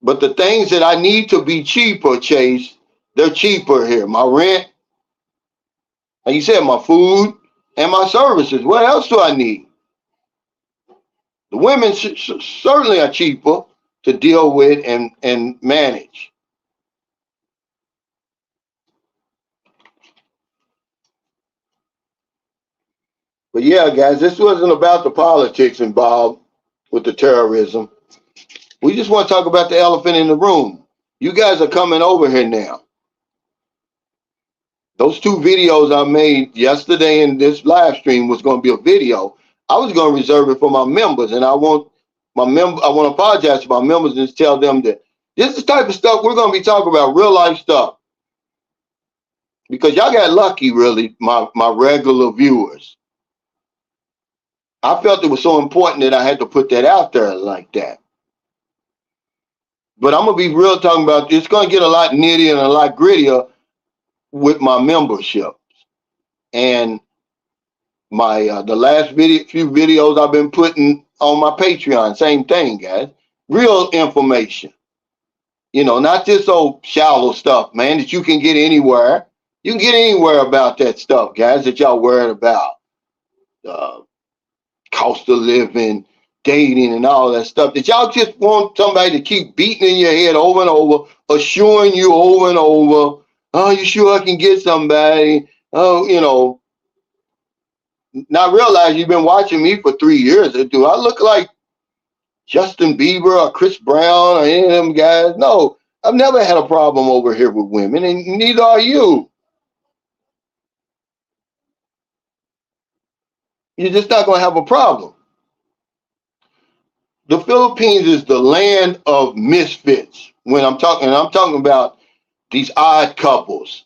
But the things that I need to be cheaper, Chase, they're cheaper here. My rent, like you said, my food and my services. What else do I need? The women certainly are cheaper to deal with and manage. But yeah, guys, this wasn't about the politics involved with the terrorism. We just want to talk about the elephant in the room. You guys are coming over here now. Those 2 videos I made yesterday and this live stream was going to be a video. I was going to reserve it for my members, and I want to apologize to my members and just tell them that this is the type of stuff we're going to be talking about, real life stuff. Because y'all got lucky, really, my regular viewers. I felt it was so important that I had to put that out there like that. But I'm going to be real talking about, it's going to get a lot nitty and a lot grittier with my membership. And my the last few videos I've been putting on my Patreon, same thing, guys. Real information. You know, not this old shallow stuff, man, that you can get anywhere. You can get anywhere about that stuff, guys, that y'all worried about. Cost of living, dating, and all that stuff. That y'all just want somebody to keep beating in your head over and over, assuring you over and over, oh, you sure I can get somebody? Oh, you know, not realize you've been watching me for 3 years. Do I look like Justin Bieber or Chris Brown or any of them guys? No, I've never had a problem over here with women, and neither are you. You're just not going to have a problem. The Philippines is the land of misfits. When I'm talking about these odd couples.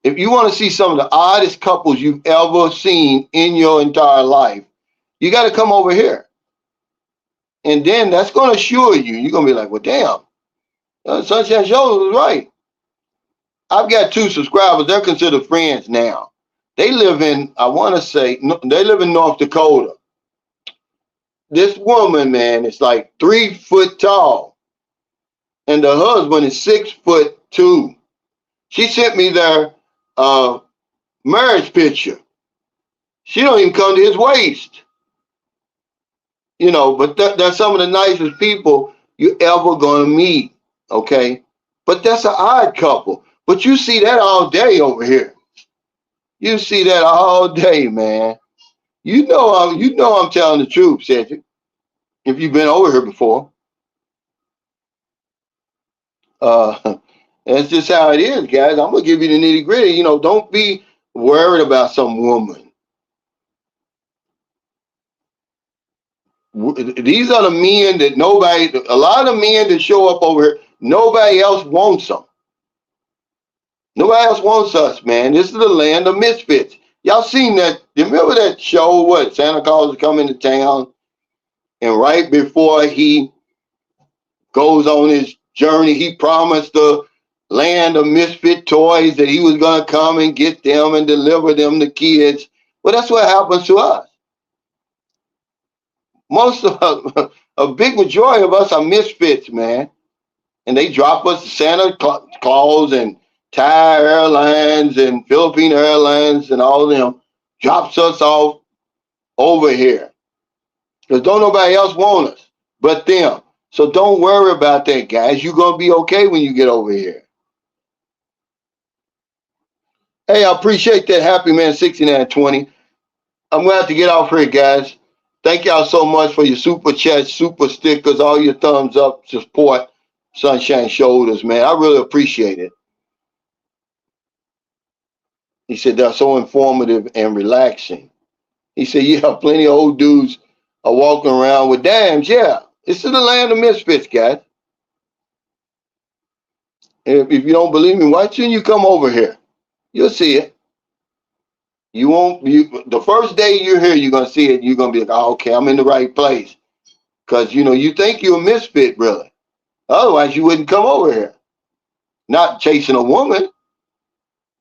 If you want to see some of the oddest couples you've ever seen in your entire life, you got to come over here. And then that's going to assure you. You're going to be like, well, damn, Sunshine Show was right. I've got 2 subscribers. They're considered friends now. They live in, I want to say, they live in North Dakota. This woman, man, is like 3 foot tall. And the husband is 6'2". She sent me their marriage picture. She don't even come to his waist. You know, but they're some of the nicest people you ever gonna meet, okay? But that's an odd couple. But you see that all day over here. You see that all day, man. You know I'm telling the truth, Cedric. If you've been over here before. That's just how it is, guys. I'm gonna give you the nitty gritty. You know, don't be worried about some woman. These are the men that a lot of men that show up over here, nobody else wants them. Nobody else wants us, man. This is the land of misfits. Y'all seen that? You remember that show, what, Santa Claus is coming to town? And right before he goes on his journey, he promised the land of misfit toys that he was going to come and get them and deliver them to kids. Well, that's what happens to us. Most of us, a big majority of us are misfits, man. And they drop us Santa Claus and Thai Airlines and Philippine Airlines and all of them drops us off over here. Because don't nobody else want us but them. So don't worry about that, guys. You're going to be okay when you get over here. Hey, I appreciate that, Happy Man 6920. I'm going to have to get off here, guys. Thank y'all so much for your super chats, super stickers, all your thumbs up support, Sunshine Shoulders, man. I really appreciate it. He said they're so informative and relaxing. He said, yeah, plenty of old dudes are walking around with dams. Yeah, it's in the land of misfits, guys. If you don't believe me, why shouldn't you come over here? You'll see it. You won't. The first day you're here, you're gonna see it. You're gonna be like, oh, okay, I'm in the right place, because you think you're a misfit, really. Otherwise, you wouldn't come over here. Not chasing a woman.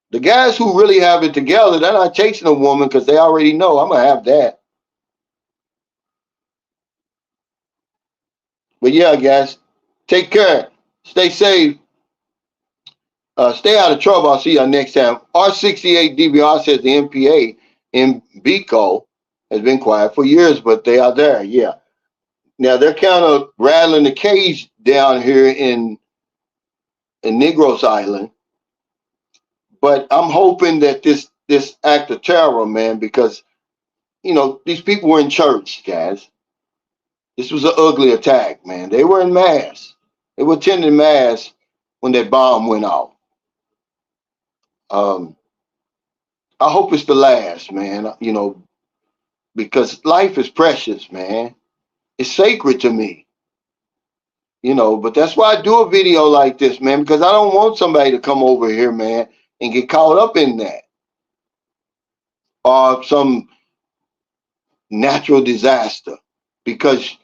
The guys who really have it together, they're not chasing a woman because they already know I'm gonna have that. But yeah, guys, take care. Stay safe. Stay out of trouble. I'll see y'all next time. R68 DBR says the MPA in BCO has been quiet for years, but they are there. Yeah. Now they're kind of rattling the cage down here in Negros Island, but I'm hoping that this act of terror, man, because these people were in church, guys. This was an ugly attack, man. They were in mass. They were attending mass when that bomb went off. I hope it's the last, man. Because life is precious, man. It's sacred to me. But that's why I do a video like this, man, because I don't want somebody to come over here, man, and get caught up in that. Or some natural disaster because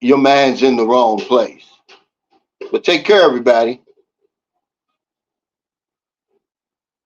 your mind's in the wrong place. But take care, everybody.